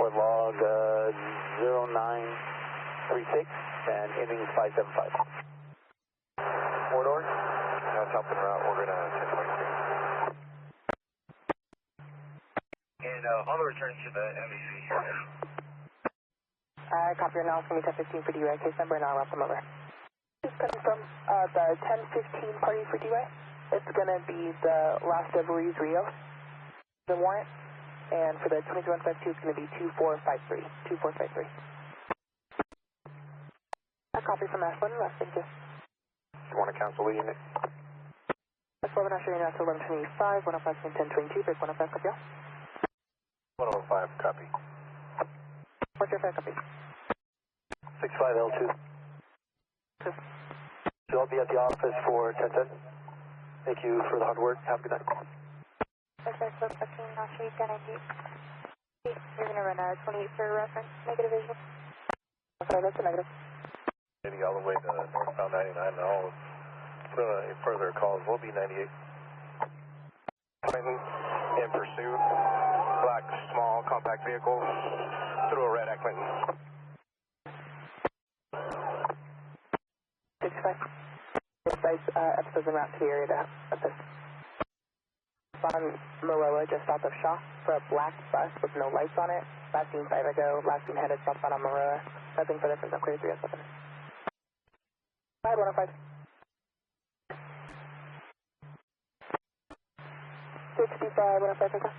for log 0936 and ending 575. Corridor? That's helping route. We're going to 1023. And on the return to the MEC. Copy your now. It's going to be 1015 for DUI. Case number and I'll wrap them over. Just confirm the 1015 party for DUI. It's going to be the last of Ruiz Rios, the warrant. And for the 22152, it's going to be 2453. 2453. A copy from S1. Thank you. You want to cancel the unit? S11, I'll show you now to 1125, 105 and 1022, break 105, copy. 105, copy. What's your fare, copy? 65L2. Good. So I'll be at the office for 1010. Thank you for the hard work. Have a good night. SS 115, I'll show you 1098. You're going to run a 28 for reference, negative vision. Okay, that's a negative. Maybe all the way to northbound 99 and all. Any further calls will be 98. Clinton in pursuit. Black, small, compact vehicle. Through a red at Clinton. 65. Precise episodes en route to the area to assist. On Maroon, just south of Shaw, for a black bus with no lights on it. Last seen 5 ago. Last seen headed southbound on Maroon. Nothing further from clear 307. 105. 65, 105.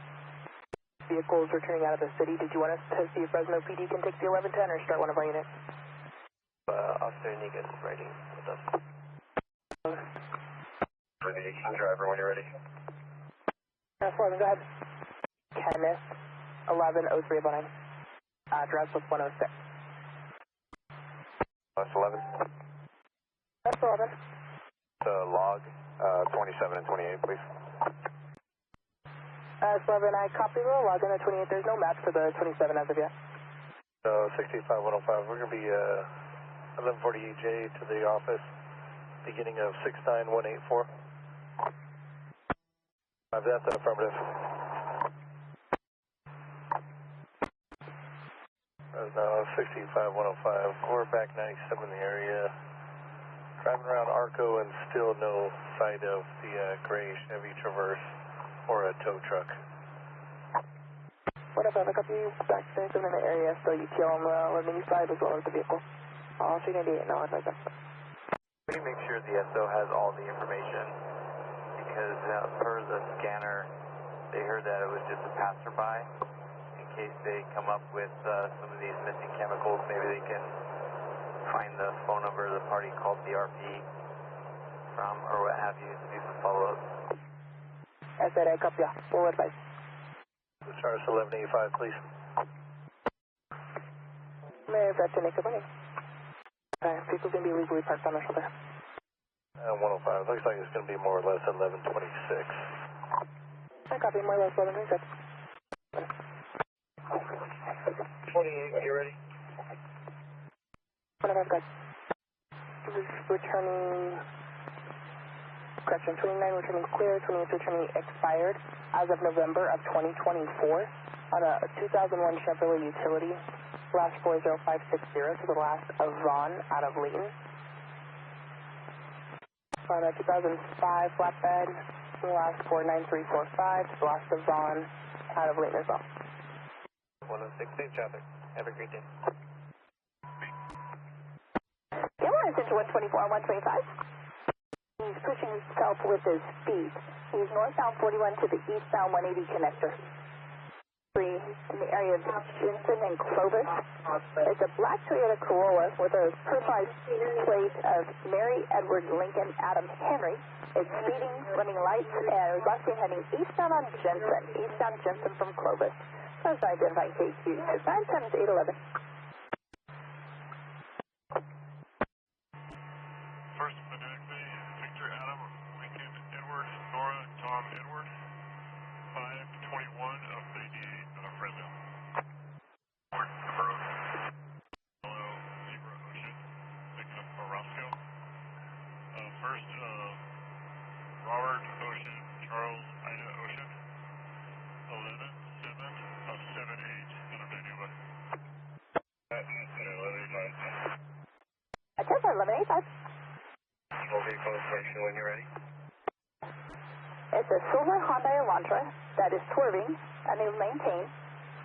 Vehicles returning out of the city. Did you want us to see if Fresno PD can take the 1110 or start one of our units? Officer Negan is riding with us. For the 18 driver when you're ready. That's 11, go ahead. Kenneth, 110309. Address was 106. That's 11. That's 11. The log 27 and 28, please. 11, I copy the log on the 28. There's no match for the 27 as of yet. 65105, we're going to be 1140 EJ to the office, beginning of 69184. That's an affirmative. Now 65105, we're back 97 in the area. Driving around Arco and still no sight of the gray Chevy Traverse or a tow truck. What about a copy back 97 in the area, so you kill on the mini side as well as the vehicle. I'll show you 98 now, like that. We make sure the SO has all the information because per the scanner, they heard that it was just a passerby. In case they come up with some of these missing chemicals, maybe they can find the phone number of the party called the RP from or what have you to do some follow-up. I said I copy. Full advice. Charge 1185, please. May I have that to make a money? People can be legally parked on the shoulder. 105, looks like it's going to be more or less 1126. I copy, more or less 1126. 28, you ready? What have I got? This is returning, correction, 29 returning clear, 28 returning expired as of November of 2024 on a 2001 Chevrolet utility, last 40560 to the last of Vaughn out of Layton. On a 2005 flatbed, the last 49345 to the last of Vaughn out of Layton as well. 106, safe traffic. Have a great day. Gilroy is into 124 on 125. He's pushing himself with his speed. He's northbound 41 to the eastbound 180 connector. In the area of Jensen and Clovis. It's a black Toyota Corolla with a personalized plate of Mary Edward Lincoln Adam Henry. It's speeding, running lights, and is last seen heading eastbound on Jensen. Eastbound Jensen from Clovis. That's identifying KQ. 9 times 811. First phonetically, Victor Adam, Lincoln Edward, Nora, Tom Edward, 521 of 38 Fresno. Hello, Zebra Ocean, picking up Roscoe. First, Robert Ocean, Charles Ida Ocean, 11-7 of 78 out of Manila. 1185. Full vehicle information when you're ready. It's a silver Hyundai Elantra that is swerving, unmaintained.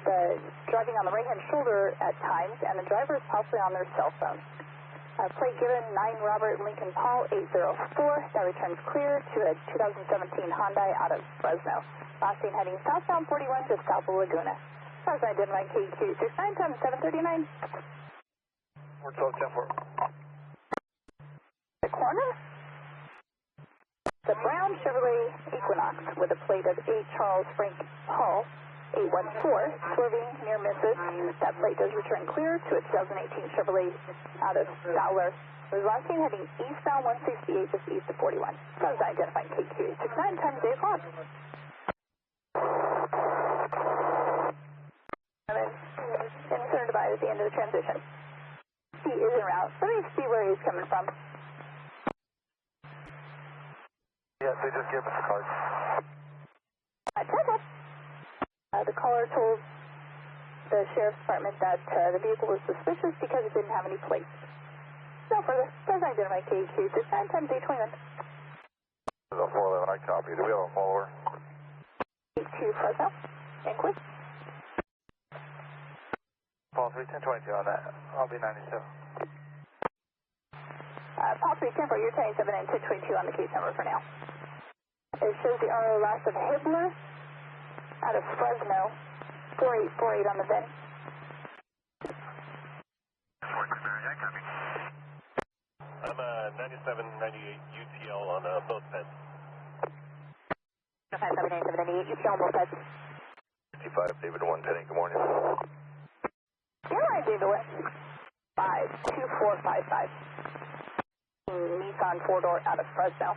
The driving on the right-hand shoulder at times, and the driver is possibly on their cell phone. Plate given 9 Robert Lincoln Paul 804. That returns clear to a 2017 Hyundai out of Fresno. Last seen heading southbound 41 just south of Laguna. As I did my KQ 69 times 739. We're 12-10-4. The corner? The brown Chevrolet Equinox with a plate of 8 Charles Frank Hall 814, swerving near Merced. That plate does return clear to a 2018 Chevrolet out of Fowler. It was last seen heading eastbound 168 just east of 41. So as identifying KQ 69 times 8 o'clock. In the center divide at the end of the transition. He is en route. Let me see where he's coming from. Yes, they just gave us a card. Pacheco. The caller told the sheriff's department that the vehicle was suspicious because it didn't have any plates. No further. Does identify KQ 69 times 821. There's a 411, I copy. Do we have a follower? 82 Fresno. Inquis. Paul 31022 on that. I'll be 97. Paul 310 for your 27 and 1022 on the case number for now. It shows the RO last of Hibler out of Fresno. 4848 on the VIN. I'm 97, 98 UTL on both pens. 97, 98 UTL on both pens. 55, David 110, good morning. Gilroy, David 52455. Nissan 4-door out of Fresno.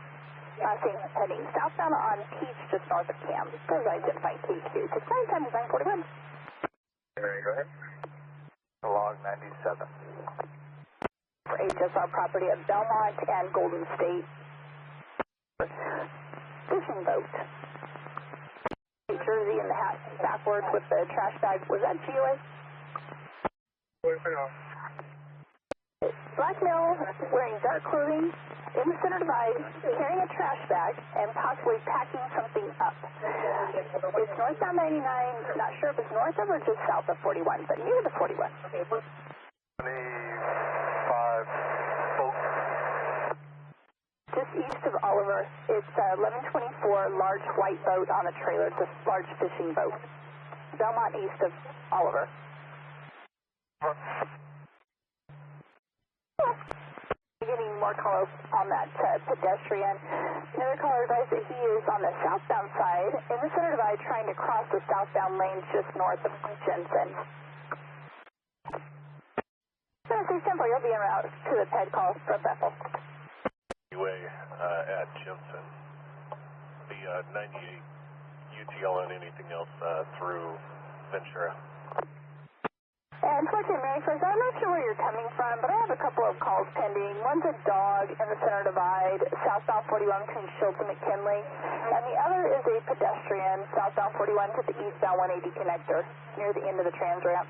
Passing heading southbound on Peach just north of Cam. Does identify KQ 69 times 941. Mary, go ahead. Log 97. For HSR property of Belmont and Golden State. Fishing boat. Jersey in the hat backwards with the trash bag. Was that GOA? Black male wearing dark clothing in the center divide, carrying a trash bag, and possibly packing something up. It's northbound 99, not sure if it's north of or just south of 41, but near the 41. 25 boat. Just east of Oliver, it's 1124 large white boat on a trailer. It's a large fishing boat. Belmont east of Oliver. Getting more color on that pedestrian. Another caller advised that he is on the southbound side in the center divide trying to cross the southbound lane just north of Jensen. Tennessee Simple, you'll be en route to the PED call from Bethel. Anyway, at Jensen, the 98 UTL and anything else through Ventura. And Fortune Mary first, I'm not sure where you're coming from, but I have a couple of calls pending. One's a dog in the center divide, southbound 41 between Schultz and McKinley, and the other is a pedestrian, southbound 41 to the eastbound 180 connector, near the end of the trans ramp.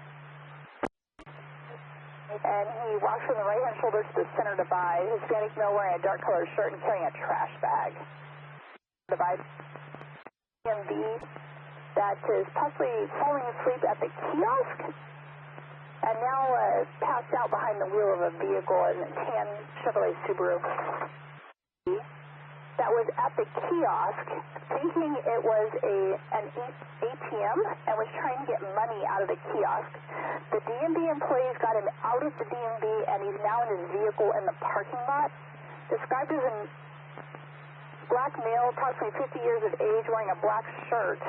And he walks from the right-hand shoulder to the center divide, Hispanic male wearing a dark colored shirt and carrying a trash bag. Divide. MV that is possibly falling asleep at the kiosk. And now passed out behind the wheel of a vehicle in a tan Chevrolet Subaru. That was at the kiosk, thinking it was an ATM and was trying to get money out of the kiosk. The DMV employees got him out of the DMV, and he's now in his vehicle in the parking lot. Described as a black male, approximately 50 years of age, wearing a black shirt.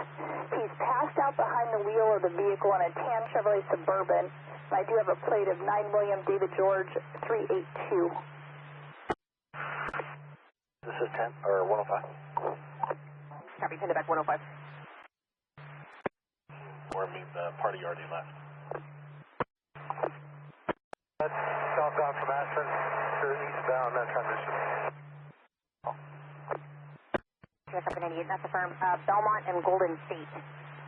He's passed out behind the wheel of the vehicle in a tan Chevrolet Suburban. I do have a plate of 9 William David George 382. This is 10 or 105. Copy, send it back 105. Or I mean, the party already left. That's southbound from Aspen to eastbound transition. Yes, up in 98, that's the firm. Belmont and Golden State.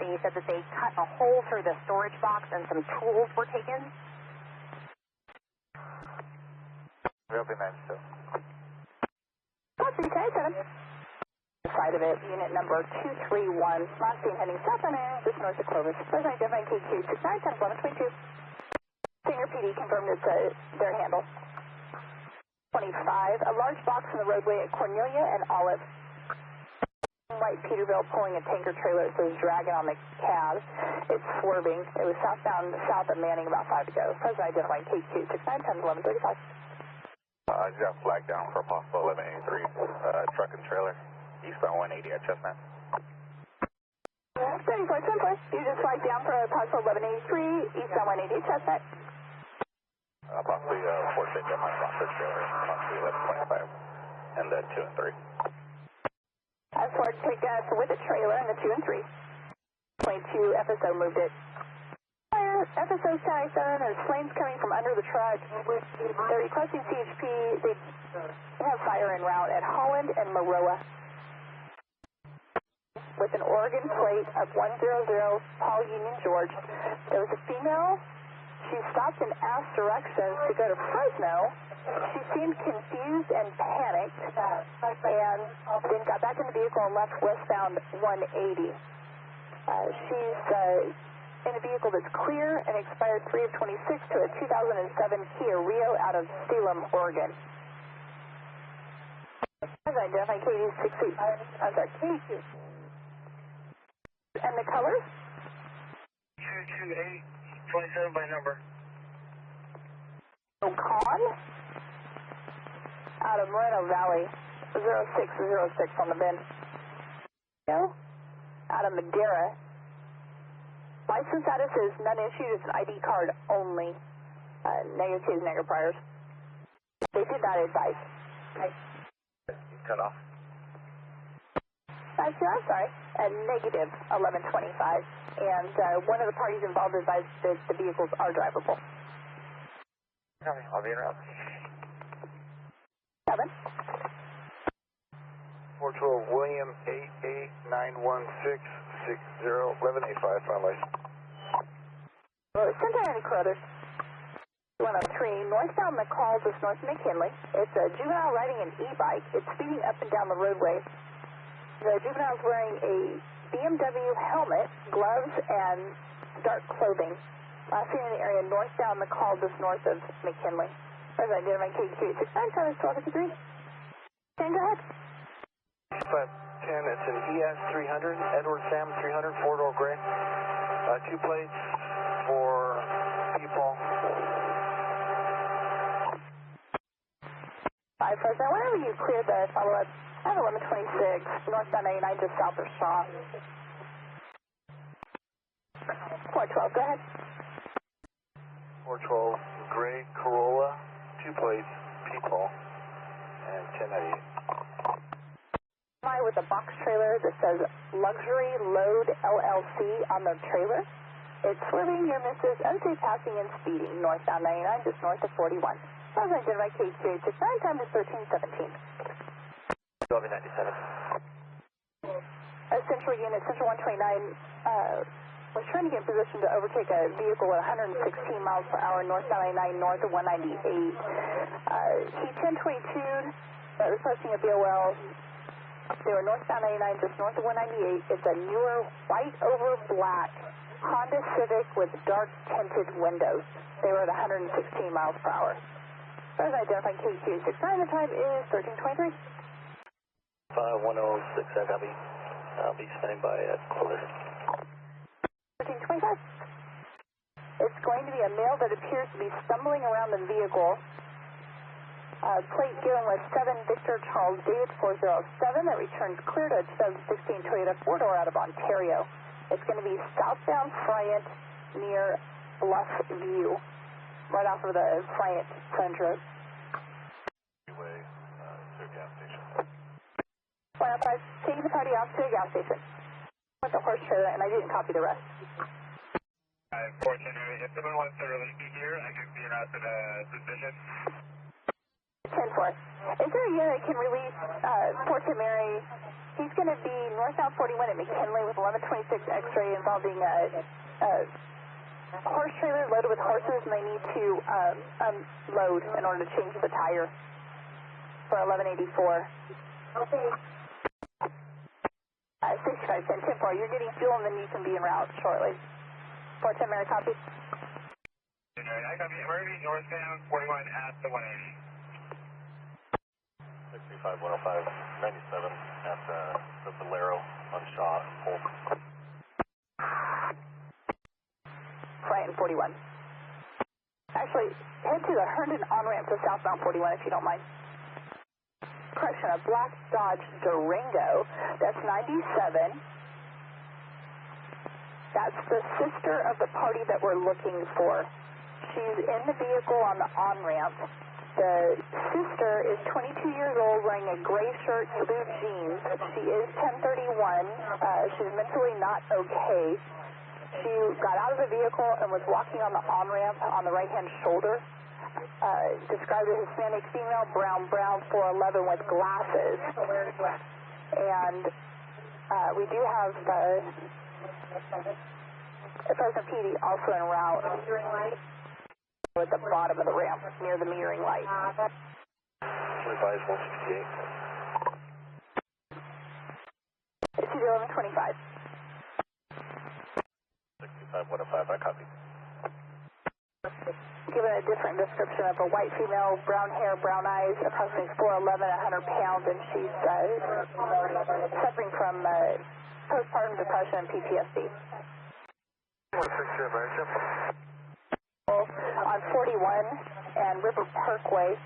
And you said that they cut a hole through the storage box and some tools were taken? Copy 97. Copy, K7. Side of it, unit number 231, last seen heading south on air, just north of Clovis. Present identified KQ 6910 1122. Singer PD confirmed it's their handle. 25, a large box in the roadway at Cornelia and Olive. White Peterbilt pulling a tanker trailer. It says dragging on the cab. It's swerving. It was southbound south of Manning about 5 ago. Present identified KQ 6910 1135. I just got flagged down for a possible 1183 truck and trailer. Eastbound 180 at Chestnut. 34, you just flagged down for a possible 1183, eastbound 180 at Chestnut. Possibly 4-6 at my sponsor trailer, possibly 1125, and the 2 and 3. That's Ford take us with a trailer and the 2 and 3. 22 FSO moved it. Fire, FSO Sky 7, there's flames coming from under the truck. They're requesting CHP. They have fire en route at Holland and Maroon. With an Oregon plate of 100 Paul Union George. There was a female. She stopped and asked directions to go to Fresno. She seemed confused and panicked, and then got back in the vehicle and left westbound 180. She's in a vehicle that's clear and expired 3 of 26 to a 2007 Kia Rio out of Salem, Oregon. As identified KD 68, I'm sorry, KD2. And the color? 228, 27 by number. Ocon? Out of Moreno Valley, 0606 on the bin. No? Out of Madera. License status is none issued, it's an ID card only. Negative K's, negative priors. They did not advise. Cut off. I'm sorry. Negative 1125. And one of the parties involved advised that the vehicles are drivable. Copy. I'll be in route. 7. 412 William 88916601185, finalized. Center any Cruz. 103, northbound McCall, just north of McKinley. It's a juvenile riding an e-bike. It's speeding up and down the roadway. The juvenile is wearing a BMW helmet, gloves, and dark clothing. Last seen in the area northbound McCall, just north of McKinley. As I did my KQ 69 1253. Go ahead. 510, it's an ES 300, Edward Sam 300, 4-door gray. 2 plates for people. 5 Fresno, whenever you clear the follow-up, I have 1126, northbound 89, just south of Shaw. 412, go ahead. 412 gray Corolla, 2 plates, people, and 1098. With a box trailer that says Luxury Load LLC on the trailer. It's swerving near misses, unsafe passing and speeding, northbound 99, just north of 41. As I did my KQ 69, time is 1317. Copy 97. Central unit, Central 129, was trying to get in position to overtake a vehicle at 116 miles per hour, northbound 99, north of 198. He 1022'd, requesting a BOL. They were northbound 99, just north of 198. It's a newer white over black Honda Civic with dark tinted windows. They were at 116 miles per hour. As identified KQ 69, the time is 1323. 5106, I copy. I'll be standing by at Hollister. 1325. It's going to be a male that appears to be stumbling around the vehicle. Plate dealing with 7 Victor Charles David 407 that returns clear to a 2016 Toyota 4-door out of Ontario. It's going to be southbound Friant near Bluff View, right off of the Friant Fringe Road. Freeway, to a gas station. 105, taking the party off to a gas station. With the horse trailer, and I didn't copy the rest. Unfortunately, if someone wants to release me here, I can be out to the position. 10-4. Is there a unit that can release Fort Mary? He's going to be northbound 41 at McKinley with 1126 X-ray involving horse trailer loaded with horses, and they need to unload in order to change the tire for 1184. Okay. 6510, 10-4, you're getting fuel, and then you can be en route shortly. 410, Mary, copy. I copy. Emergency northbound 41 at the 180. 635-105, 97 at the Bolero on Shaw and Polk. Flight in 41. Actually, head to the Herndon on-ramp to southbound 41 if you don't mind. Correction, a black Dodge Durango. That's 97. That's the sister of the party that we're looking for. She's in the vehicle on the on-ramp. The sister is 22 years old, wearing a gray shirt, blue jeans. She is 1031. She's mentally not okay. She got out of the vehicle and was walking on the on-ramp on the right-hand shoulder. Described as Hispanic female, brown, 4'11" with glasses. And we do have Fresno PD also en route at the bottom of the ramp near the metering light. Advise 168. It's 1125. 65105, I copy. Given a different description of a white female, brown hair, brown eyes, approximately 4'11", 100 pounds, and she's suffering from postpartum depression and PTSD. 162, American. On 41 and River Parkway.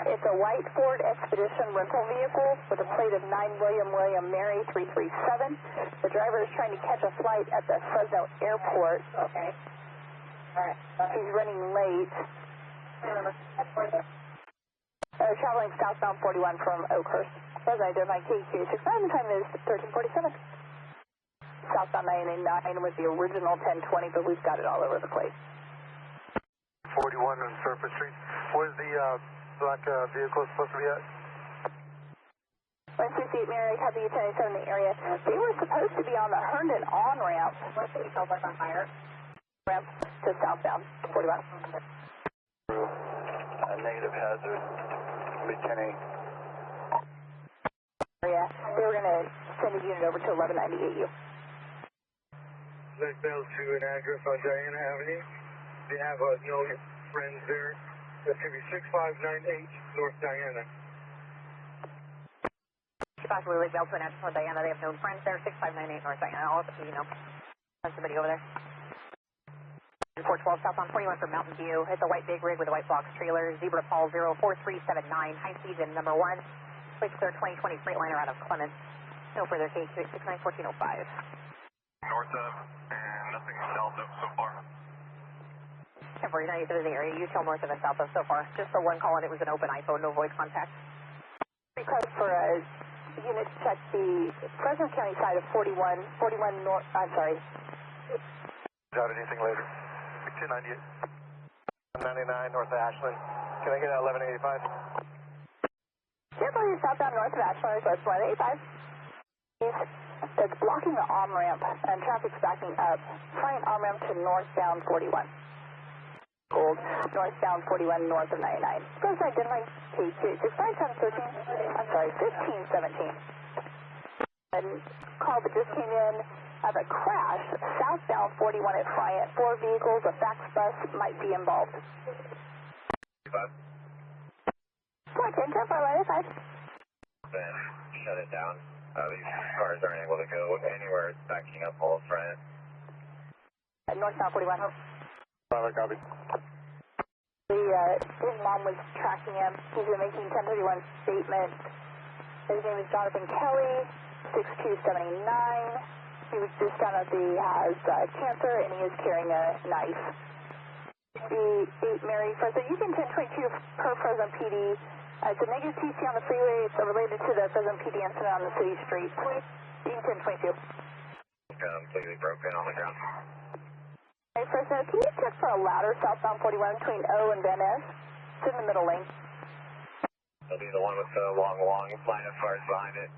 It's a white Ford Expedition rental vehicle with a plate of 9 William Mary 337. The driver is trying to catch a flight at the Fresno airport. Okay. All right. He's running late. Traveling southbound 41 from Oakhurst. As identified KQ 69, the time is 1347. Southbound 99 was the original 1020, but we've got it all over the place. 41 on Surface Street. Where's the black vehicle supposed to be at? 168 Mary, copy 1087 in the area. They were supposed to be on the Herndon on-ramp. What's the cell on fire? Ramp to southbound 41. Negative hazard. Mid-10-8. Yeah, they were going to send a unit over to 1198U. Black Bell to an address on Diana Avenue. They have no friends there. That's going to be 6598 North Diana. Possibly Lake Bell to an address on Diana. They have no friends there. 6598 North Diana. I'll let you know. Send somebody over there. 412 southbound 41 from Mountain View. It's a white big rig with a white box trailer. Zebra Paul 04379. High speed in number 1. Switch clear 2020 Freightliner out of Clements. No further case. 691405. North of, and nothing south of so far. 1049 is the area. You tell north of and south of so far. Just the one call, and it was an open iPhone, no voice contact. Request for a unit to check the Fresno County side of 41 north, I'm sorry. Got anything later? 298. 199 north of Ashland. Can I get out 1185? Careful, you're southbound north of Ashland, request 185. It's blocking the on-ramp, and traffic's backing up. Flying on-ramp to northbound 41. Gold, northbound 41, north of 99. Supposed to identify KQ 65713. I'm sorry, 1517. And call that just came in of a crash southbound 41 at Friant. 4 vehicles, a fax bus might be involved. 410, 10-4, Then shut it down. These cars aren't able to go anywhere. It's backing up all front. Northbound 41. Copy. His mom was tracking him. He's been making 1031 statements. His name is Jonathan Kelly, 6279. He was just found out that he has cancer, and he is carrying a knife. The 8 Mary Fresno, you can 1022 per Fresno PD. It's a negative TC on the freeway. It's related to the Fresno PD incident on the city street. You can 1022. Completely broken on the ground. Hey, Fresno, can you check for a ladder southbound 41 between O and Van Ness? It's in the middle lane. It'll be the one with the long line of cars behind it.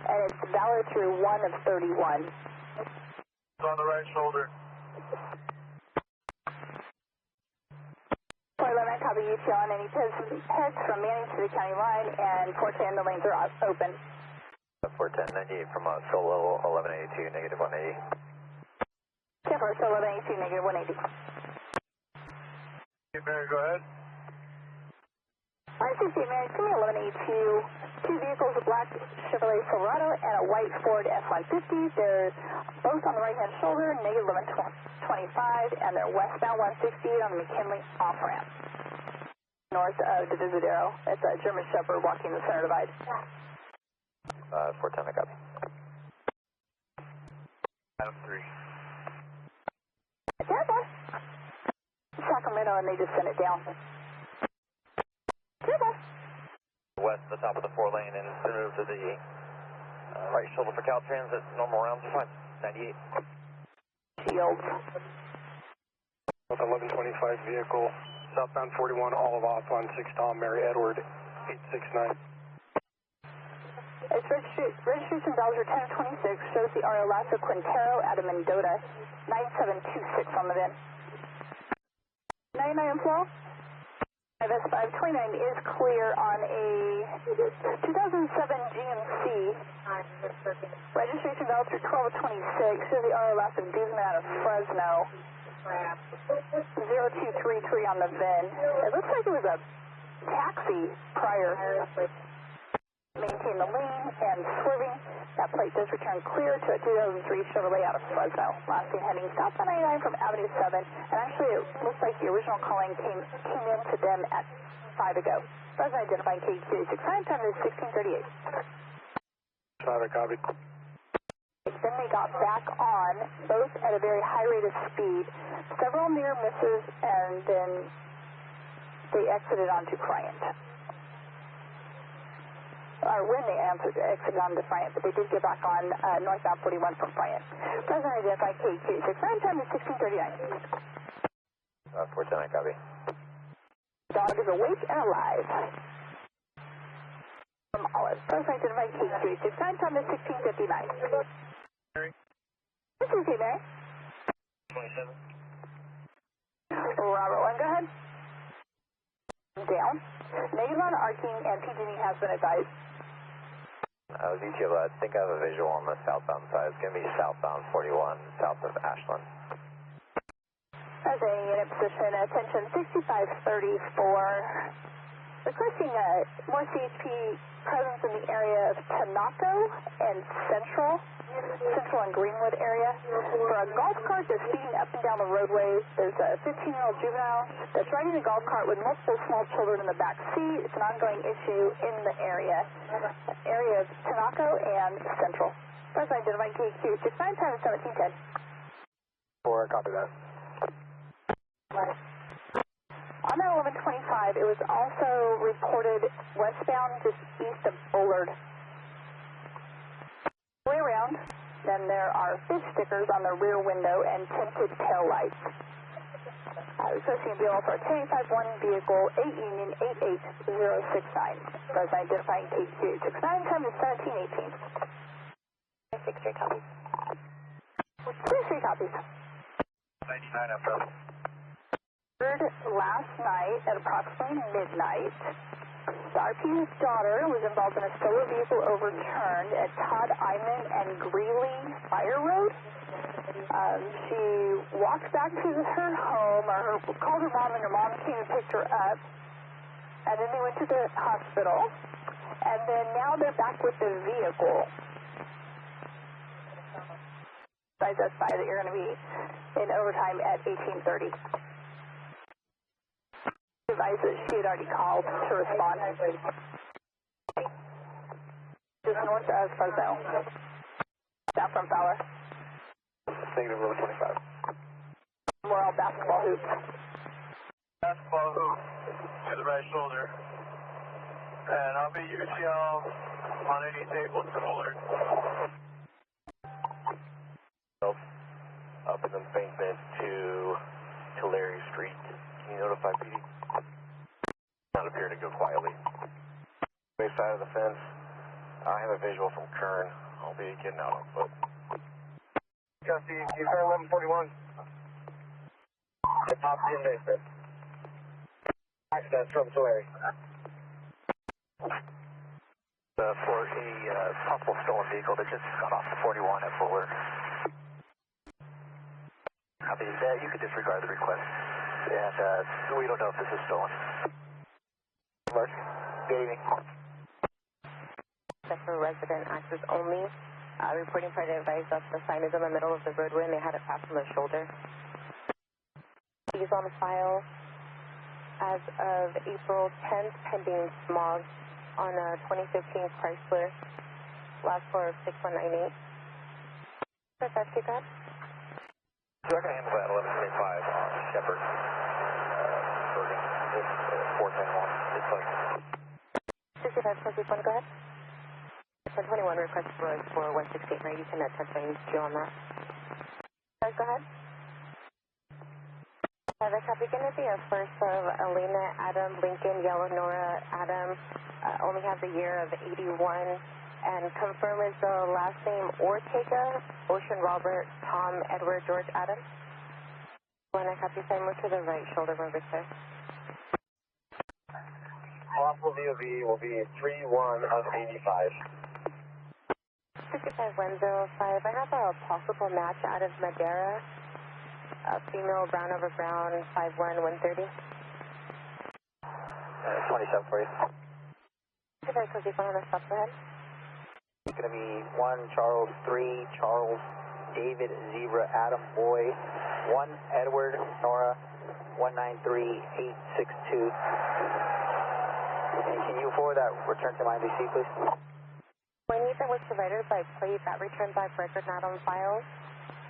And it's valid through 1 of 31. On the right shoulder. 411, copy UTL on any heads from Manning to the county line, and 410, the lanes are open. 410, 98 from Solo 1182, negative 180. Denver, Solo 1182, negative 180. Okay, Mary, go ahead. 568 Mary, give me 1182. Two vehicles, a black Chevrolet Silverado and a white Ford F-150. They're both on the right-hand shoulder, negative 1125, and they're westbound 168 on the McKinley off-ramp. North of Divisadero. It's a German Shepherd walking the center divide. 410, I copy. Adam 3. Denver. Sacramento, and they just sent it down. Denver. West, the top of the 4-lane, and move to the right shoulder for Caltrans at normal rounds. 98. Shields. With 1125 vehicle, southbound 41, all of off on 6 Tom, Mary Edward, 869. Its registration values are 10 of 26, shows the RO Lasso Quintero out of Mendota, 9726 on the VIN. 99 flow. S529 is clear on a 2007 GMC. Registration values are 12 of 26, shows the RO Lasso Guzman out of Fresno. 0233 on the VIN. It looks like it was a taxi prior. Maintain the lane and swerving. That plate does return clear to a 2003 Chevrolet out of Fresno. Last seen heading south on 99 from Avenue 7. And actually, it looks like the original calling came in to them at 5 ago. Fresno identifying KQ69, time is 1638. Sorry, copy. Then they got back on, both at a very high rate of speed. Several near misses, and then they exited onto Bryant. Or when they exited onto Bryant, but they did get back on northbound 41 from Bryant. Present identified KQ69, time is 1639. 410, I copy. Dog is awake and alive. From Olive. Present identified KQ69, time is 1659. Mary? This is you, Mary. 27. Robert 1, go ahead. Down. Negative on arcing and PG&E has been advised. VTO, I think I have a visual on the southbound side. It's going to be southbound 41, south of Ashland. As a unit position, attention 6534. Requesting more CHP presence in the area of Tanaco and Central and Greenwood area. For a golf cart that's speeding up and down the roadway, there's a 15-year-old juvenile that's riding a golf cart with multiple small children in the back seat. It's an ongoing issue in the area of Tanaco and Central. Present identified KQ69, time is 1710. 4, copy that. On that 1125, it was also reported westbound just east of Bullard. Way around, then there are fish stickers on the rear window and tinted tail lights. Associated vehicle for 1051 vehicle 8 Union 88069. Present identifying KQ69, time is 1718. 63 copies. 63 copies. 99 FF. Last night at approximately midnight, the RP's daughter was involved in a solo vehicle overturned at Todd Iman and Greeley Fire Road. She walked back to her home, or called her mom, and her mom came and picked her up. And then they went to the hospital. And then now they're back with the vehicle. I justify that you're going to be in overtime at 1830. Advised that she had already called to respond. Just north of Fresno. Down from Fowler. Negative 25. We're all basketball hoops. Basketball hoop to the right shoulder. And I'll be UTL on any table controller. Up in the embankment to Tulare Street. Can you notify PD? Not appear to go quietly. Way side of the fence. I have a visual from Kern. I'll be getting out on foot. Custody, you car 1141. It popped in there, sir. Access from Tulare. For a possible stolen vehicle that just got off the 41 at Fuller. Copy that. You could disregard the request. And we don't know if this is stolen. Mark, good evening. That's for resident access only. Reporting party advised us the sign is in the middle of the roadway and they had it passed on the shoulder. He's on file as of April 10th, pending smog on a 2015 Chrysler, last floor of 6198. Does that take that? So I can handle that 1125 on Shepherd, Bergen, 410-1. It's like 65 go ahead. 1021 request was for 16890. You can attempt to queue on that. Go ahead. The copy going to be a first of Elena, Adam, Lincoln, Yellow, Nora, Adam. Only have the year of 81. And confirm is the last name Ortega, Ocean, Robert, Tom, Edward, George, Adam. When I copy, sign move to the right shoulder, remember, sir. Possible VOV will be 31 of 85. 65105. I have a possible match out of Madera. A female, brown over brown, 5'1", 130. 27 for you. Is that close on the stop ahead? It's going to be 1 Charles 3, Charles, David, Zebra, Adam, Boy, 1 Edward, Nora, 193862. And can you forward that return to my MDC, please? When that was provided by plate, that return back record not on file.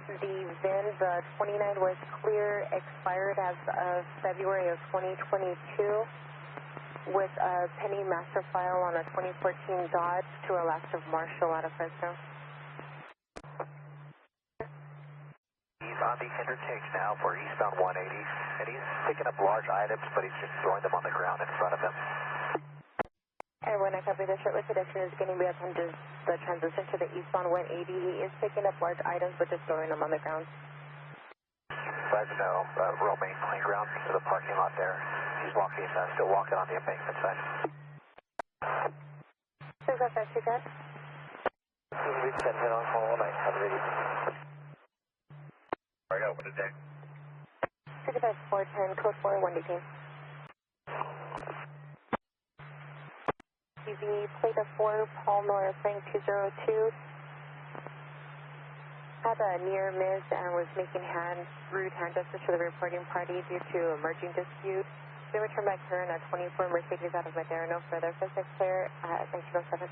The VIN, the 29 was clear, expired as of February of 2022 with a pending master file on a 2014 Dodge to a last of Marshall out of Fresno. He's on the interchange now for eastbound 180, and he's picking up large items, but he's just throwing them on the ground in front of him. And when I copy the shirtless pedestrian is getting me up under the transition to the eastbound 180, he is picking up large items but just throwing them on the ground. Fresno, Romaine playground to the parking lot there. He's walking, still walking on the embankment side. Is that too good? We've sent it on call all night. Have a good evening. All right, open the day. 65410, code 4, 118. TV plate of 4, Paul Nora Frank 202. Had a near miss and was making rude hand gestures to the reporting party due to a merging dispute. They returned back here in a 24 Mercedes out of Madera. No further. Physics clear at 1907.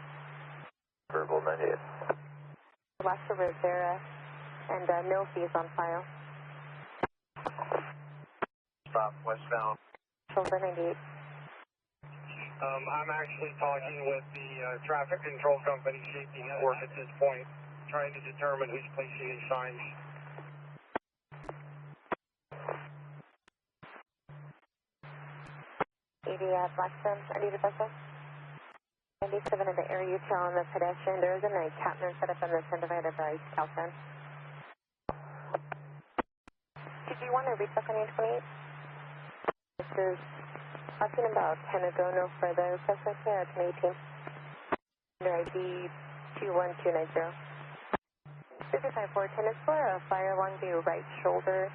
Verbal 98. Last for Rivera and no fees on file. Stop westbound. Silver 98. I'm actually talking with the traffic control company, CHP Network, at this point, trying to determine who's placing these signs. At Blackstone, I need a vessel. 97 in the area U-tail on the pedestrian. There is an encampment set up on the center right of the Calfan. Did you want to reach back on 828? This is talking about 10 ago, no further. Suspect here at 1018. Under ID 21290. 55410 is for a fire along the right shoulder,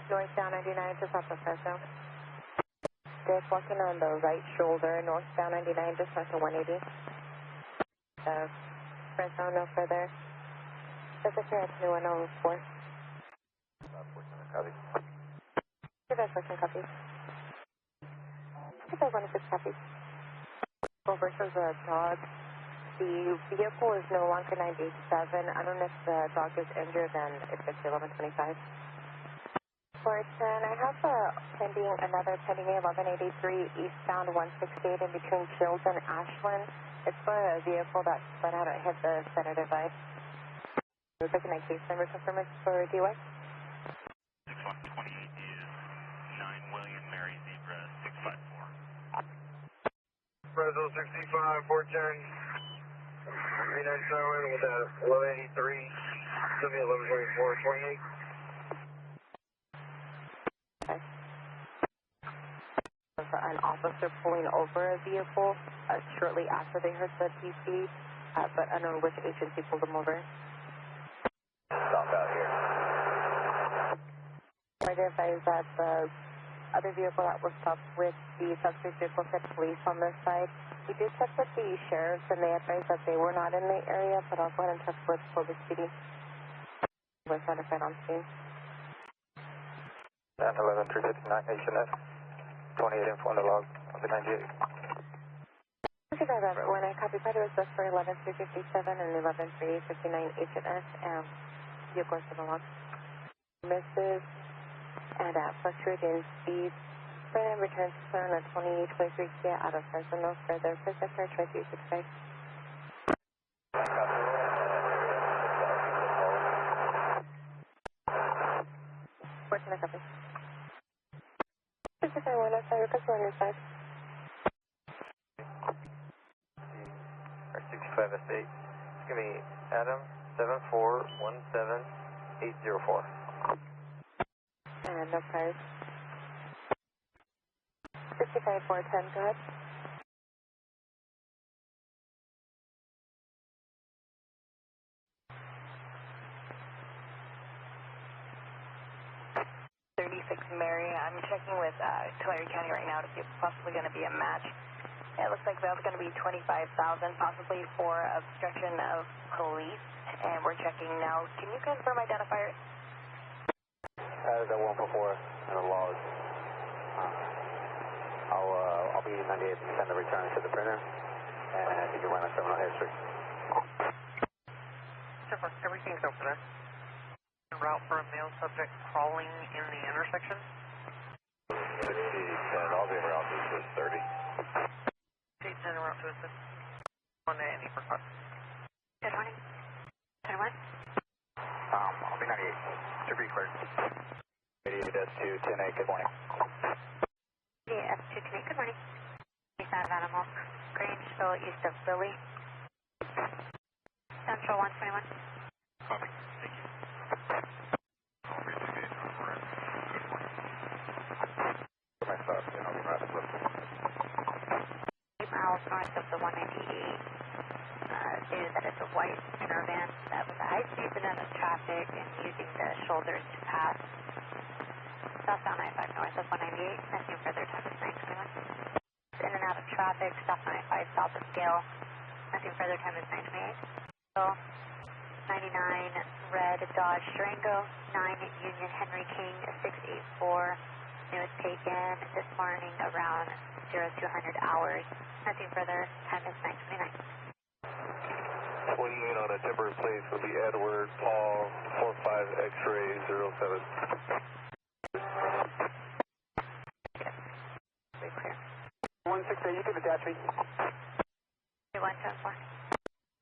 northbound 99, just off of Fresno. Just walking on the right shoulder, northbound 99, just off of 180. Fresno, no further. Suspect here at 2104. 14 copy. 14 copies. 106 copies. Versus a dog. The vehicle is no longer 97. I don't know if the dog is injured, then it's 1125. Fortune, I have another pending 1183 eastbound 168 in between Shields and Ashland. It's for a vehicle that spun out and hit the center divide. We're looking at case number confirmation for DY. 6128 is 9 William Mary Zebra 654. Fresno 65, 410, 397 with a 1183. Give me 1124, 28. Okay. For an officer pulling over a vehicle shortly after they heard the PC, but unknown which agency pulled them over. Stop out here. I advise that the other vehicle that was stopped with the suspect vehicle said police on this side. We did check with the sheriffs and they advised that they were not in the area, but I'll go ahead and check with Clovis PD. Was notified on scene. 11-359 HNS. 28 info on the log of the 98. Okay, Robert, when I copy part, it was best for 11-357 and 11-359 HNS and vehicles in the log. Merced and fluctuating speed. Freight returns to on a 2823 Kia out of Fresno. Further, Pacheco, Tracy 65. Where can I copy? Pacheco, 105, request 105. R65S8. It's going to be Adam 7417804. And no price. 65410, go ahead. Mary, I'm checking with Tulare County right now to see if it's possibly going to be a match. It looks like that's going to be $25,000, possibly for obstruction of police, and we're checking now. Can you confirm identifiers? That one before in the log. I'll be 98 and send the return to the printer, and you can run a criminal history. Silver, everything's over there. Route for a male subject crawling in the intersection. 60, 10, I'll be around this is 30. 10 route to assist. On the any for car. Good morning. 21. I'll be 98. Should be cleared. 88S2, 10-8, good morning. Yeah, F2 today. Good morning. 25 Animal. Grangeville, east of Billy. Central 121. Copy. Thank you. I'll read the gauge for it. Good morning. My stop, and I'll be right up. 8 miles north of the 198. Stated that it's a white sprinter van that was a high speed and out of traffic and using the shoulders to pass. Southbound 95 north of 198. Nothing further time is 921. In and out of traffic, stop 95 south of Scale. Nothing further time is 928. 99 red Dodge Durango, 9 Union Henry King 684. It was taken this morning around 0200 hours. Nothing further time is 929. Swinging in on a temporary place will be Edward Paul 45 X-ray 07. Clear. 168, you can attach me. 174.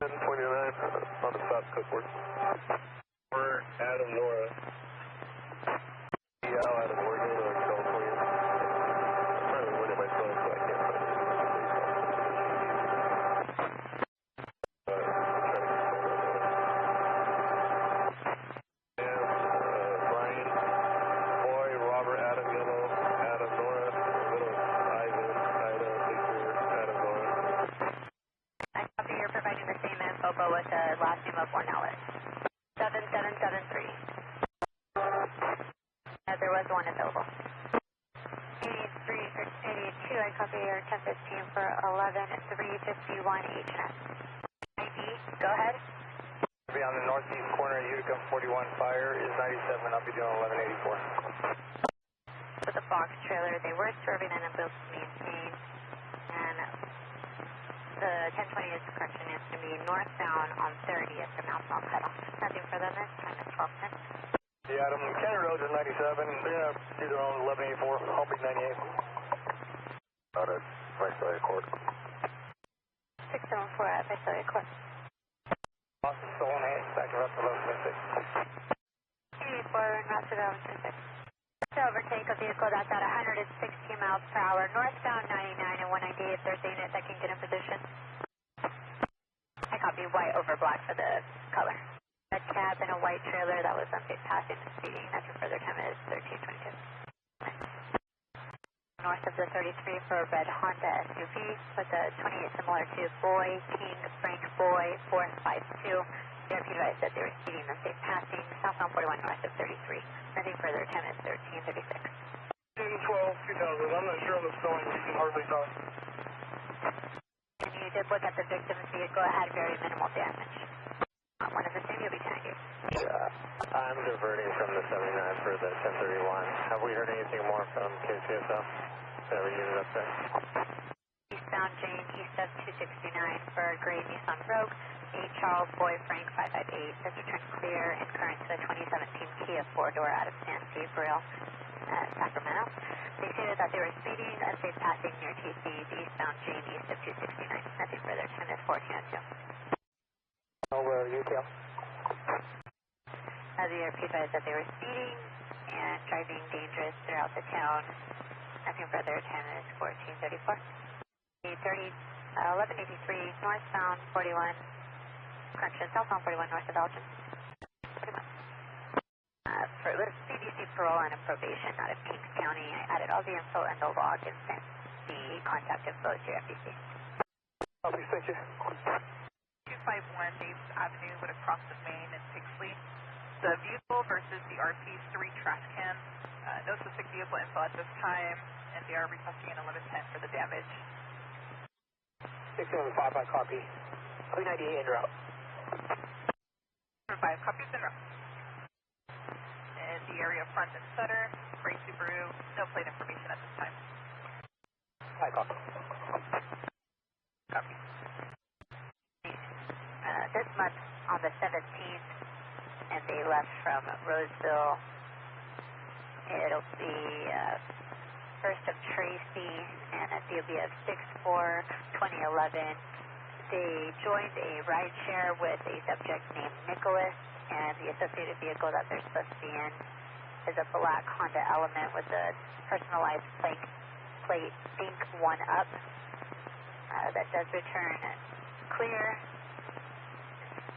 729 on the stop Cookworth. We're Adam Nora. Yeah, Adam, we're going to California. I'm trying to win it myself, so I can't find it. Brian, Boy, Robert, Adam Yellow, Adam Nora, little Ivan, Ida, Victor, Adam Nora. I copy you're providing the same info, but with the last name of Ornelas. 7773. There was one available. 83 or 82, I copy your 1015 for 11351 HNS. ID, go ahead. Be on the northeast corner of Utica 41, fire is 97, I'll be doing 1184. With the box trailer, they were serving an ambulance to maintain, and the 1020 is correction is to be northbound on 30th to Mount cutoff. Nothing further than this, time is 1210. Yeah, Adam, County Road is 97, yeah, either on 1184, I'll be 98. Out at Visalia Court. 674 at Visalia Court. Boston, Stolen 8, back up to 1126. 84 en route to the 1126. To overtake a vehicle that's at 160 miles per hour, northbound 99 and 198, if there's a unit that can get in position. I copy white over black for the color. cab and a white trailer that was unsafe passing and speeding. Nothing further, time is 13:22. North of the 33 for a red Honda SUV with a 28 similar to Boy, King, Frank, Boy, 452. DRP advised that they were speeding unsafe passing, southbound 41 north of 33. Nothing further, time is 13:36. 12, 2000. I'm not sure on the spelling, you can hardly talk. And you did look at the victim's vehicle, it had very minimal damage. One of the same, you'll be tagging. I'm diverting from the 79 for the 1031. Have we heard anything more from KCSL? Have we unit up there? Eastbound Jane, east of 269 for gray Nissan Rogue, 8 Charles Boy Frank 558. Says return clear and current to the 2017 Kia 4-door out of San Gabriel, Sacramento. They stated that they were speeding, unsafe passing near TC's eastbound Jane, east of 269. Nothing further, time is 14:02. Where are you, Tim? The DRP advised that they were speeding and driving dangerous throughout the town. Nothing further, time is 14:34. 1183 northbound 41, correction, southbound 41 north of Elgin. It was CDC parole and a probation out of Kings County. I added all the info and the log and sent the contact info to your FBC. Copy, thank you. 251 Davis Avenue would have crossed the main in Pixley. The vehicle versus the RP's 3 trash cans. No specific vehicle info at this time, and they are requesting an 1110 for the damage. 675, I copy. 398 en route. 5 copies en route. In the area front and center, gray Subaru, no plate information at this time. I copy. Copy. This month on the 17th, and they left from Roseville. It'll be first of Tracy and a DOB of 6/4/2011. They joined a ride share with a subject named Nicholas, and the associated vehicle that they're supposed to be in is a black Honda Element with a personalized plate Think 1-Up that does return clear.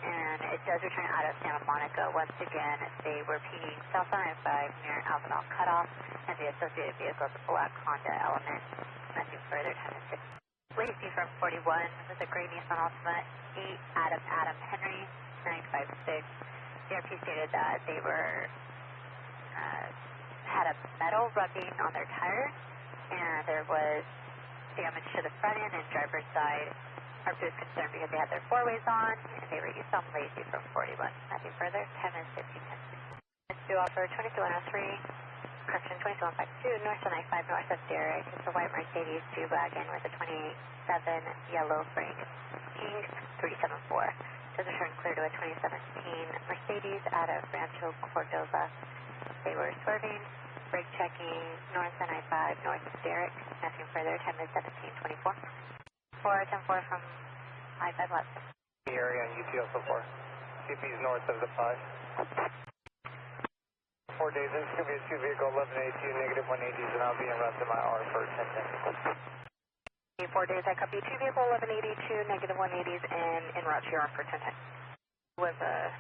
And it does return out of Santa Monica. Once again, they were pinging South I-5 near Amador Cutoff, and the associated vehicle is a black Honda Element. Nothing further, time is 6. Lacey from 41 was a gray Nissan Altamont, 8 Adam Henry, 956. DRP stated that they were had a metal rubbing on their tire, and there was damage to the front end and driver's side. RP was concerned because they had their 4-ways on, and they were eastbound Lacey from 41. Nothing further, time is 15:10. It's due offer 2203, correction 2252, north on I-5 north of Derrick. It's a white Mercedes G-Wagon with a 28.7 yellow Frank King 374. Does return clear to a 2017 Mercedes out of Rancho Cordova. They were swerving, brake checking, north on I-5 north of Derrick. Nothing further, time is 17:24. 410-4 from I-5 left. The area on UTL so far. CP's north of the 5. 4 days, this is going to be a 2-vehicle, 1182, negative 180s, and I'll be en route to my R for 1010. 4 days, I copy 2 vehicle, 1182, negative 180s, and en route to your R for 1010. Was a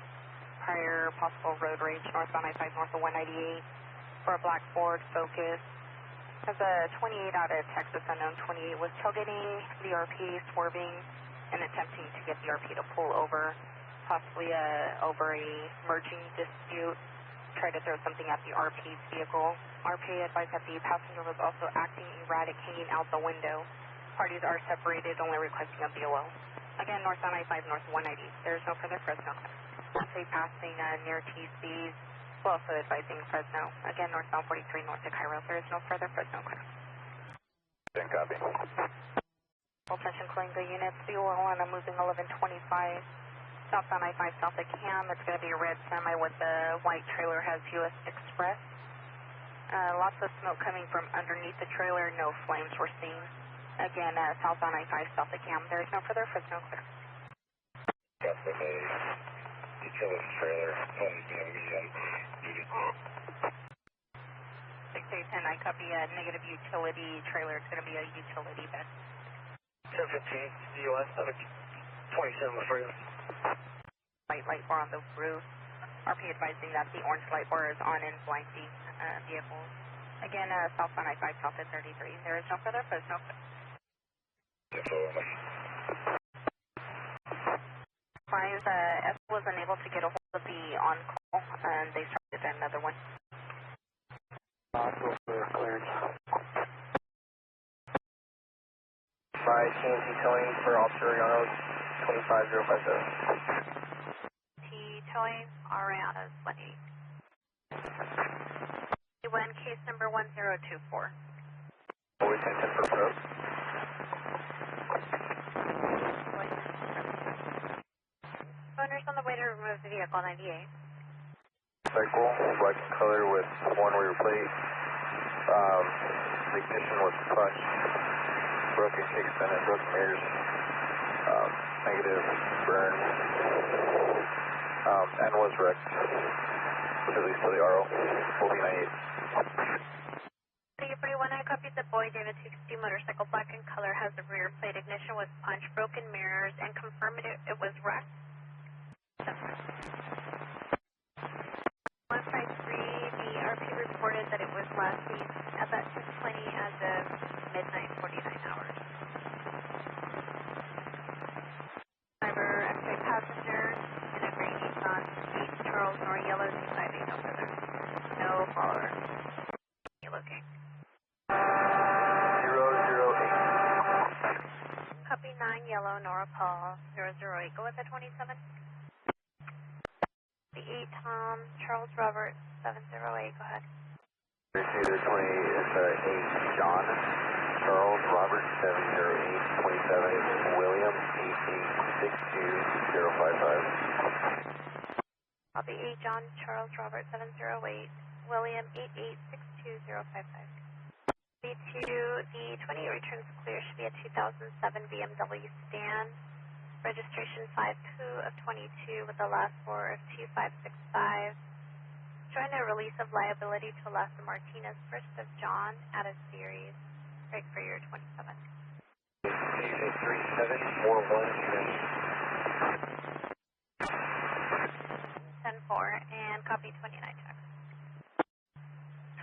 prior possible road rage northbound I-5 north of 198 for a black Ford Focus. Has a 28 out of Texas, unknown 28, was tailgating the RP, swerving and attempting to get the RP to pull over, possibly over a merging dispute, tried to throw something at the RP's vehicle. RP advised that the passenger was also acting erratic, hanging out the window. Parties are separated, only requesting a BOO. Again, northbound I-5 north 190. There is no further Fresno. Actually passing near TC's. Also advising Fresno. Again, northbound 43 north to Cairo. There is no further Fresno clear. Then copy. Full attention Coalinga units. Fuel on a moving 1125. Southbound I-5 south of Cam. It's going to be a red semi with the white trailer has US Express. Lots of smoke coming from underneath the trailer. No flames we're seeing. Again, southbound I-5 south of Cam. There is no further Fresno clear. Got the utility trailer, only being medium duty. 6810, I copy a negative utility trailer. It's going to be a utility van. 1015, US, 27 for you. white light bar on the roof. RP advising that the orange light bar is on in blinding vehicles. Again, southbound I-5, south at 33. There is no further Fresno. S was unable to get a hold of the on-call, and they started another one. Go for clearance. 5 TNT towing for Officer Ariano's 25057. T towing, Ariana's 180. UN case number 1024. Always 10 for Cruz. Owners on the way to remove the vehicle 98. Cycle, black in color with one-way replace. The ignition was punched, broken kickstand and broken mirrors. Negative burn, and was wrecked. Was released to the RO. Will be 98. 41, I copied the boy, David 260 motorcycle, black in color, has the rear plate, ignition was punched, broken mirrors, and confirmed it was wrecked. 153, the RP reported that it was last seen at about 2:20 as of midnight, 49 hours. Driver, X-ray passenger, in a green Nissan, 8 Charles Nor yellow 258, no further. No follower. Looking. 008. Copy 9 yellow, Nora Paul, 008. Go with the 27. The 8 Tom, Charles Robert, 708. Go ahead. Tracy, the 20 is 8 John, Charles Robert, 708, 27 William, 8862055. Copy 8 John, Charles Robert, 708. William, 8862055. B2, the 28 returns clear, should be a 2007 BMW sedan. Registration 52 of 22 with the last 4 of 2565. Showing a release of liability to Alessa Martinez, 1st of John, out of series. Break for your 27. 10-4 and copy 29 check.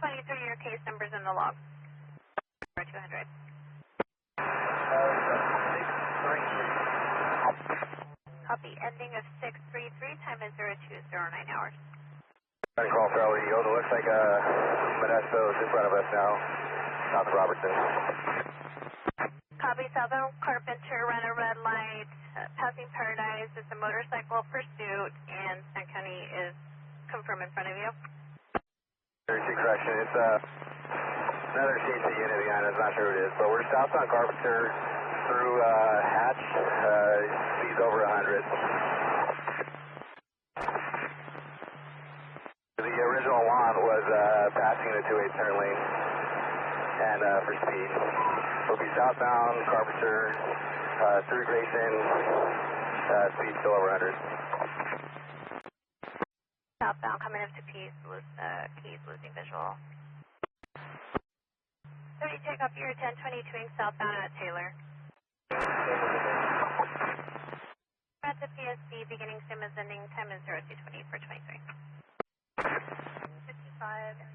23 your case numbers in the log. 200. Copy ending of 633, time is 0209 hours. Call for LEO, it looks like Modesto is in front of us now, south of Robertson. Copy southbound Carpenter, run a red light, passing Paradise, it's a motorcycle pursuit, and San County is confirmed in front of you. 36 correction, it's another CHP unit behind us, not sure who it is, but we're southbound Carpenter through Hatch, speed's over 100. The original want was passing the 2-8 turn lane, and for speed. We'll be southbound Carpenter through Grayson, speed still over 100. Southbound coming up to Keys, losing visual. 30 take off your 1020 twing southbound at Taylor. At the PSC, beginning sim is ending, time is 0220 for 23. 55, the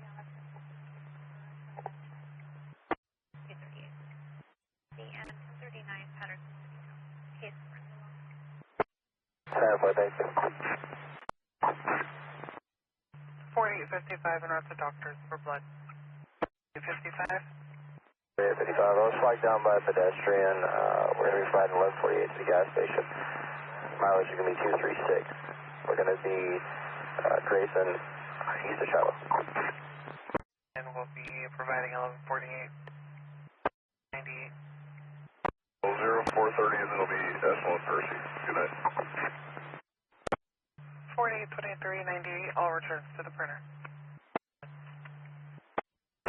and 1039 Patterson City. Case number. Thank you. 4855 and out to doctors for blood. 55. 55, I was flagged down by a pedestrian. We're going to be riding 1148 to the gas station. Mileage is going to be 236. We're going to be Grayson, east of Shiloh. And we'll be providing 1148. 98. 0430 and it'll be Echelon Percy. Good night. 482398, all returns to the printer.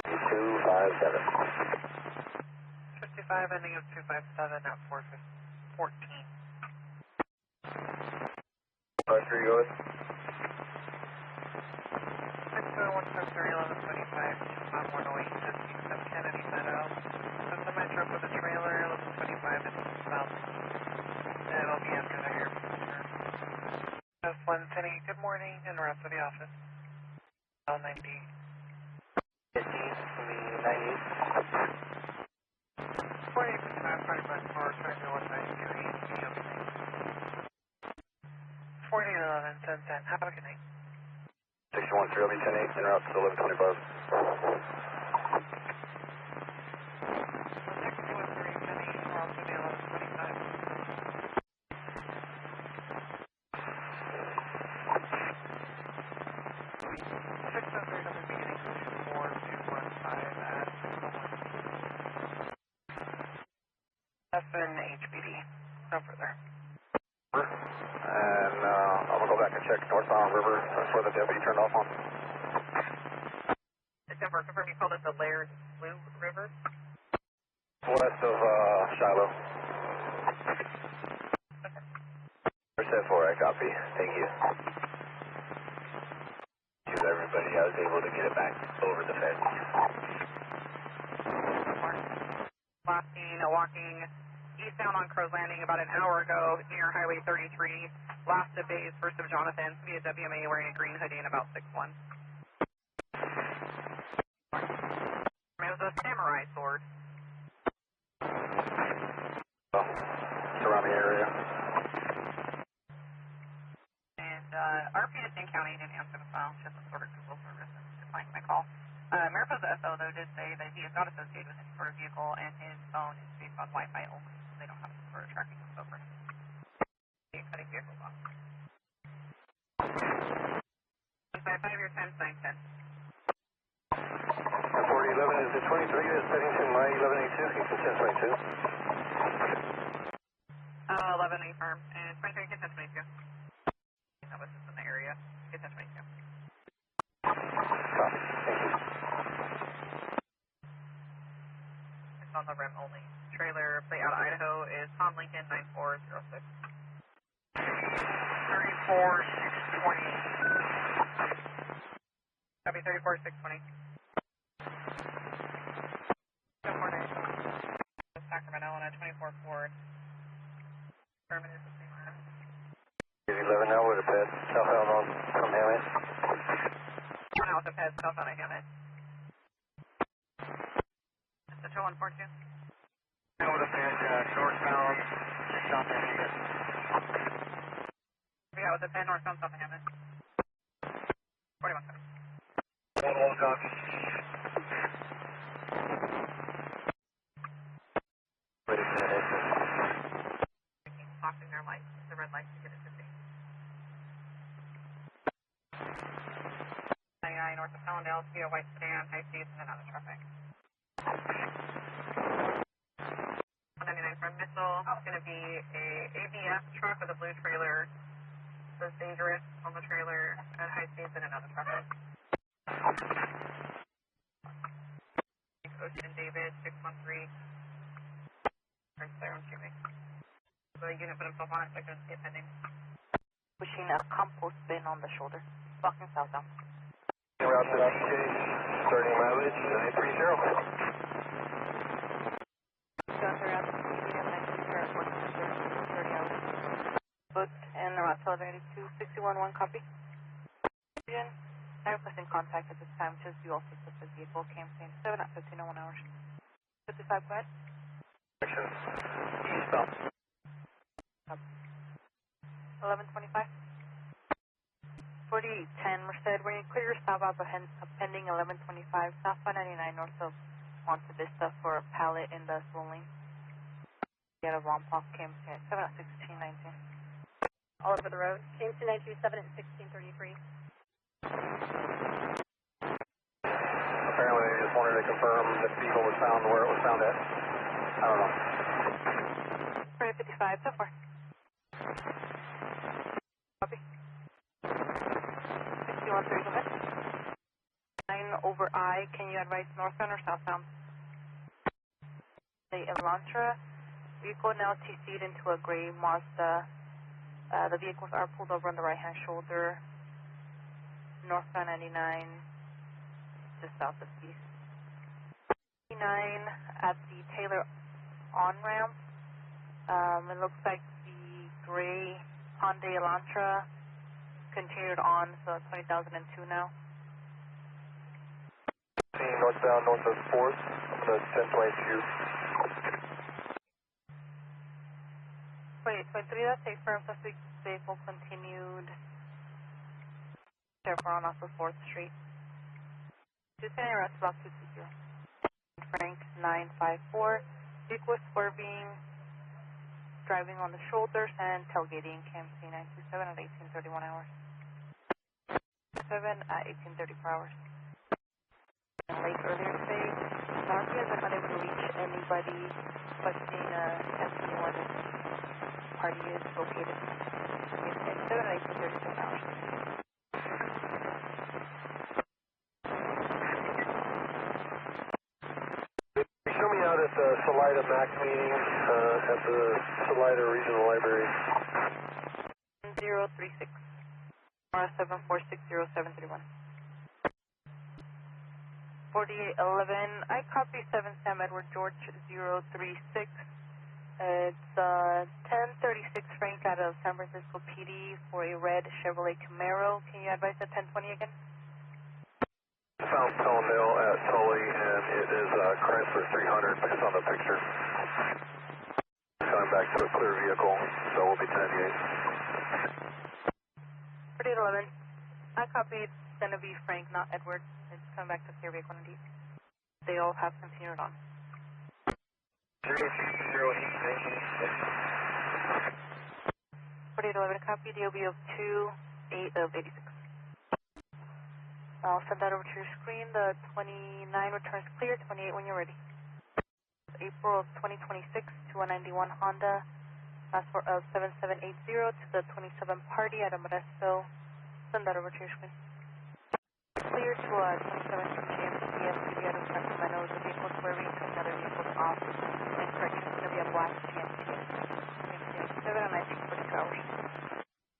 257. 55 ending of 257 at 414. Where you going? 60153 1125, on 108, 57 Kennedy Meadow. That's a metro with a trailer, 1125 and south. And it'll be after the air. en route to the office. L90. 15 from the 98. 4859, sorry, but for 2192, 4811, 1010. Have a good night. 61 3 LB 10-8, en route to 1125. HPD. No further. And I'm going to go back and check northbound river. That's where the deputy turned off on. December, confirm you called it the Laird Blue River? West of Shiloh. Merced 4, I copy. Thank you. To everybody, I was able to get it back over the fence. Last seen walking eastbound on Cruz Landing about an hour ago near Highway 33. Last of days, first of Jonathan, via WMA wearing a green hoodie and about 6'1". It was a samurai sword. Surrounding area. And RP to St. County didn't answer the phone, just a sort of Google service and declined my call. Mariposa SO, though, did say that he is not associated with any sort of vehicle and his phone is based on Wi-Fi only, so they don't have any sort of tracking over him. Cutting vehicles off. 155, your time's 910. 4011 is the 23, that's heading to my 1182, Houston 1022. 11 firm, and 23, get 1022. That was just in the area. Get 1022. It's on the rim only. Trailer plate out of Idaho is Tom Lincoln 9406. 34620. Copy 34620. Sacramento on a 24 Ford. Permit is the same route. 11 now with a ped, southbound on from Hammond. One out with a ped, southbound of Hammond. Is it 2142? Now with a ped, northbound, south of Hammond. Yeah, with a ped, northbound, south of Hammond. 41 11 copy. Boxing their lights, the red lights to get it to see. 99 north of Allendale, see a white sedan, high speeds, and another traffic. 199 from Missile, it's going to be a ABS truck with a blue trailer. Says dangerous on the trailer at high speeds and another traffic. Ocean David, 613. Turns there on shooting. The unit put himself on it, so I couldn't see it pending. Pushing a compost bin on the shoulder. Walking southbound. Route to DJ, starting mileage 930. Going through out to medium, 930, working for 30 hours. Booked and around 1282, 611, copy. I'm requesting contact at this time, just you also put the vehicle, campaign 7 at 1501 hours. 55, go ahead. Action. Eastbound. 1125. 4810 Merced, we're in clear stop out pending 1125, southbound 99 north of Monte Vista for a pallet in the slow lane. Get a Rompok campaign 7 at 1619. All over the road. James 297 at 1633. Apparently they just wanted to confirm that the vehicle was found where it was found at. I don't know. 355, so far. Copy. 613, go ahead. 9 over I, can you advise northbound or southbound? The Elantra vehicle now TC'd into a gray Mazda. The vehicles are pulled over on the right-hand shoulder. Northbound 99, just south of east. 99 at the Taylor on-ramp. It looks like the gray Hyundai Elantra continued on, so 20,002 now. Northbound, north of 4th, I'm going to 1022. Wait, 23, that's a firm suspect vehicle continued. Therefore on off of 4th Street. Just getting arrest block 220. Frank 954. Vehicle was swerving, driving on the shoulders and tailgating. KMC 927 at 1831 hours. 7 at 1834 hours. And late earlier today, Marky has been unable to reach anybody questioning anyone party is located. KMC 7 at 1837 hours. Show me out at the Salida MAC meeting at the Salida Regional Library. 036. 7460731. 4811. I copy 7 Sam Edward George 036. It's 1036 Frank out of San Francisco PD for a red Chevrolet Camaro. Can you advise at 1020 again? Found Pelendale at Tully, and it is Chrysler 300 based on the picture. Coming back to a clear vehicle, so we'll be 1088. 4811. I copy. It's going to be Frank, not Edward. It's coming back to clear vehicle indeed. They all have continued on. 4811. Copy. DOB of 28 of 86. I'll send that over to your screen. The 29 returns clear, 28 when you're ready. April of 2026 to 191 Honda, passport of 7780 to the 27 party at Modesto. Send that over to your screen. Clear to 27 GMC SPD out of Sacramento. The vehicle swerving to another vehicle's off. And correction is going to be a black GMC. 7 on 1942 hours.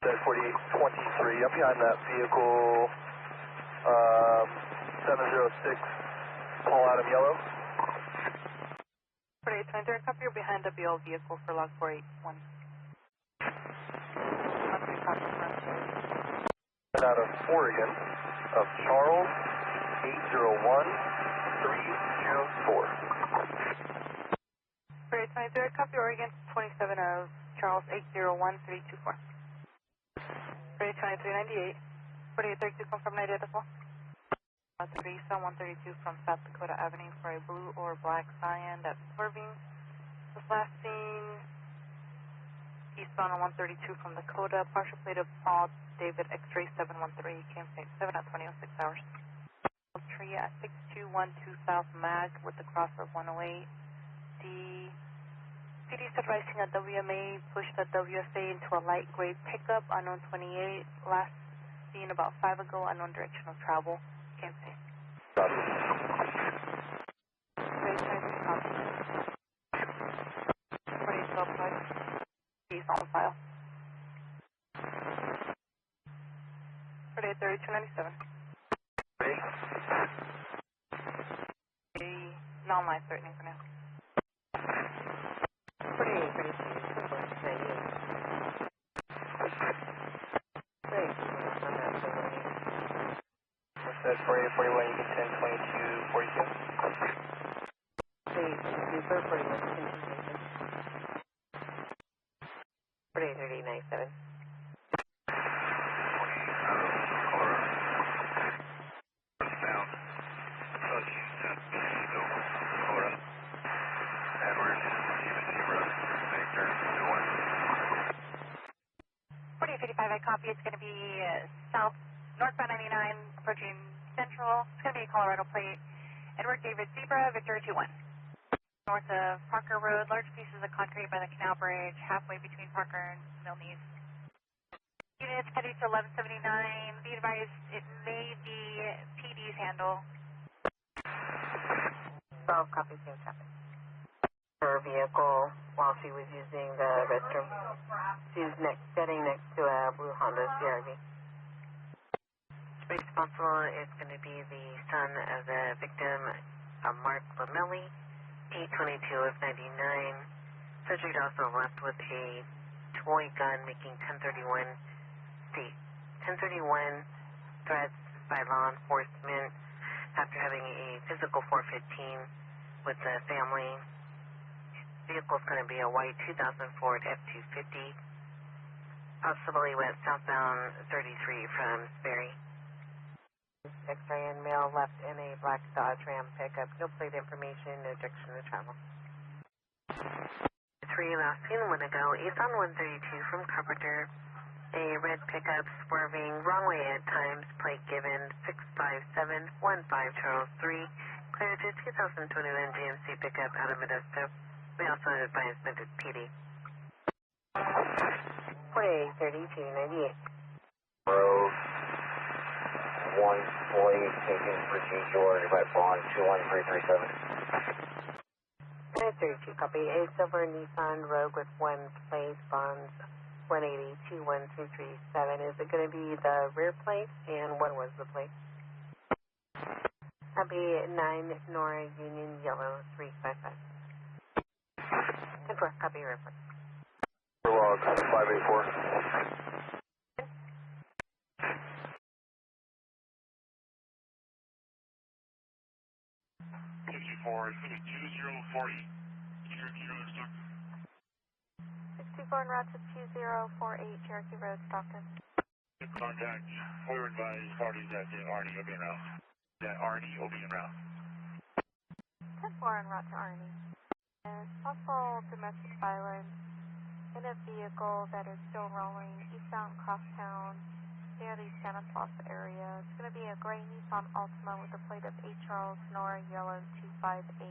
4823, up behind that vehicle. 706, Paul Adam Yellow. 4823, copy. You're behind the BL vehicle for log 481. And out of Oregon, of Charles 801304. 4823, copy. Oregon 27 of Charles 801324. 482398. 4832, confirm 98 as well. 3 Sun 132 from South Dakota Avenue for a blue or black cyan that's swerving. Was last seen eastbound on 132 from Dakota. Partial plate of Paul David X-ray 713, KMC 7 at 2006 hours. Tree at 6212 South Mag with the cross of 108. The PD is advising a WMA pushed the WSA into a light gray pickup, unknown 28. Last seen about 5 ago, unknown direction of travel. Can't see. He's on file. 3297. Non-life threatening for now. 4841, you can send 2242. Super 41, 483097. I copy. It's going to be northbound 99, approaching Central. It's going to be a Colorado plate. Edward David Zebra, Victor 21. North of Parker Road, large pieces of concrete by the canal bridge, halfway between Parker and Milnees. Units heading to 1179. Be advised, it may be PD's handle. 12 copy, same traffic. Her vehicle while she was using the restroom. She was sitting next to a blue Honda CRV. Responsible is going to be the son of the victim, Mark Lamelli, 822 of 99. Subject also left with a toy gun making 1031 state 1031 threats by law enforcement after having a physical 415 with the family. Vehicle's going to be a white 2000 Ford F-250. Possibly went southbound 33 from Sperry. X-ray and male left in a black Dodge Ram pickup. No plate information, no direction to travel. 3 last seen a minute ago, east on 132 from Carpenter. A red pickup swerving wrong way at times. Plate given 65715 Charles 3. Cleared to 2021 GMC pickup out of Modesto. We also advised Madera PD. 483298. Road 1 plate taking for G George by Bond 21337. 32, copy. A silver Nissan Rogue with 1 plate, bonds 180-21237. Is it going to be the rear plate? And what was the plate? Copy 9 Nora Union Yellow 355. 10-4, copy rear plate. Log 584. 64, it's going to be 2048. Cherokee Road, Stockton. 64 en route to 2048 Cherokee Road, Stockton. Contact, forward advised parties that Arnie will be en route. That Arnie will be en route. 10-4 en route to Arnie. There's possible domestic violence in a vehicle that is still rolling eastbound crosstown near the Santa Claus area. It's going to be a gray Nissan Altamont with a plate of 8 Charles Sonora Yellow 258.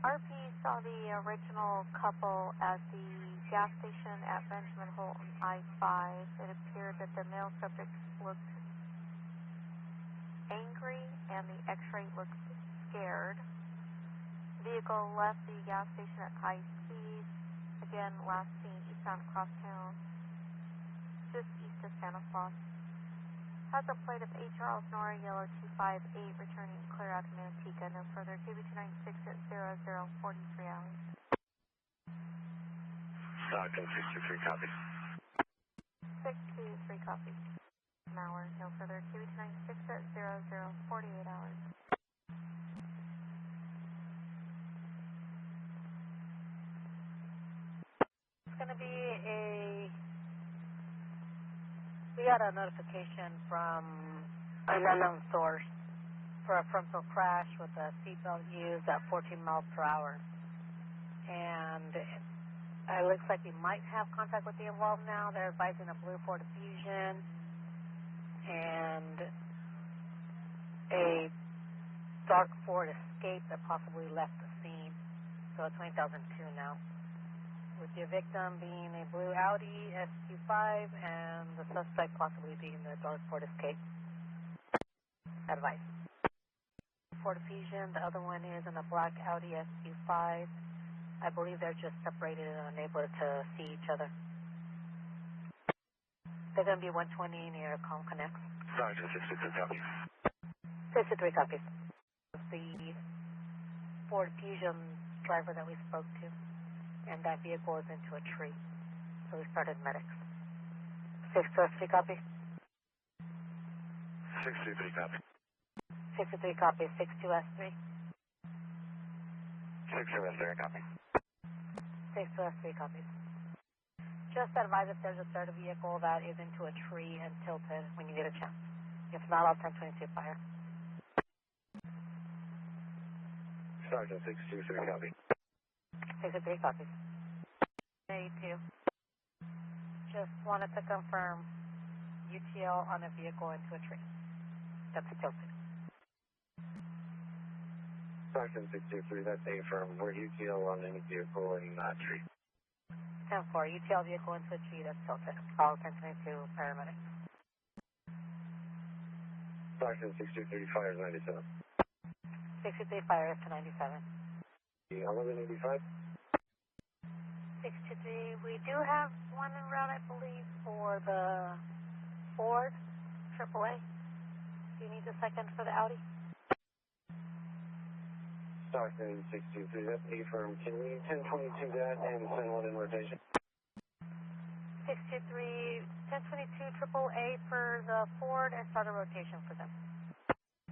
RP saw the original couple at the gas station at Benjamin Holt and I-5. It appeared that the male subject looked angry and the x-ray looked scared. Vehicle left the gas station at high speed. Again, last seen eastbound crosstown, just east of Santa Claus. Has a plate of 8 Charles Nora Yellow 258, returning clear out to Manteca. No further. KB296 at 0043 hours. Stockton 63 copies. 623 copies. An hour. No further. KB296 at 0048 hours. It's going to be we got a notification from an unknown source for a frontal crash with a seatbelt used at 14 miles per hour. And it looks like we might have contact with the involved now. They're advising a blue Ford Fusion and a dark Ford Escape that possibly left the scene. So it's 2002 now. With the victim being a blue Audi SQ5 and the suspect possibly being the dark Ford Escape. Advice. Ford Fusion, the other one is in a black Audi SQ5. I believe they're just separated and unable to see each other. They're going to be 120 near Com Connects. Sergeant 63 copies. 63 copies. The Ford Fusion driver that we spoke to. And that vehicle is into a tree. So we started medics. 623 copy. 63 copy. 63 copy. 62S3. 62S3 copy. 62S3 copies. Just advise if there's a third vehicle that is into a tree and tilted when you get a chance. If not, I'll 1022 fire. Sergeant 623 copy. 63 copies. 82. Just wanted to confirm UTL on a vehicle into a tree. That's tilted. Sergeant 623, that's a firm. We're UTL on any vehicle in that tree. 10-4, UTL vehicle into a tree that's tilted. Call 1022 paramedics. Sergeant 623, fires 97. 63 fires to 97. 1185. 623, we do have one en route, I believe, for the Ford AAA. Do you need a second for the Audi? Stockton 623, that's a firm. Can we 1022 that and send one in rotation? 623, 1022 AAA for the Ford and start a rotation for them.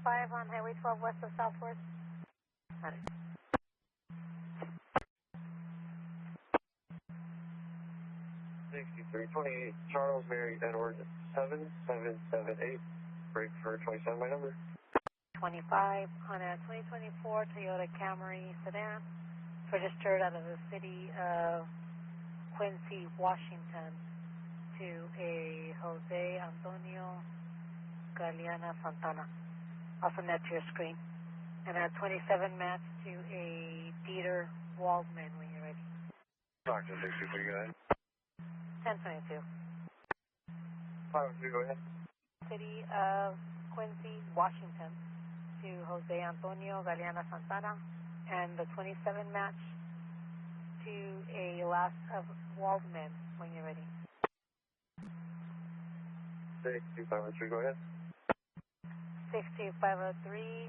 5 on Highway 12 west of Southwest. Got it. 6328 Charles Mary Edward 7778. Break for 27 by number. 25 on a 2024 Toyota Camry sedan, registered out of the city of Quincy, Washington, to a Jose Antonio Galeana Santana. Also net to your screen. And a 27 match to a Dieter Waldman when you're ready. Stockton 63, go ahead. 1022. 502, go ahead. City of Quincy, Washington, to Jose Antonio Galeana Santana, and the 27 match to a last of Waldman when you're ready. 62503, go ahead. 62503,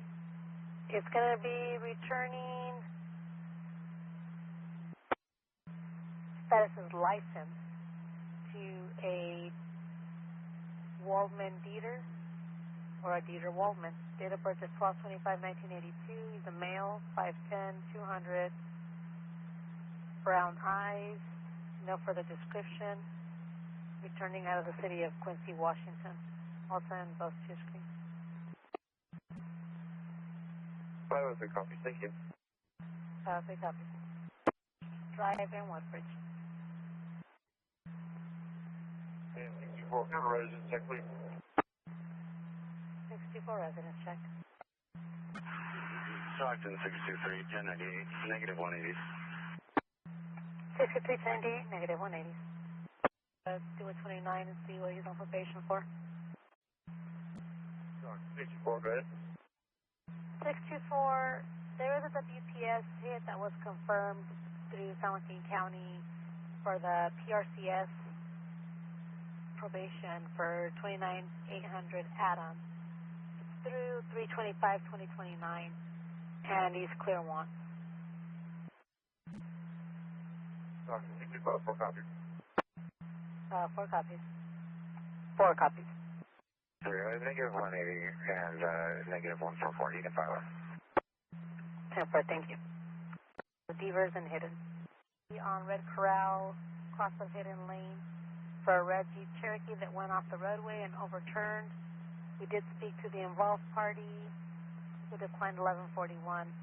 it's going to be returning status is licensed to a Waldman Dieter, or a Dieter Waldman. Date of birth is 12/25/1982. He's a male, 5'10", 200, brown eyes, no further description. Returning out of the city of Quincy, Washington. Also in both two screens. 503 copy, thank you. 503 copy. Drive in Woodbridge. And 64, resident check, please. 64 residence check. Stockton 623, 1098, negative 180. 63, 1098, negative 180. Do a 29 and see what he's on probation for. 64, go ahead. 624, there is a WPS hit that was confirmed through San Joaquin County for the PRCS probation for 29,800 add-on. It's through 3/25/2029, and he's clear once. 64, 4 copies. 4 copies. 4 copies. Negative 180 and negative 144. You can file it. 10-4, thank you. The Devers and Hidden. On Red Corral, cross of Hidden Lane, for a red Jeep Cherokee that went off the roadway and overturned. We did speak to the involved party, who declined 1141.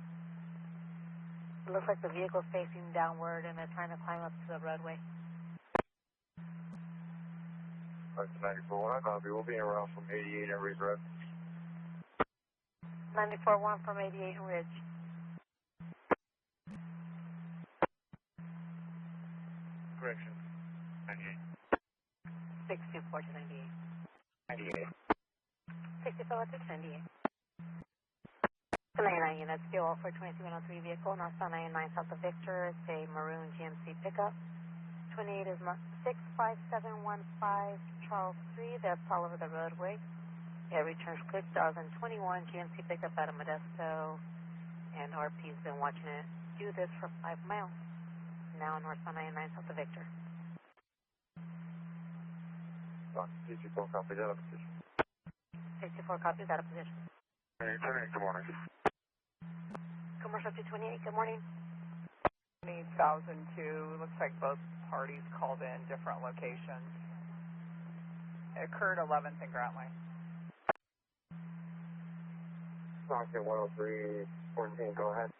It looks like the vehicle's facing downward and they're trying to climb up to the roadway. 94, copy. We'll be around from 88 and Ridge Road. 94-1 from 88 and Ridge. Correction. 98. 624 to 98. 98. 64 to 98. 99 units, fuel for 2203 vehicle, northbound 99 south of Victor. It's a Maroon GMC pickup. 28 is 65715 Charles 3. That's all over the roadway. It returns clear 2021 GMC pickup out of Modesto. And RP's been watching it do this for 5 miles. Now northbound 99 south of Victor. 64 copies out of position. 64 copies out of position. 28, good morning. Commercial 228, good morning. 2002, looks like both parties called in different locations. It occurred 11th and Grant Line. Stockton 103, 14, go ahead.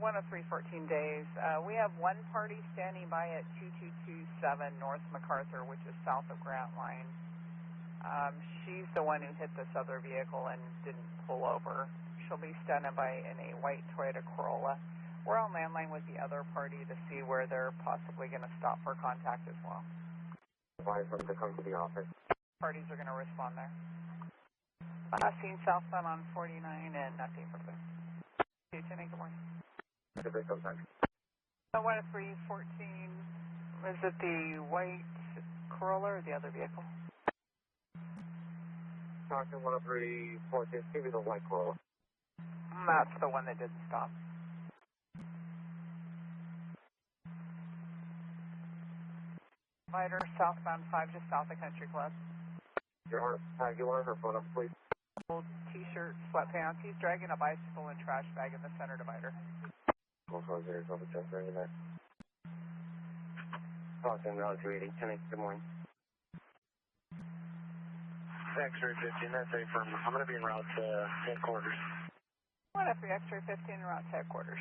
103, 14 days. We have one party standing by at 2227 North MacArthur, which is south of Grant Line. She's the one who hit this other vehicle and didn't pull over. She'll be standing by in a white Toyota Corolla. We're on landline with the other party to see where they're possibly going to stop for contact as well. Advise them to come to the office. Parties are going to respond there. Seen southbound on 49 and nothing further. 210, good morning. Good day, contact. 103, 14, is it the white Corolla or the other vehicle? Stockton 103, 14, give me the white Corolla. That's the one that didn't stop. Divider, southbound 5, just south of Country Club. Your heart, you want her phone up, please? Old t-shirt, sweatpants. He's dragging a bicycle and trash bag in the center divider. Stockton, route 280, 10 good morning. X-ray 15, that's a firm. I'm going to be en route to headquarters. 1F3 X-ray 15, en route to headquarters.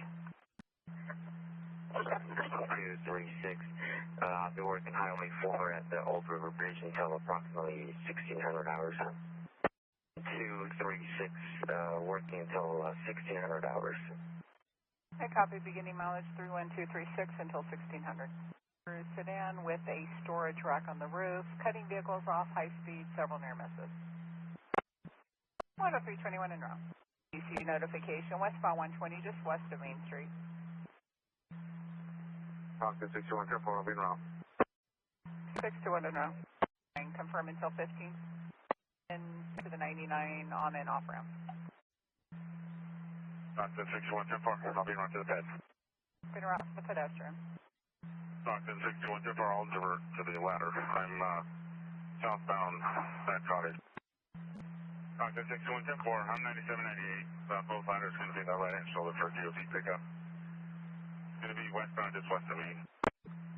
236. I'll be working Highway 4 at the Old River Bridge until approximately 1600 hours. 236, working until 1600 hours. I copy, beginning mileage 31236 until 1600. Cruz sedan with a storage rack on the roof, cutting vehicles off high speed, several near misses. 10321 en route. DC notification, westbound 120, just west of Main Street. Stockton 6110, I'll be en route. 621 en route. And confirm until 15. And to the 99 on and off ramp. Stockton 6110, I'll be en route to the ped. Been around to the pedestrian. Stockton 6110, I'll divert to the ladder. I'm southbound that cottage. Stockton 6110, I'm 9798. Both ladders going to be that right-hand shoulder for DOT pickup. It's going to be westbound, just west of Main.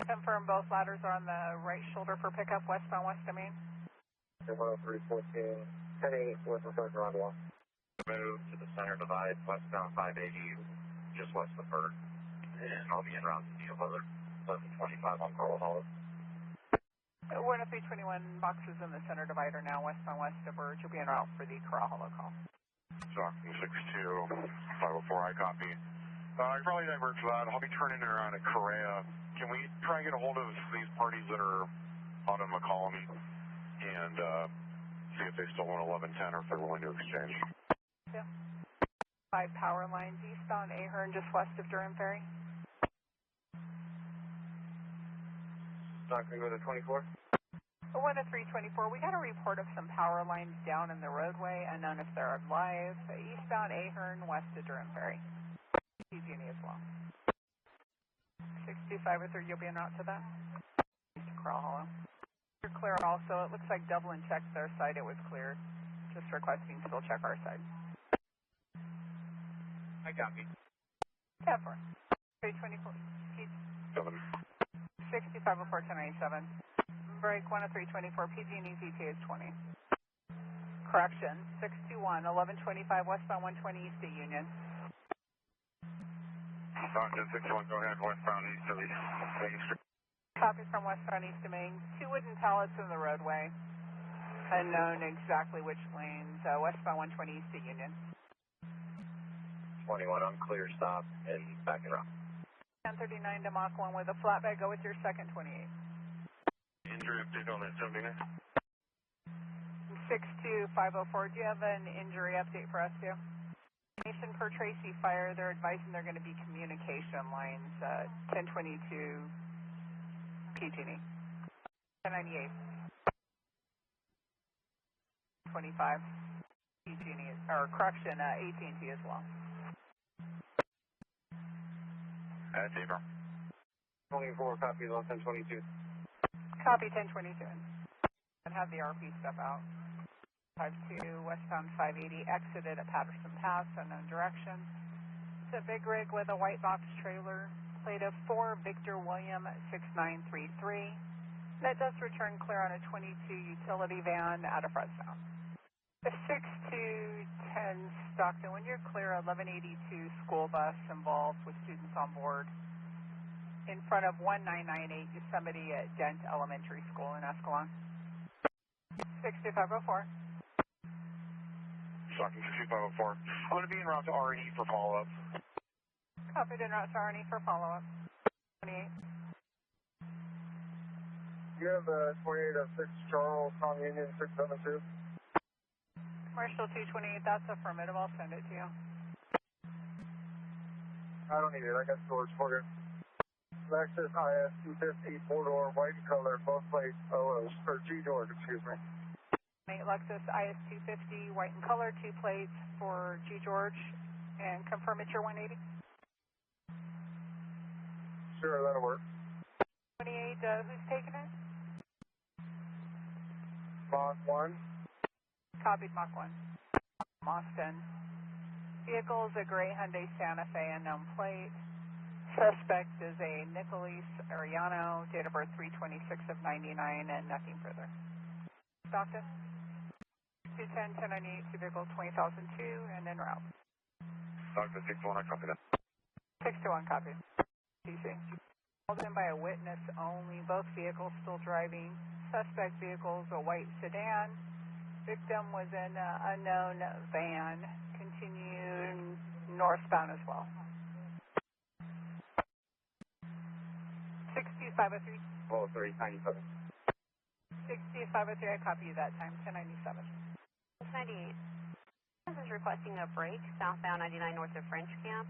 Confirm both ladders are on the right shoulder for pickup, westbound, west of Main. 10314, 10-8, west of Third Roundwalk. Move to the center divide, westbound 580, just west of Bird. And I'll be en route to the 1125 on Coral Hollow. 10321 boxes in the center divider now, westbound, west of Bird. You'll be en route for the Coral Hollow call. Stockton 62504, I copy. I can probably divert for that. I'll be turning around at Correa. Can we try and get a hold of these parties that are out in McCollum and see if they still want 1110 or if they're willing to exchange? Yeah. 5 power lines eastbound Ahern, just west of Durham Ferry. Stockton, go to 24. 10324, we got a report of some power lines down in the roadway, unknown if they're live. Eastbound Ahern, west of Durham Ferry. PG&E as well. 62503, you'll be en route to that? To Coral Hollow. You're clear also. It looks like Dublin checked their side. It was cleared. Just requesting still check our side. I copy. 10-4. 324. 6504 1097. Break 10324. PG&E ZT is 20. Correction. 621 1125 westbound 120 east of Union. Stockton 61, go ahead, westbound east of Main Street. Copy from westbound east of Main. 2 wooden pallets in the roadway. Unknown exactly which lanes. Westbound 120 east of Union. 21 on clear stop and back and route. 1039 to Mach 1 with a flatbed. Go with your second 28. Injury update on that 79. 62504, do you have an injury update for us too? Information per Tracy fire, they're advising they're going to be communication lines, 1022 PG&E. 1098. 25 PG&E, or correction, AT&T as well. Deeper. 24, copy, 1022. Copy 1022. And have the RP step out. 52 westbound 580 exited at Patterson Pass, unknown direction. It's a big rig with a white box trailer, plate of 4 Victor William 6933. That does return clear on a 22 utility van out of Fresno. The 6210 Stockton, when you're clear, 1182 school bus involved with students on board. In front of 1998 Yosemite at Dent Elementary School in Escalon. 62504. Stockton 6504. I'm going to be en route to R&E for follow-up. Copied en route to R&E for follow-up. 28. You have a 28 of 6 Charles, Tom Union 672. Commercial 228, that's affirmative. I'll send it to you. I don't need it. I got storage for you. Lexus IS 250, 4-door, white in color, both plates, G George, excuse me. Lexus IS 250, white in color, 2 plates for G George, and confirm it's your 180. Sure, that'll work. 28, who's taking it? Mach 1. Copied, Mach 1. Austin. Vehicle is a gray Hyundai Santa Fe, unknown plate. Suspect is a Nicolis Ariano, date of birth 3/26 of 99, and nothing further. Stockton. 210, 1098, to vehicle 20,002, and en route. Stockton 6-1, I copy that. 621, copy. DC. Called in by a witness only, both vehicles still driving. Suspect vehicle is a white sedan. Victim was in an unknown van, continued northbound as well. 62503. Oh, 3097. 62503, I copy you that time, 1097. 98. This is requesting a break southbound 99 north of French Camp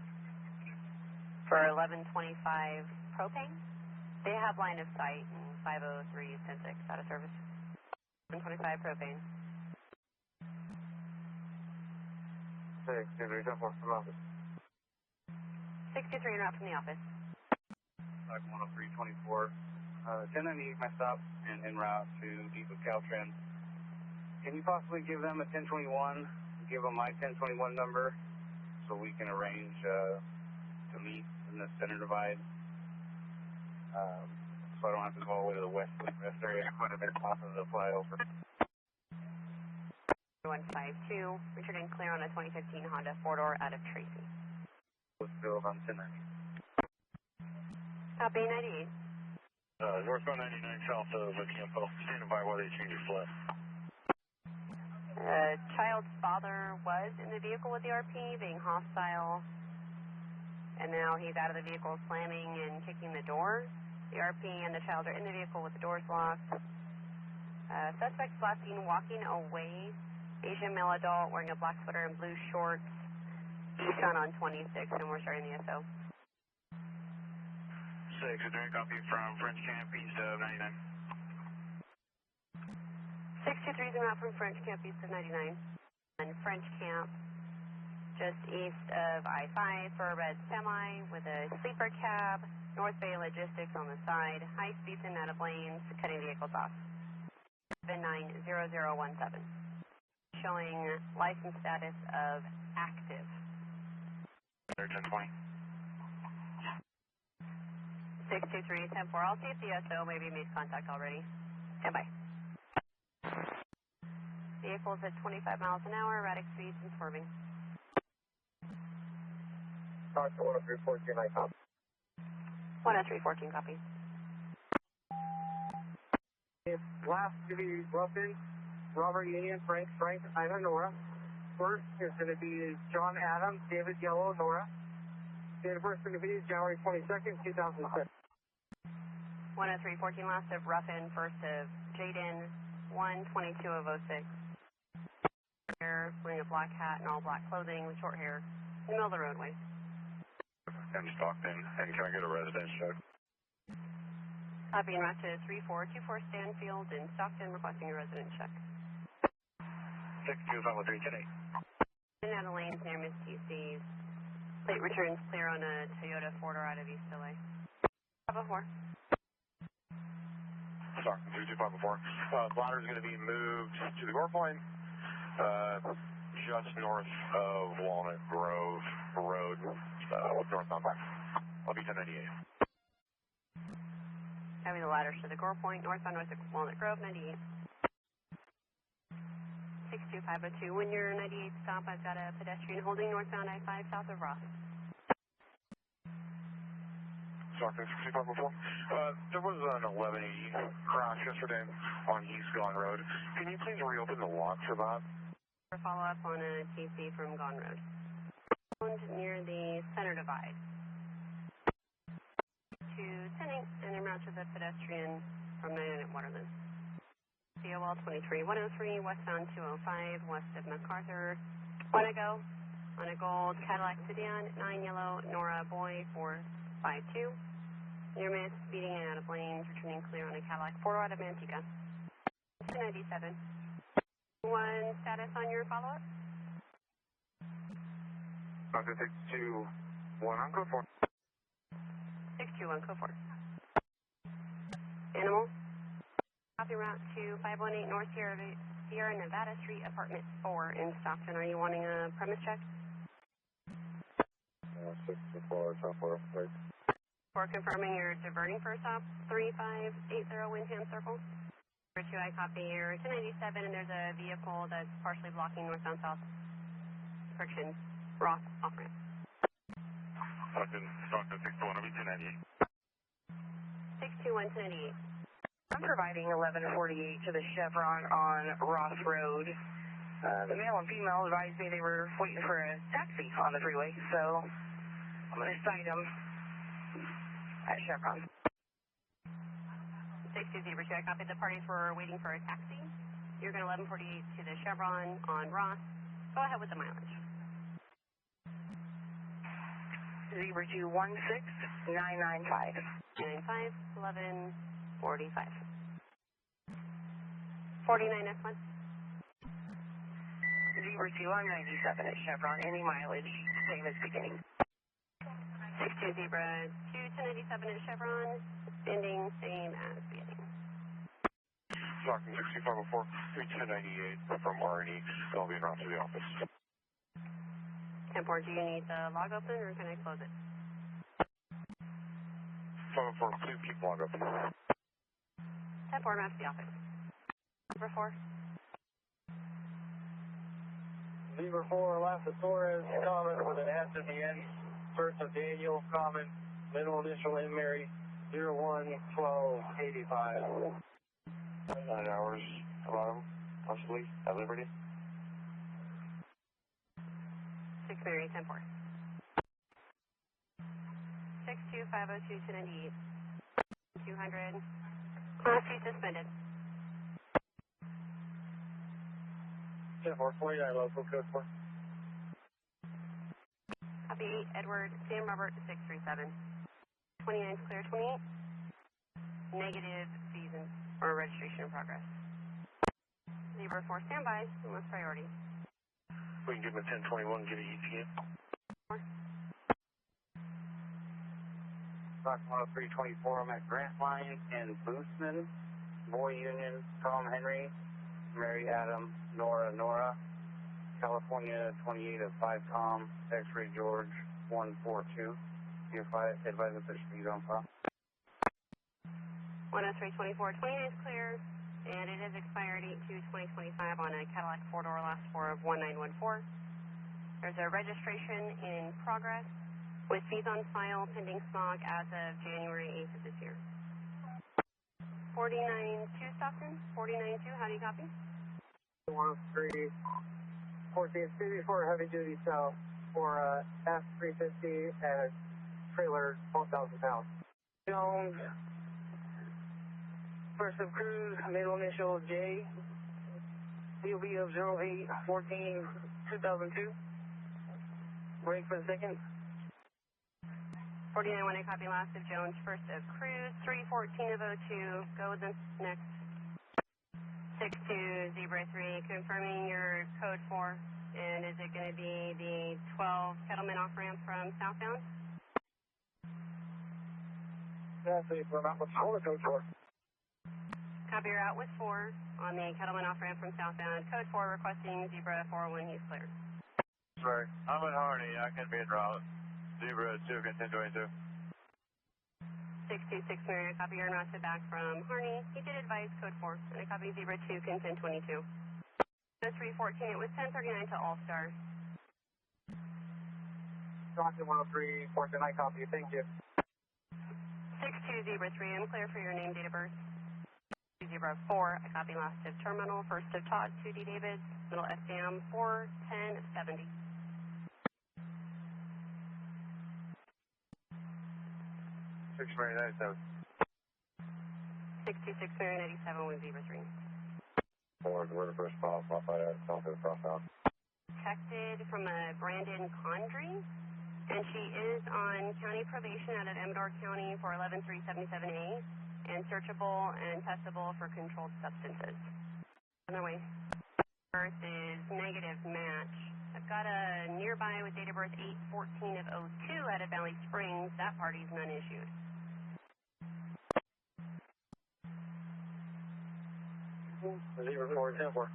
for 1125 propane. They have line of sight in 503-106 out of service. 1125 propane. 623 from office. 63 en route from the office. 10324. 1098 my stop and en route to Deep with Caltrans. Can you possibly give them a 1021? Give them my 1021 number so we can arrange to meet in the center divide. So I don't have to go all the way to the west area. Quite a bit off of the flyover. 152, returning clear on a 2015 Honda 4-door out of Tracy. Still on 1090. Copy 98. Northbound 99 south of Campo. Standing by while they change your flip. Child's father was in the vehicle with the RP, being hostile, and now he's out of the vehicle slamming and kicking the door. The RP and the child are in the vehicle with the doors locked. Suspect last seen walking away. Asian male adult wearing a black sweater and blue shorts. Eastbound on 26, and we're starting the SO. 6, a direct copy from French Camp, east of 99. 623 is en route from French Camp, east of 99. And French Camp, just east of I-5 for a red semi with a sleeper cab. North Bay Logistics on the side. High speeds and out of lanes, cutting vehicles off. 790017. Showing license status of active. 1020. 623, 10-4. I'll see if the SO maybe made contact already. Stand by. Vehicles at 25 miles an hour, erratic speeds and swerving. Talk to 10314, I copy. 10314, copy. Last to be Ruffin, Robert Union, Frank, Ivan, Nora. First is going to be John Adams, David Yellow, Nora. Date of birth is going to be January 22nd, 2006. 10314, last of Ruffin, first of Jaden, 122 of 06. Hair, wearing a black hat and all black clothing with short hair, in the middle of the roadway. I'm Stockton, and can I get a residence check? Copy en route to 3424 Stanfield in Stockton, requesting a resident check. 62513, 10-8. In out of lanes near Miss TC's. Plate returns clear on a Toyota 4-door out of East LA. 504. Stockton 225 before. Bladder is going to be moved to the gore point, just north of Walnut Grove Road, northbound back. I'll be 1098. Having the ladders to the gore point, northbound north of Walnut Grove, 98. 62502, when you're 98 stop, I've got a pedestrian holding northbound I-5 south of Ross. Stockton 625 before. There was an 1180 crash yesterday on East Gone Road. Can you please reopen the lot for that? For follow-up on a TC from Gone Road. Near the center divide. To Tenning and en route to the pedestrian from 99 at Waterland. COL 23103, westbound 205, west of MacArthur. Wanna go on a gold Cadillac sedan, 9 yellow Nora Boy 452. Near miss, speeding and out of lanes, returning clear on a Cadillac 4 out of Manteca. 297. One status on your follow-up? Stockton 621 on code 4. 621, code 4. Animal? Copy route to 518 North Sierra Nevada Street, apartment 4 in Stockton. Are you wanting a premise check? 64, top 4, right. For confirming you're diverting for stop 3580 Windham Circle. Number 2, I copy your 1097 and there's a vehicle that's partially blocking northbound south friction rock off ramp. Stockton 621, I'll be 1098. 621 1098. I'm providing 1148 to the Chevron on Ross Road. The male and female advised me they were waiting for a taxi on the freeway, so I'm going to cite them at Chevron. 6202, I copied the parties were waiting for a taxi. You're going to 1148 to the Chevron on Ross. Go ahead with the mileage. 0216 995. 95 11 45. 49 next one. 0297 at Chevron. Any mileage, same as beginning. 62 Zebra 2 1097 at Chevron. Ending same as beginning. Stockton 6504, 1098 from R&E. I'll be en route to the office. 10-4, do you need the log open or can I close it? 504, please keep log open. 10-4, map to the office. Zebra 4. Zebra 4, Lassa Torres, common with an S at the end. First of Daniel, common. Middle initial in Mary, 011285. 9 hours, around, possibly, at Liberty. 6 Mary, 10-4. 62502 1098. 200. Class 2 suspended. 10-4, 49, local code 4. Copy 8, Edward, Sam Robert, 637. 29 clear, 28. Negative season or registration in progress. Zebra 4, standby, unless priority. We can give him a 1021, get an ETA. Stock 10324, I'm at Grant Line and Boostman. Boy Union, Tom Henry, Mary Adam, Nora, California 28 of 5 Tom, X-Ray George 142. Your advisor for speed on file. 10324, 29 is clear, and it is expired 8/2/2025 on a Cadillac 4-door last 4 of 1914. There's a registration in progress with fees on file pending smog as of January 8th of this year. 492 Stockton, 492, how do you copy? 103, 14, before heavy duty south for F350 and trailer 12,000 pounds. Jones, first of Cruz, middle initial J, COB of 0814 2002. Break for a second. 49 when I copy last of Jones, first of Cruz, 314 of 02. Go with the next. 62 Zebra 3, confirming your code 4. And is it going to be the 12 Kettleman off ramp from southbound? That's the amount with code 4. Copy your out with 4 on the Kettleman off ramp from southbound. Code 4 requesting Zebra 4 when he's cleared. Sorry, I'm in Harney. I can be en route. Zebra 2, continue 22. 626 Mary, I copy your route back from Harney. He did advise code 4, and I copy Zebra 2, can 1022. 314, it was 1039 to All-Star. Stockton 103, 14, I copy, thank you. 62 Zebra 3, I'm clear for your name, date of birth. Zebra 4, I copy last of terminal, first of Todd, 2D Davids, middle FDM 41070. 6 Mary 97. 626 Mary 97 with Zebra 3. Forward, we're the first mile, modified at south of the crosshouse. Texted from a Brandon Condry, and she is on county probation out of Amador County for 11377A, and searchable and testable for controlled substances. On their way. Birth is negative match. I've got a nearby with date of birth 8/14 of 02 out of Valley Springs. That party's none issued. 0410-4.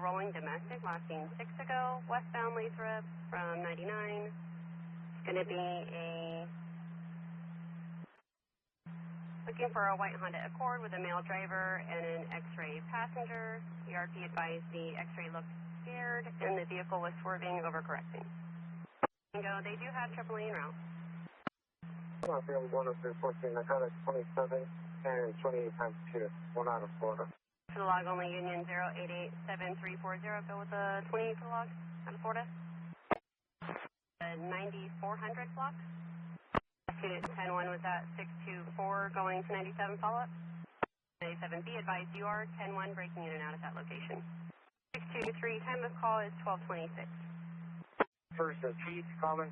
Rolling domestic, last seen 6 ago, westbound Lathrop from 99. It's going to be looking for a white Honda Accord with a male driver and an X-ray passenger. ERP advised the X-ray looked scared and the vehicle was swerving, overcorrecting. They do have AAA en route. Field 10314, I got it 27 and 28 times 2, 1 out of Florida. For the log only, Union 0887-340, go with the 28 for the log, out of Florida. 9400 block. Student 10-1 was at 624, going to 97 follow-up. 97B advised you are 10-1, breaking in and out at that location. 623, time of call is 1226. First, Chief, common,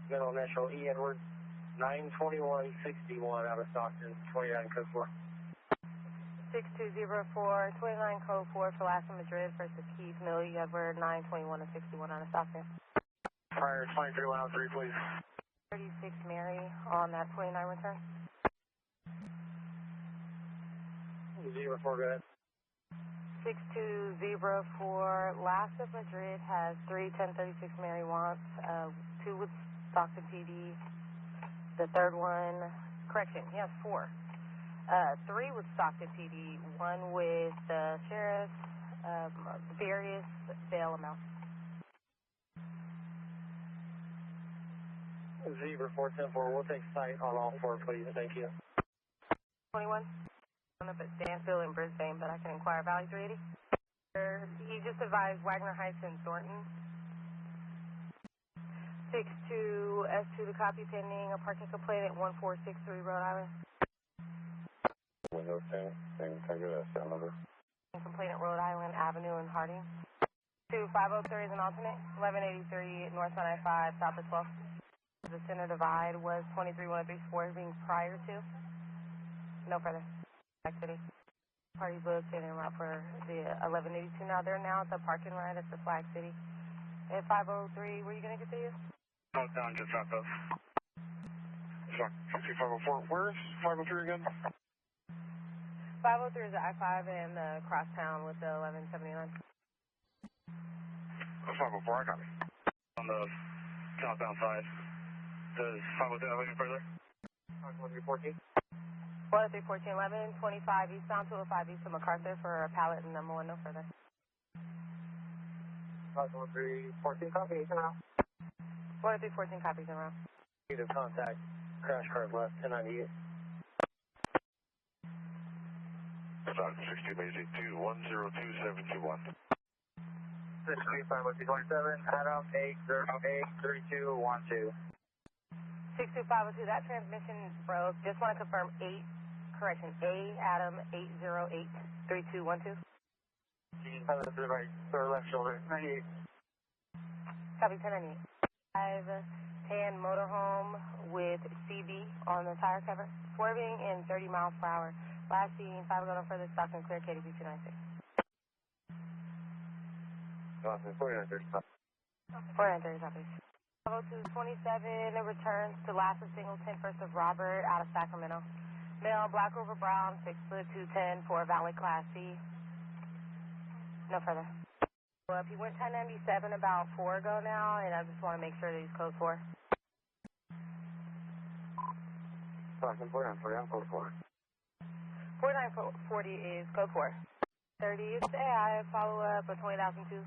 middle initial E, Edward, 92161 out of Stockton, 29 code 4. 6204, 29 code 4 for Last in Madrid versus Keys, Middle E, Edward, 921-61 out of Stockton. Prior 23103, please. 36 Mary on that 29 return. 04, go ahead. 6204, Last of Madrid has 31036 Mary wants, 2 with Stockton PD. The third one, correction, he has 4. 3 with Stockton PD, 1 with the sheriff, various bail amounts. 0410-4, we'll take sight on all 4, please. Thank you. 21. I'm up at Stanfield in Brisbane, but I can inquire Valley 380. He just advised Wagner Heights and Thornton. 62 S2 to copy pending a parking complaint at 1463 Rhode Island. Window 10, can I get a sound number? Complaint at Rhode Island Avenue in Harding. 2503 is an alternate. 1183 North 95, south of 12. The center divide was 23134 being prior to. No further. Back City. Party booked and en route for the 1182. Now they're at the parking lot at the Flag City. At 503, were you going to get to you? No, down, just dropped off. Sorry, 504. Where's 503 again? 503 is the I-5 and the crosstown with the 1179. 504, I got it. On the southbound side. Does 503 have any further? 1314. 10314, 1125 eastbound, 205 east of MacArthur for a pallet and number 1, no further. 10314, copy, now. 10314 copies in route. Need to contact crash cart left 1098. Stock 62 Mazy 2102721. 63527, Adam 8083212. 62502, that transmission broke. Just want to confirm correction, A, Adam 8083212. Right, third left shoulder, 98. Copy 1098. 510 motorhome with CV on the tire cover, swerving in 30 miles per hour. Last seen, 5 going further, Stockton clear, KDB 296. Stockton 4935. 4935. 50227 returns to last of Singleton, first of Robert out of Sacramento. Male, Black River Brown, 6 foot 210 for Valley Class C. No further. He went 1097 about 4 ago now, and I just want to make sure that he's code 4. Stockton 4940, I'm code 4. 4940 is code 4. 30 is AI, follow up of 20,002.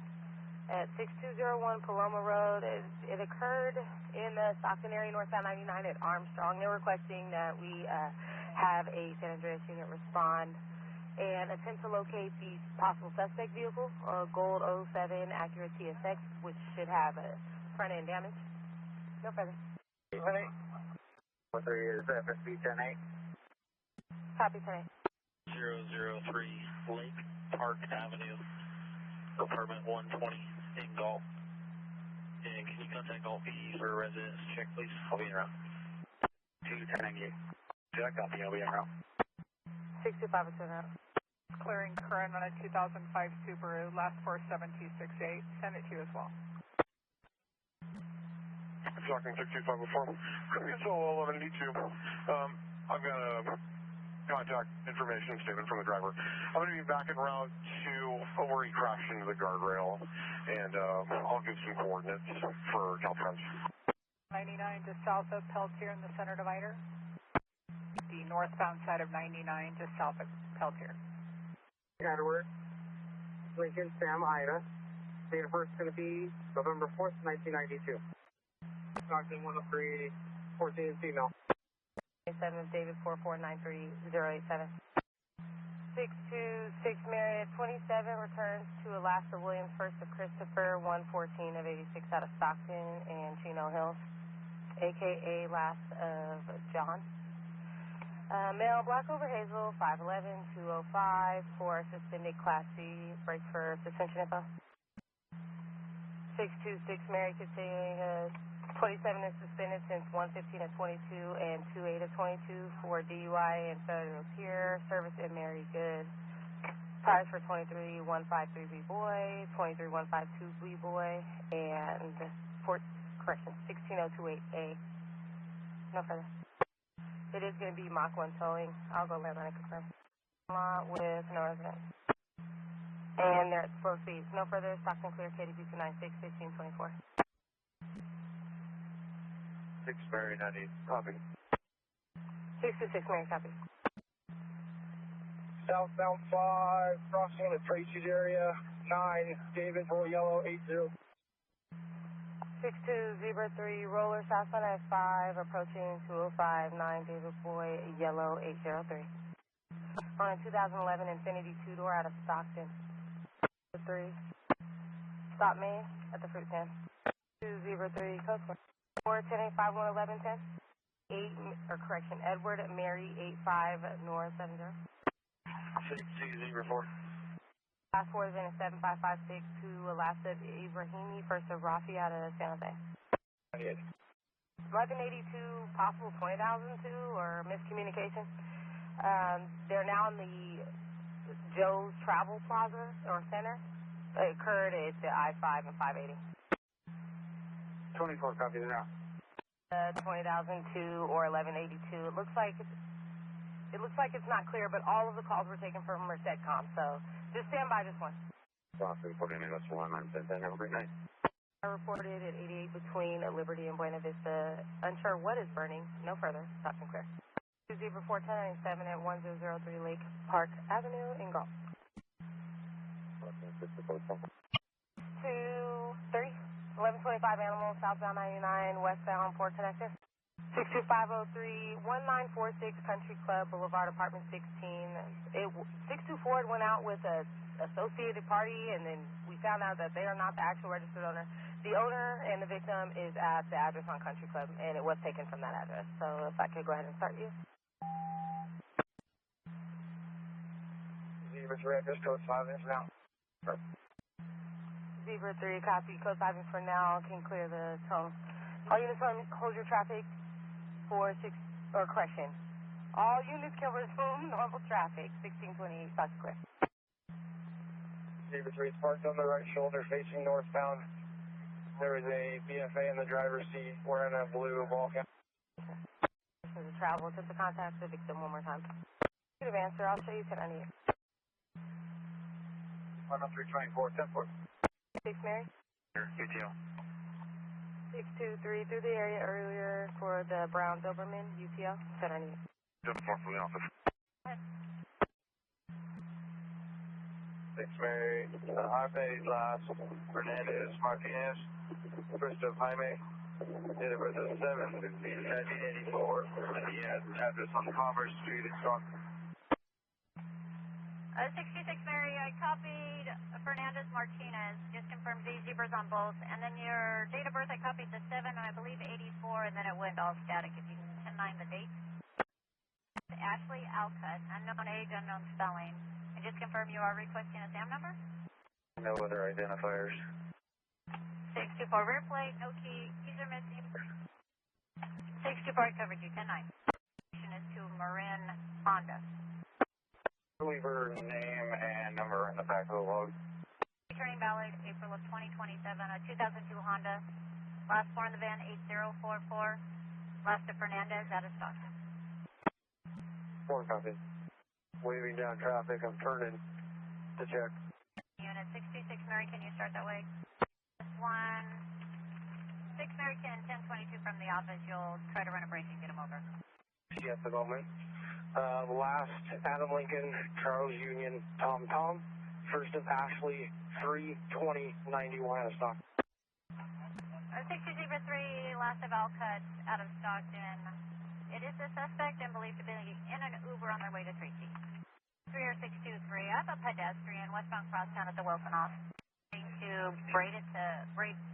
At 6201 Paloma Road. It occurred in the Stockton area, northbound 99 at Armstrong. They're requesting that we have a San Andreas unit respond and attempt to locate the possible suspect vehicle, a gold 07 Acura TSX, which should have a front end damage. No further. 10-8. 13 is FSB 10-8. Copy 10-8. 003 Lake Park Avenue, apartment 120 in Gulf. And can you contact Gulf PD for a residence check, please? I'll be in route. 21098. Jack, copy, I'll be in route. 625 is in route. Clearing current on a 2005 Subaru, last 47268. Send it to you as well. Stockton 62504. It's all 1182. I've got a contact information statement from the driver. I'm going to be back en route to where he crashed into the guardrail, and I'll give some coordinates for Caltrans. 99 just south of Peltier in the center divider. The northbound side of 99 just south of Peltier. Edward, Lincoln, Sam, Ida. Date of birth is going to be November 4th, 1992. Stockton 103, 14 female. 7 David 4493087. 626 Marriott 27 returns to Alaska Williams, first of Christopher 114 of 86 out of Stockton and Chino Hills, aka last of John. Male, black over hazel, 5'11", 205 for suspended Class C, break for suspension info. 626 Mary continuing 27 is suspended since 115 of 22 and 28 of 22 for DUI and failure to appear. Service in Mary good. Tires for 23153B boy, 23152B boy, and 16028A. No further. It is going to be Mach 1 towing. I'll go land on and confirm. With no resident. And they're at slow speeds. No further. Stockton clear. KDP 296 1524. 6 Mary 90, copy. 626 Mary, copy. Southbound 5, crossing the Tracy's area. 9 David, roll yellow 80. 6203 roller southbound at 5, approaching 205 9 David Boy, yellow 803. On a 2011 Infinity 2-door out of Stockton. 3. Stop main at the fruit stand. 203 code 410 5111 10. 8 Edward Mary 85 North 70. 6204. Last 4 is in a 7556 to Alaska Ibrahimi, first of Rafi out of San Jose. 1182 possible 20,002 or miscommunication. They're now in the Joe's Travel Plaza or Center. It occurred at the I-5 and 580. 24 copy now. 20,002 or 1182. It looks like it's not clear, but all of the calls were taken from Mercedcom, so just stand by this one. Boston, reporting in West 1910, have a great night. I reported at 88 between Liberty and Buena Vista. Unsure what is burning. No further. Stockton clear. 2041097 at 1003 Lake Park Avenue in Gulf. 2-3. 1125 Animal, southbound 99, westbound Port Connector. 62503, 1946 Country Club Boulevard, apartment 16. 624 went out with a associated party, and then we found out that they are not the actual registered owner. The owner and the victim is at the address on Country Club, and it was taken from that address. So if I could go ahead and start you. Zebra 3, address code 5 is now. Zebra 3, copy. Code 5 for now. Can clear the tone. All units hold your traffic for 6, or correction. All units can resume normal traffic. 1628, Stockton clear. Zebra 3 is parked on the right shoulder facing northbound. There is a BFA in the driver's seat wearing a blue ball cap. This is a travel. Just to contact the victim one more time. Good answer. I'll show you 1098. 10324, 10-4. 6 Mary? UTL. 623 through the area earlier for the Brown Doberman, UTL, 1098. 10-4 from the office. 6 Mary, Jaime Las Fernandez Martinez, first of Jaime, date of birth is 7/15/1984, and he has an address on Commerce Street in Stockton. 66 Mary, I copied Fernandez Martinez, just confirmed these zebras on both, and then your date of birth I copied the 7 and I believe 84, and then it went all static. If you can 10-9 the date. Ashley Alcutt, unknown age, unknown spelling. And just confirm you are requesting a SAM number? No other identifiers. 624 rear plate, no key, keys are missing. 624 covered you, 10-9. Is to Maroon Honda. Lever name and number in the back of the log. Returning valid April of 2027, a 2002 Honda. Last four in the van, 8044. Last of Fernandez, out of Stockton. 4 copy. Waving down traffic, I'm turning to check. Unit 626 Mary, can you start that way? 6 American 1022 from the office. You'll try to run a break and get him over. Yes, at the moment. Last Adam Lincoln, Charles Union, Tom. First of Ashley, 32091 out of Stockton. 6203, last of Alcut out of Stockton. It is a suspect and believed to be in an Uber on their way to Tracy. 30623, I have a pedestrian westbound crosstown at the Wilson off. To braid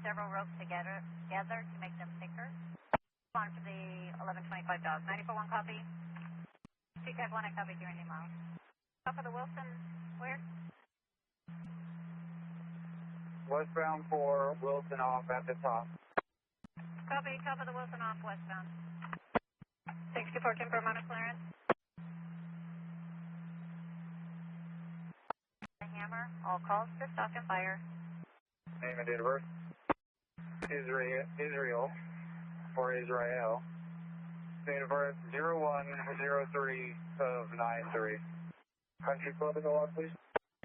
several ropes together to make them thicker. On to the 1125 dog. 94-1 copy. 251, I copy 290 miles. Top of the Wilson, where? Westbound for Wilson off at the top. Copy, top of the Wilson off, westbound. 64, confirm on a clearance. The Hammer, all calls to Stockton fire. Name and date of birth? Israel for Israel. Date of birth 0103 of 93. Country club in the log, please.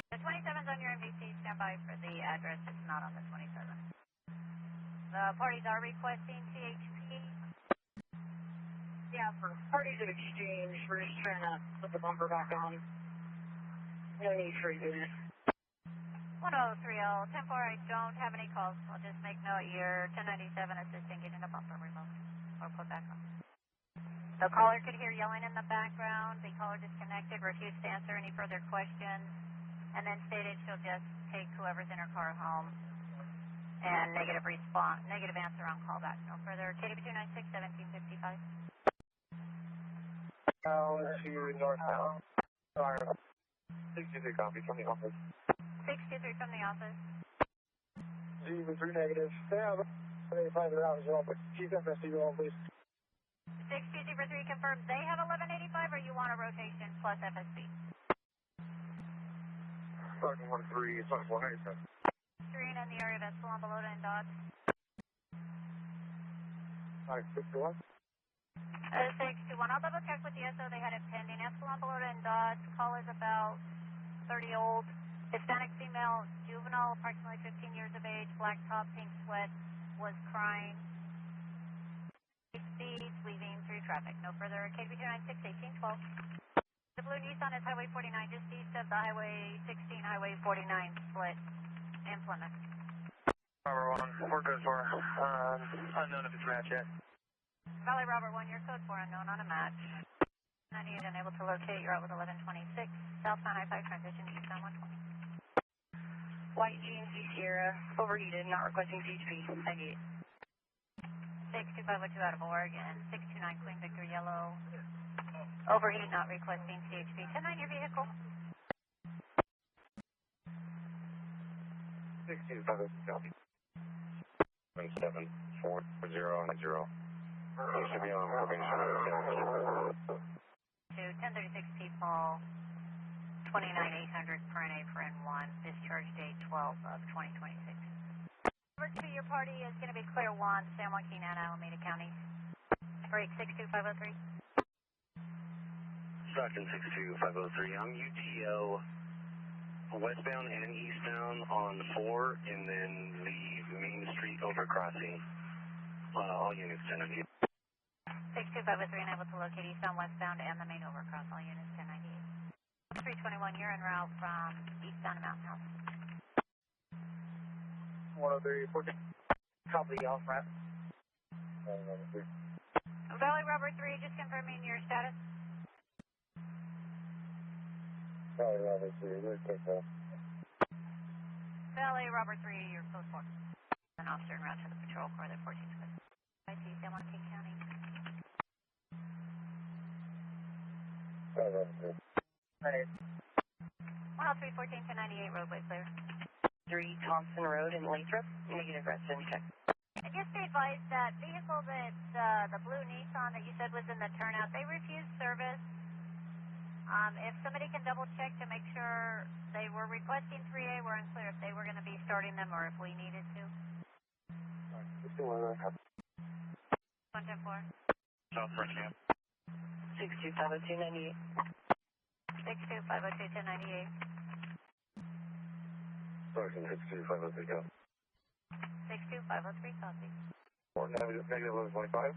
The 27's on your MVC. Stand by for the address. It's not on the 27. The parties are requesting CHP. Yeah, for parties of exchange, we're just trying to put the bumper back on. No need for a unit. 1030, 10-4, I don't have any calls. I'll just make note you're 1097 assisting getting the bumper removed or put back on. The caller could hear yelling in the background. The caller disconnected, refused to answer any further questions, and then stated she'll just take whoever's in her car home. And negative answer on callback. No further. KDB 296 1755. To northbound. Sorry. 63 copy from the office. 623 from the office. 03 negative. They have 85 around as well, but keep FSD rolling, please. 6203 confirmed they have 1185, or you want a rotation plus FSB? Stockton 13, Stockton 197. Green in the area of Epsilon, Belota, and Dodge. 621. 621. I'll double check with the SO. They had it pending. Epsilon, Belota, and Dodge. Call is about 30 old. Hispanic female, juvenile, approximately 15 years of age, black top, pink sweat, was crying. Speeds, weaving through traffic. No further. KDB 296 1812. The blue Nissan is Highway 49, just east of the Highway 16, Highway 49 split in Plymouth. Robert 1, we're good for unknown if it's match yet. Valley Robert 1, your code 4 unknown on a match. 98 unable to locate. You're out with 1126. Southbound I-5 transition eastbound 120. White GMC Sierra, overheated, not requesting CHP. 98. 62502 out of Oregon. 629 Queen Victor Yellow. Overheat, not requesting CHP. 109 your vehicle. 62502 copy. 774 090. You should be on probation. To 1036 people. 29,800 per NA per N1, discharge date 12 of 2026. Over to your party is going to be Clear 1, San Joaquin and Alameda County. Break 62503. Stockton 62503, I'm UTO westbound and eastbound on 4 and then leave Main Street overcrossing. All units 10 of you. 62503 unable to locate eastbound, westbound, and the main overcross. All units 1098. 321, you're en route from eastbound to Mountain House. 103, 14. Copy off ramp. Valley Robert 3, just confirming your status. Valley Robert 3, we're good for. Valley Robert 3, your code 4. An officer en route to the patrol car that 14 square. I see San Joaquin County. Valley Robert 3. 103, 14 to 98, roadway clear. 3 Thompson Road in Lathrop, negative resident check. And just be advised that vehicle that the blue Nissan that you said was in the turnout, they refused service. If somebody can double check to make sure they were requesting 3A, we're unclear if they were going to be starting them or if we needed to. 110-4. South Fresno. 6250298. 62502 1098. Stockton 62503, go. 62503, copy. Negative 1125.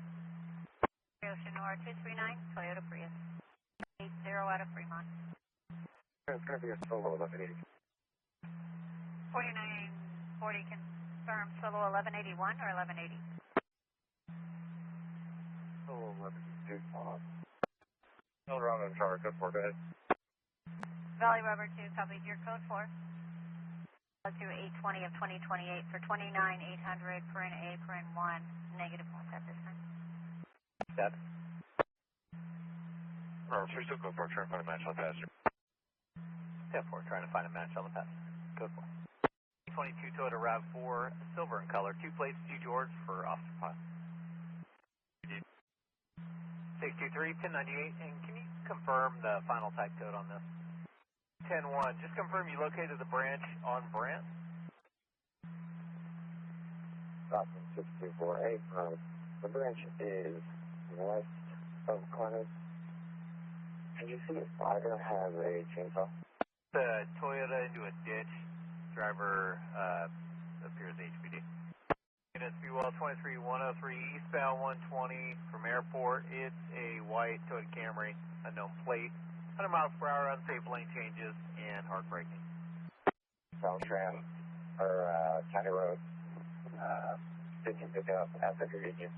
Sonora 239, Toyota Prius. 80 out of Fremont. It's going to be a solo 1180. 4940, confirm solo 1181 or 1180? Solo 1182. Around in tower, code 4, go ahead. Valley Rubber 2, copies your code 4. Through 820 of 2028 for 29800, paren A, paren 1, negative 1 at this time. Step. We're still code 4, trying to find a match on the passenger. Step 4, trying to find a match on the passenger. Code 4. 22 Toyota RAV4, silver in color, 2 plates, 2 George for Officer Pilot. 623, 1098, and can you confirm the final type code on this? 10-1, just confirm you located the branch on Brant. Stockton 624A, the branch is west of Clemens. Can you see if either has a chainsaw? The Toyota into a ditch. Driver appears HPD. Units Buell 23103, eastbound 120 from airport. It's a white Toyota Camry, unknown plate. 100 miles per hour, unsafe lane changes, and hard braking. Caltran, or County Road, pick up at the convenience.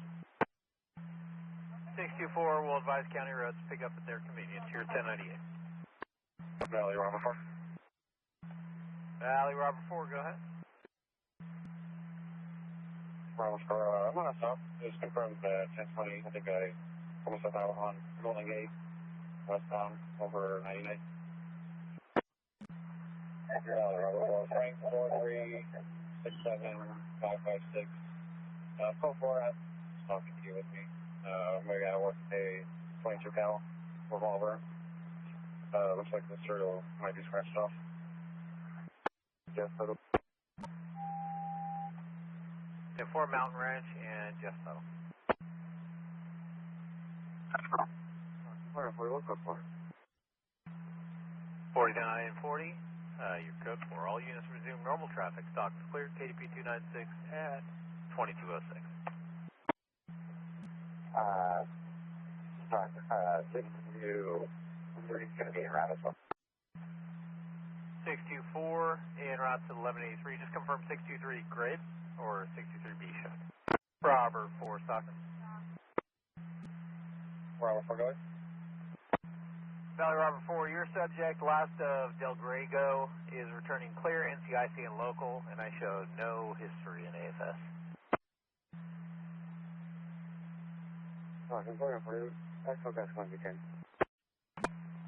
624 will advise County Roads to pick up at their convenience. Here, 1098. Valley Robber 4. Valley Robber 4, go ahead. Robber 4, I'm going to stop. Just confirmed 1020. I think I almost got out on Golden Gate, westbound, over 99. Valley Robber 4, Frank 4367556. Code 4, I'm talking to you with me. Maybe I work a 22 cal revolver. Looks like the serial might be scratched off. Jeff Tuttle. 4 Mountain Ranch and Jeff Tuttle. Where we look for? 4940, your code for all units resume normal traffic. Stock is cleared. KDP 296 at 2206. Stock 623 is going to be en route as well. 624 en route to 1183. Just confirm 623 grid or 623B shut. Robber 4 Stockton. Robber 4 going. Valley Robber 4, your subject last of Del Grego is returning clear, NCIC and local, and I show no history in AFS. Stockton 4940, Echo Gas 1 detained.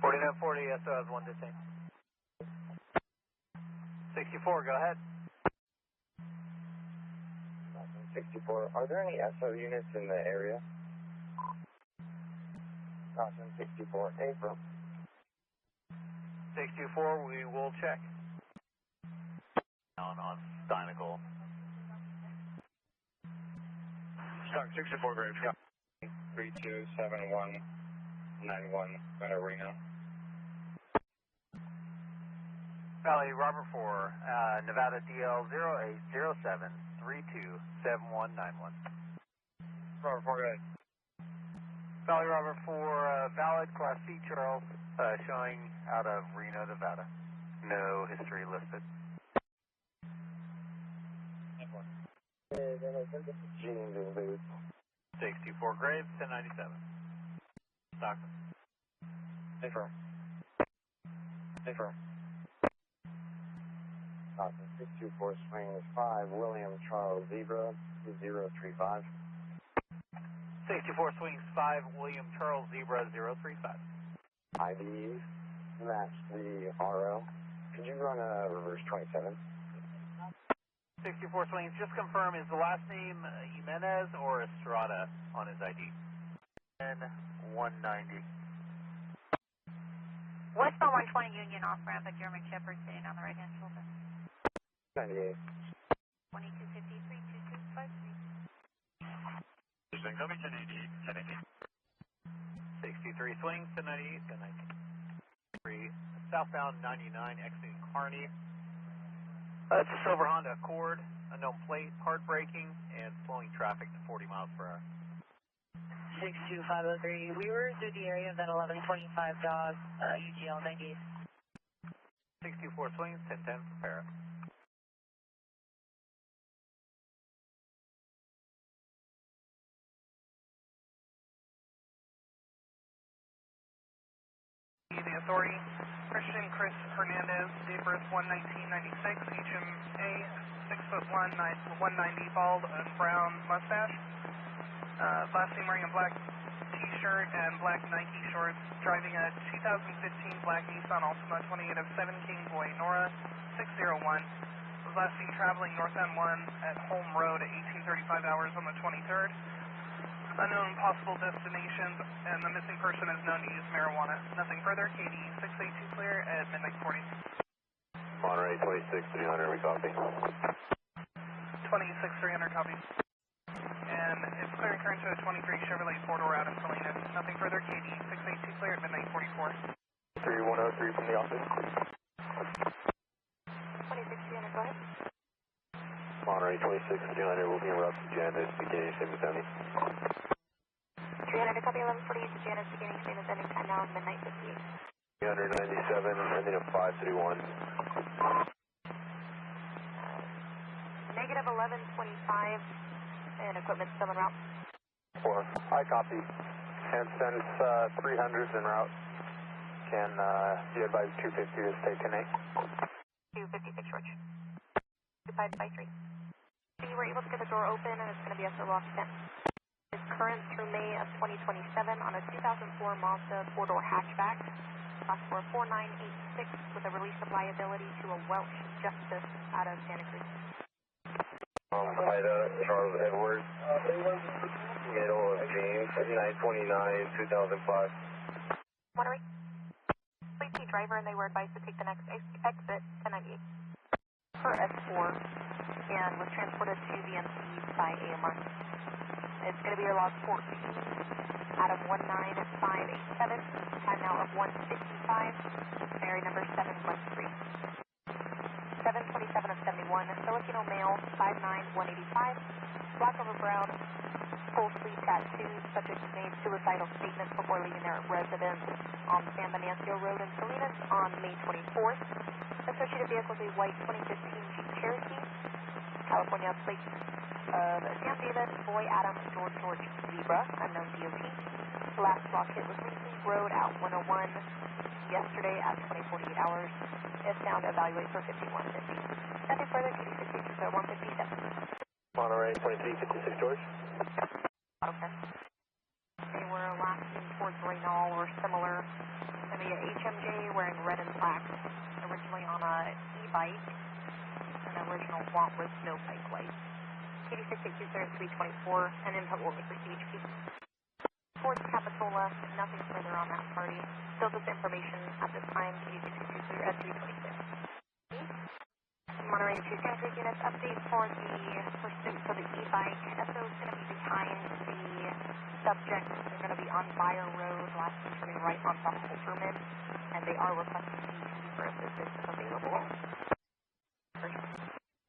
4940, SO has 1 detained. 64, go ahead. 64, are there any SO units in the area? Stockton 64, April. 624, we will check. On Steinical. Stock 64, Graves. 327191, Madera. Valley Robber 4, Nevada DL 0807 327191. Robber 4, go ahead. Valley Robber 4, valid Class C Charles, showing out of Reno, Nevada. No history listed. Jeans and boots. 64 Graves, 1097. Stockton. Confirm. Stockton 624 swings 5, William Charles Zebra 035. 64 swings 5, William Charles Zebra 035. IDs match the RO. Could you run a reverse 27? 64 swings, just confirm, is the last name Jimenez or Estrada on his ID? 190. Westbound 120 Union off-ramp at German Shepherd sitting on the right-hand shoulder. 98. 2253, 2253. Swing, copy 1088, 1088. 63 swings, 1098, 1019. 3 southbound 99 exiting Kearney. It's a silver Honda Accord, unknown plate, hard braking, and slowing traffic to 40 miles per hour. 62503, we were through the area of that 1125 dog, UGL 98. 624 swings, 1010, prepare. The authority, Christian Chris Hernandez, date of birth 1/1996, HMA, 6'1", 190, bald and brown mustache. Last name wearing a black t-shirt and black Nike shorts, driving a 2015 black Nissan Altamont 28 of 7 King Boy, Nora 601. Was last seen traveling northbound 1 at Holm Road at 1835 hours on the 23rd. Unknown possible destinations, and the missing person is known to use marijuana. Nothing further. KD 682 clear at midnight 40. Monterey 26300, we copy. 26300 copy. And it's clear and current to a 23 Chevrolet 4-door out of Coalinga. Nothing further. KD 682 clear at midnight 44. 3103 from the office. 26300, go ahead. Monterey 26300 will be in route to Janice, beginning St. Anthony. 300 to copy 1148 to Janice, beginning St. Anthony, time now midnight 58. 397, ending at 531. Negative 1125, and equipment still en route. 4. I copy. And since 300's en route, can you advise 250 to stay connect? 256 George. 25 by 3. So you were able to get the door open, and it's going to be SO lock 10. It's current through May of 2027 on a 2004 Mazda 4-door hatchback. Class 4 4986 with a release of liability to a Welch Justice out of Santa Cruz. Ida, Charles Edwards, middle of James, 929, 2005. Monterey. Please see driver, and they were advised to take the next exit, 1098. For S4, and was transported to VMC by AMR. It's going to be your log 14, Adam 19587, time now of 155, Mary number 713. 727 of 71, Filipino male, 5'9", 185, black over brown, full sleeve tattoos, subject made suicidal statements before leaving their residence on San Venancio Road in Salinas on May 24th. Associated vehicle is a white 2015 Jeep Cherokee, California plate of Sam David, Boy Adam, George Zebra, unknown DOT. The last block hit was Lindsay Road out 101 yesterday at 2048 hours. If found, evaluate for 5150. Nothing further, KD 682 157. Monterey 2356 George. Okay. They were last seen towards Raynal or similar. Going to be a HMJ wearing red and black, originally on a e-bike. An original want with no bike light. KD 682 clear at 324, and input will be for CHP. Towards Capitola, nothing further on that party. Still this information at this time, KD 682 clear at 326. Monterey 2 Santa Cruz units update for the pursuit for the e-bike. SO is going to be behind the subject. They're going to be on Bayer Road, last one turning right on top of Holterman, and they are requesting CHP for assistance if available.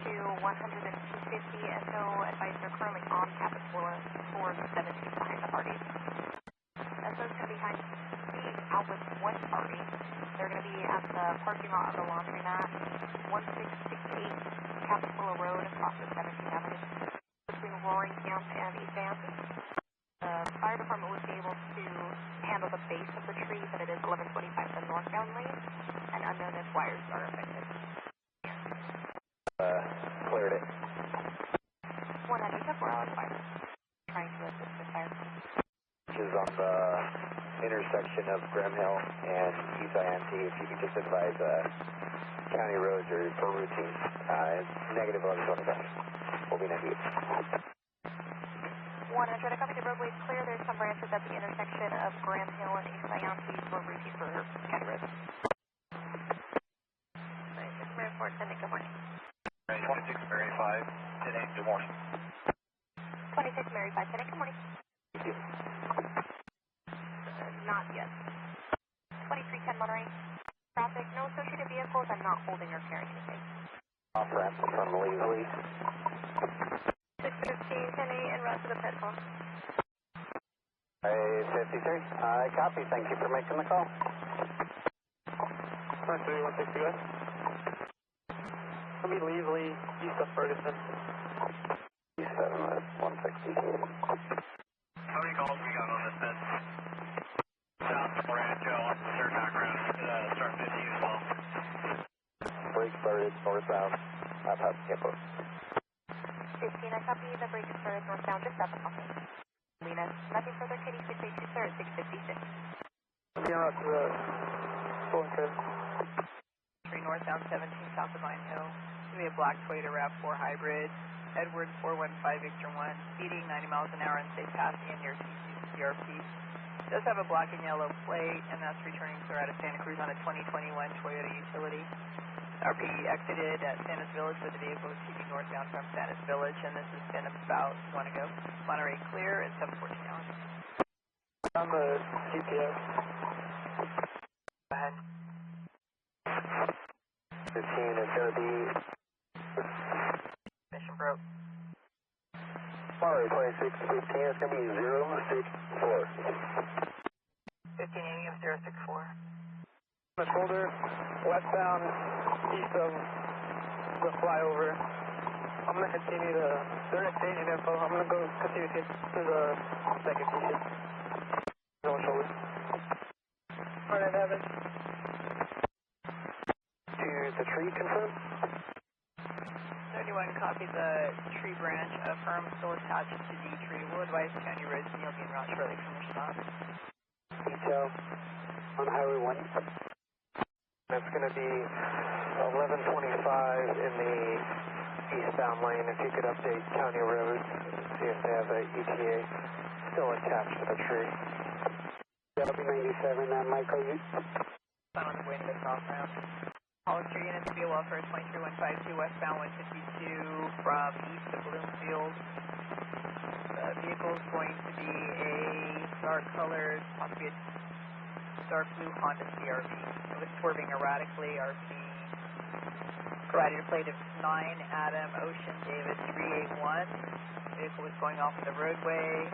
To 100 and 250, SO advised they're currently on Capitola towards 17 behind the party. SO is going to be behind the out with one party. They're going to be at the parking lot of the laundromat, 1668 Capitola Road across the 17th Avenue between Roaring Camp and East Anthony. The fire department would be able to handle the base of the tree, but it is 1125 the northbound lane, and unknown if wires are affected. Cleared it. 100 to 4-hour fire. Trying to assist the fire. Which is on the intersection of Graham Hill and East INT. If you could just advise county roads or for routine. Negative 1125. We'll be 98. 100, I copy the roadway is clear. There's some branches at the intersection of Graham Hill and East INT for routine for county roads. 26 Mary 4, sending good morning. 26 Mary 5, 10-8, good morning. 26 Mary 5, 10-8, good morning. Thank you. Not yet. 2310 Monterey. Traffic, no not holding or carrying anything. Off ramp from Lee. 615, 10-8, en route to the pet phone. 53, I copy. Thank you for making the call. 93160, guys. Let me leave Lee, east of Ferguson. East 7 with 160. How many calls we got on this bed? South from Rancho, officer background, start 50 as well. Brake started northbound, not Pacheco. 15, I copy. The brake is started northbound, just south of Coalinga. Lena, nothing further, Kitty 682, sir, at 656. Be on route to the Golden Crib. 3 northbound 17 south of Vine Hill. It's going to be a black Toyota RAV4 hybrid. Edward 415 Victor 1, speeding 90 miles an hour and safe passing in near CRP. Does have a black and yellow plate, and that's returning sir out of Santa Cruz on a 2021 Toyota Utility. RP exited at Santa's Village with the vehicle keeping northbound from Santa's Village, and this has been about 1 ago. Monterey clear at 7:14 hours. On the GPS. Go ahead. 15 is going to be Mission broke. Monterey 2615 is going to be 064. 1580 of 064. The shoulder, westbound, east of the flyover. I'm going to continue to, they're exchanging info. I'm going to go continue to get to the second station. No shoulder. Alright, Evan. To the tree, confirm? 31, copy the tree branch. Affirm still attached to D tree. Will advise County Roads and you'll be en route shortly from your stop. Detail on Highway 1. That's going to be 1125 in the eastbound lane. If you could update County Roads, see if they have a ETA still attached to the tree. W97, Michael, you? I'm on the way to the south ramp. Hollister units be welfare 23152 westbound 152 from east of Bloomfield. The vehicle is going to be a dark colored, possibly a dark blue Honda CRV. It was swerving erratically. RP provided a plate of 9 Adam Ocean David 381. The vehicle was going off the roadway.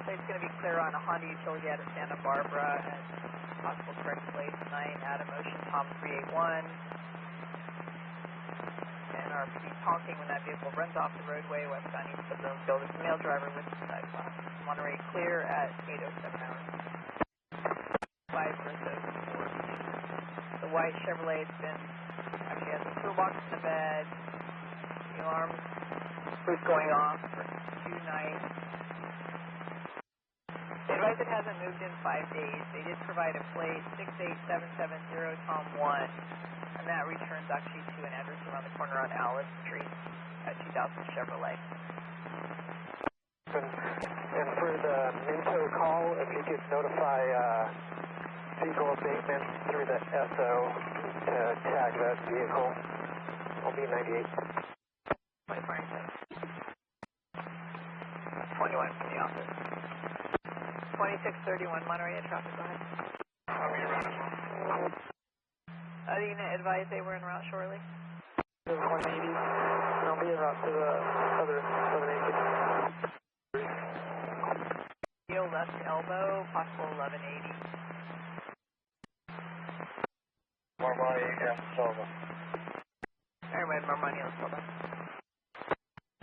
Plate's going to be clear on a Honda Utility out of Santa Barbara, and possible correct plate 9 Adam Ocean Tom 381. And RP honking when that vehicle runs off the roadway westbound east of Bloomfield. It's a male driver with side glass. Monterey clear at 8:07 hours. 5:04. The white Chevrolet actually has a toolbox in the bed. The alarm was going off for 2 nights. They advise it hasn't moved in 5 days. They did provide a plate 68770 Tom 1, and that returns actually to an address around the corner on Alice Street at 2000 Chevrolet. And for the Minto call, if you could notify vehicle abatement through the SO to tag that vehicle. I'll be 98. 21 from the office. 2631 Monterey at traffic, go ahead. The unit advised they were en route shortly. 180, and I'll be en route to the other southern exit. Heel left elbow, possible 1180. Marmani and Silva. Airway, Marmani and Silva.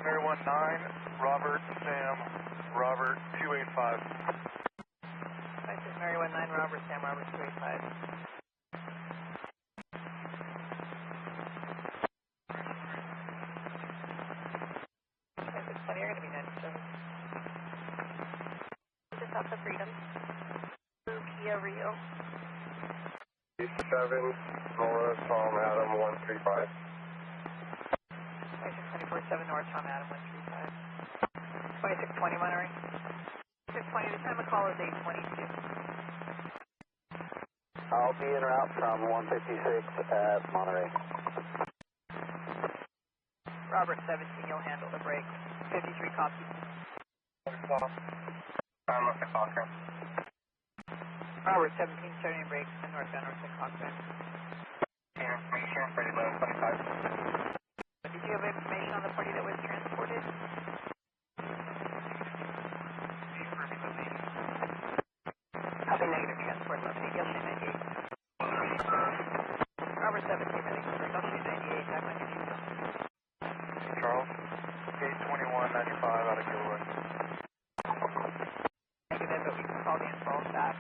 Mary 19, Robert, Sam, Robert 285. This is Mary 19, Robert, Sam, Robert 285. You're going to be 97. Just off the Freedom. Blue Kia Rio. 7, Sonora, Tom, Adam 135. 247 North, Tom, Adam 135. 2620 Monterey. 620, the time of call is 8:22. I'll be en route from 156 at Monterey. Robert 17, you'll handle the brake. 53 copy. I'm looking at Cochran. Robert 17, starting brakes and northbound, north at Cochran. Here, Did you have information on the party that was transported? Copy negative, transport 1180, Gilroy 98. Robert 17, ready for Gilroy 98, back on your detail. Charles, gate 2195 out of Gilroy. Negative, but we can call the install staff.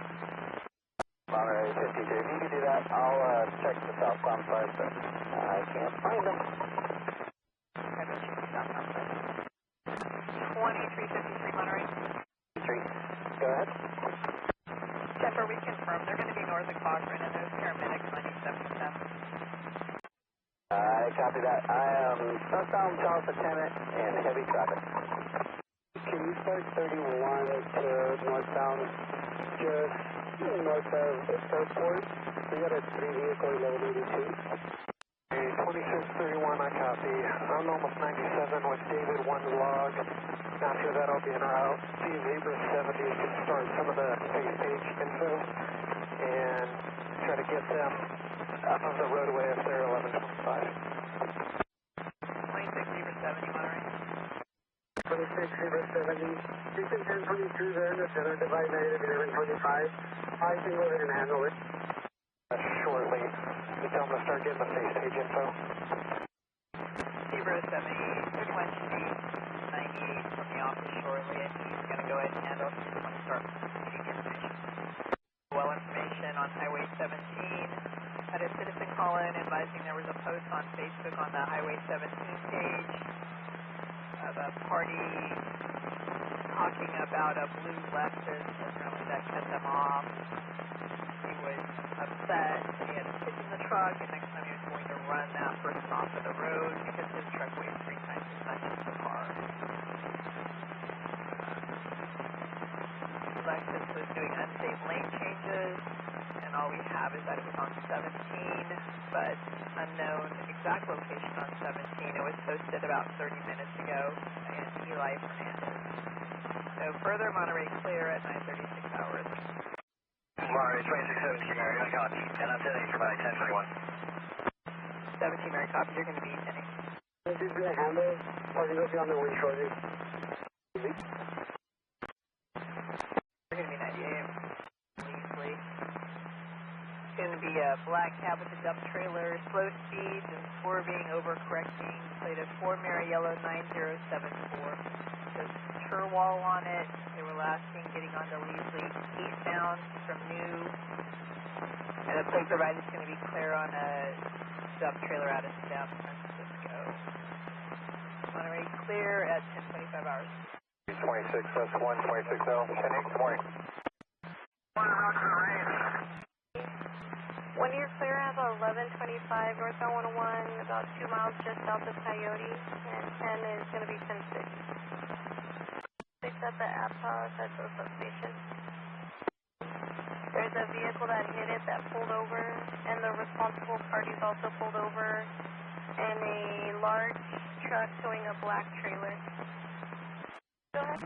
Monterey 52. If you could do that, I'll check the southbound side, but I can't find them. Okay, we'll check the southbound side. 2353 Monterey. 3. Go ahead. Jennifer, we confirm they're going to be north of Cochrane and there's paramedics running 7 to 7. I copy that. I am southbound South Lieutenant and heavy traffic. Can you start 31 to northbound, just north of Airport? We got a 3-vehicle level 82. Hey, 2631, I copy. I'm almost 97 with David 1 log. After that, I'll be en route. See Zebra 70 can start some of the face page info and try to get them up of the roadway if they're 1125. 26 Zebra 70 Monterey. 26 Zebra 70. You can 1022 there in the center, divide negative 1125. I can go ahead and handle it. Shortly. You tell them to start getting the face page info. Zebra 70, 31 should be 98 from the office shortly, and he's going to go ahead and handle it. He's going to start getting information. Well, information on Highway 17. Had a citizen call in advising there was a post on Facebook on the Highway 17 page of a party talking about a blue leftist, apparently that cut them off. He was upset, he had a kid in the truck, and next time he was going to run that person off of the road because his truck weighs 3 times as much as the car. Lexus was doing unsafe lane changes, and all we have is that it was on 17, but unknown exact location on 17. It was posted about 30 minutes ago, and Eli Fernandez. So further, Monterey clear at 9:36 hours. Monterey 2617 Mary, I copy. And I'm sending for my 1021. 17 Mary copy, you're going to be sending. This is going to handle. Party will be on their way shortly. You're going to be 98. Leasley. It's going to be a black cab with a dump trailer, slow speeds and swerving, overcorrecting, plate of 4 Mary Yellow 9074. There's Turquoise on it. They were last seen getting onto Leasley eastbound from New. And the plate provided is going to be clear on a dump trailer out of San Francisco. Monterey clear at 10:25 hours. 26S1, 26L, 10-8, good morning. When you're clear at 1125 northbound 101, about 2 miles just south of Coyote, and 10 is going to be 10-6. 6 at the APTA Fresno substation. There's a vehicle that hit it that pulled over, and the responsible parties also pulled over, and a large truck towing a black trailer. Go ahead.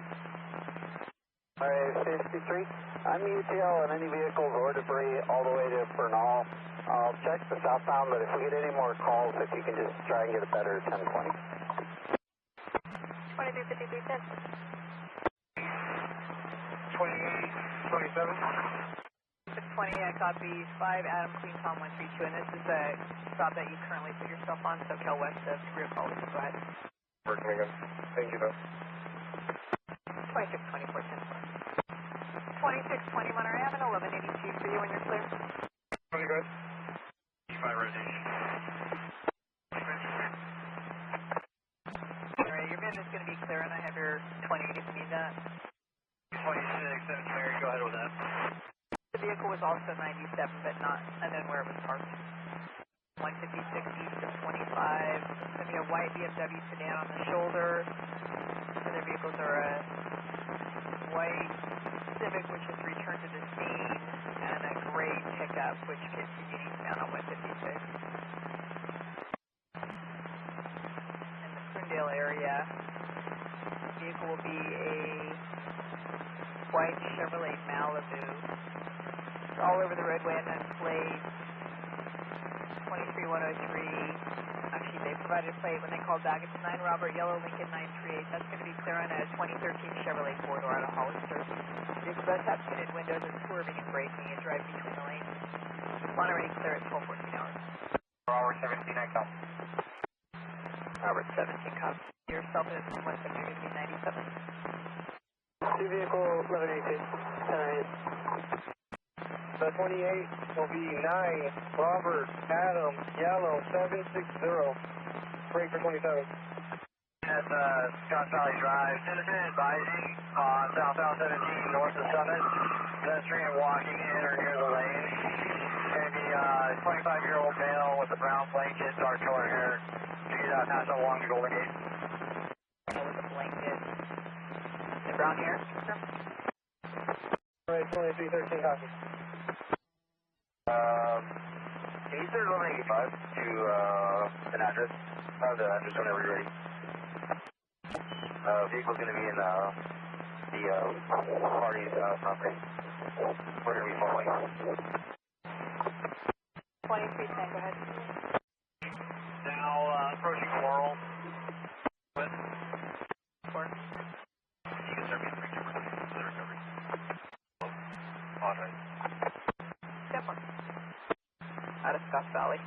Alright, 53. I'm UTL and any vehicles or debris all the way to Bernal. I'll check the southbound, but if we get any more calls, if you can just try and get a better 1020. 2353 cents. 28, 27. 620, I copy 5 Adam Queen Tom 132, and this is the stop that you currently put yourself on, SoCal west of Career College. Go ahead. Working again. Thank you, though. 2624, 2620 Monterey Avenue, 1182 for you when you're clear. 20 good. 5 rotation. Monterey, your bid is going to be clear, and I have your 28 if you need that. 26, Mary, go ahead with that. The vehicle was also 97, but not unknown where it was parked. 156 east of 25. It's going to be a white BMW sedan on the shoulder. Other vehicles are a white Civic, which has returned to the scene, and a gray pickup, which continued eastbound on 156. In the Crundale area, the vehicle will be a white Chevrolet Malibu. It's all over the roadway and unclave. 23103. Actually, they provided a plate when they called back. It's 9 Robert, Yellow Lincoln 938. That's going to be clear on a 2013 Chevrolet 4-door out of Hollister. Vehicle does have tinted windows and swerving and braking and drive between the lanes. Monterey clear at 12:14 hours. Robert 17, I come. Robert 17, copy. Yourself is 1 second, you're going to be 97. See vehicle 1182, 1098. The 28 will be 9 Robert Adam Yellow 760. Break for 27. At Scotts Valley Drive, citizen advising on southbound 17 north of Summit. Pedestrian walking in or near the lane. Going to be a 25-year-old male with a brown blanket, dark color hair. He's passing along the Golden Gate. With a blanket. The brown hair, sir? Right, 2313, copy. Can you send 1185 to an address? The address whenever you're ready. Vehicle's going to be in the party's property. We're going to be following. 2310, go ahead. Now approaching Floral. With? Four. You can start being free for the recovery. Apologize. Step one. Out of Scotts Valley.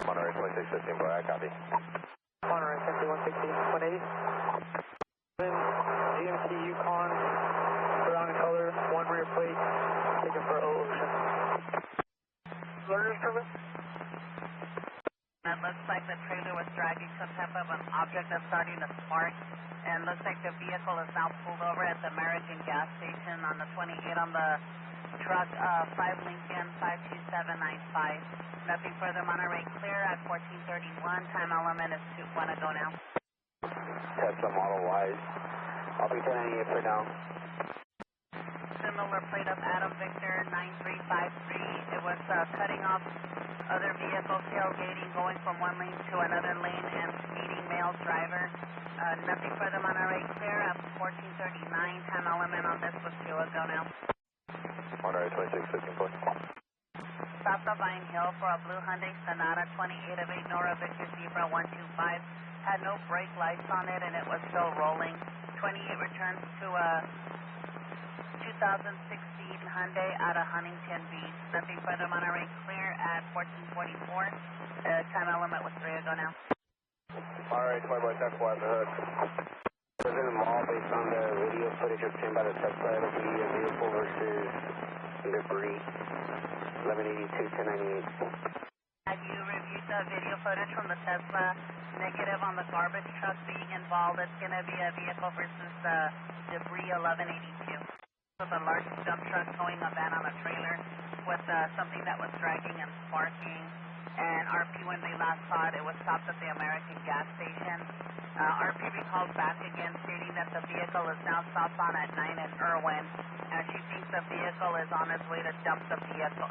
Monterey 2615, boy, I copy. Monterey 160, 180. Then GMC Yukon, brown in color, 1 rear plate, taken for Ocean. Learners coming? It looks like the trailer was dragging some type of an object that's starting to spark. And looks like the vehicle is now pulled over at the American gas station on the 28 on the truck 5 Lincoln 52795. Nothing further, Monterey clear at 1431. Time element is 2-1 to go now. Tesla Model Ys. I'll be 1098 for now. Similar plate of Adam Victor 9353. It was cutting off other vehicles, tailgating, going from one lane to another lane, and speeding male driver. Nothing further, Monterey clear at 1439. Time element on this was 2 go now. Monterey 2615, boy. Stopped on Vine Hill for a blue Hyundai Sonata 28 of 8 Nora Victor Zebra 125. Had no brake lights on it and it was still rolling. 28 returns to a 2016 Hyundai out of Huntington Beach. Nothing further, Monterey clear at 1444. Time element was 3 go now. Alright, my boy, Tesla at the hood. Within the mall, based on the video footage obtained by the Tesla, it'll be a vehicle versus debris. 1182, 1098. Have you reviewed the video footage from the Tesla? Negative on the garbage truck being involved. It's going to be a vehicle versus debris 1182. With a large dump truck towing a van on a trailer with something that was dragging and sparking. And RP, when they last saw it, it was stopped at the American gas station. RP recalled back again stating that the vehicle is now stopped on at 9 and Irwin. And she thinks the vehicle is on its way to dump the vehicle.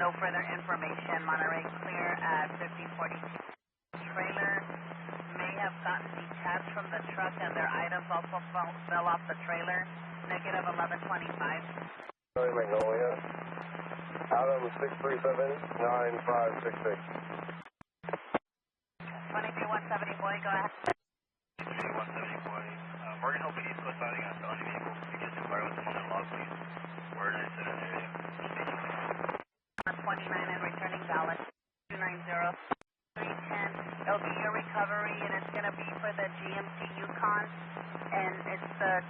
No further information. Monterey clear at 1542. Trailer may have gotten detached from the truck and their items also fell off the trailer. Negative 1125. Magnolia. Adam 637-9566. 23170, boy, go ahead. 170, boy. Morgan Hope East Coast Siding on felony vehicle. You just inquire with someone in log, please. We're in an incident area. 29 and returning Dallas. 290. 310. It'll be your recovery, and it's going to be for the GMC Yukon, and it's the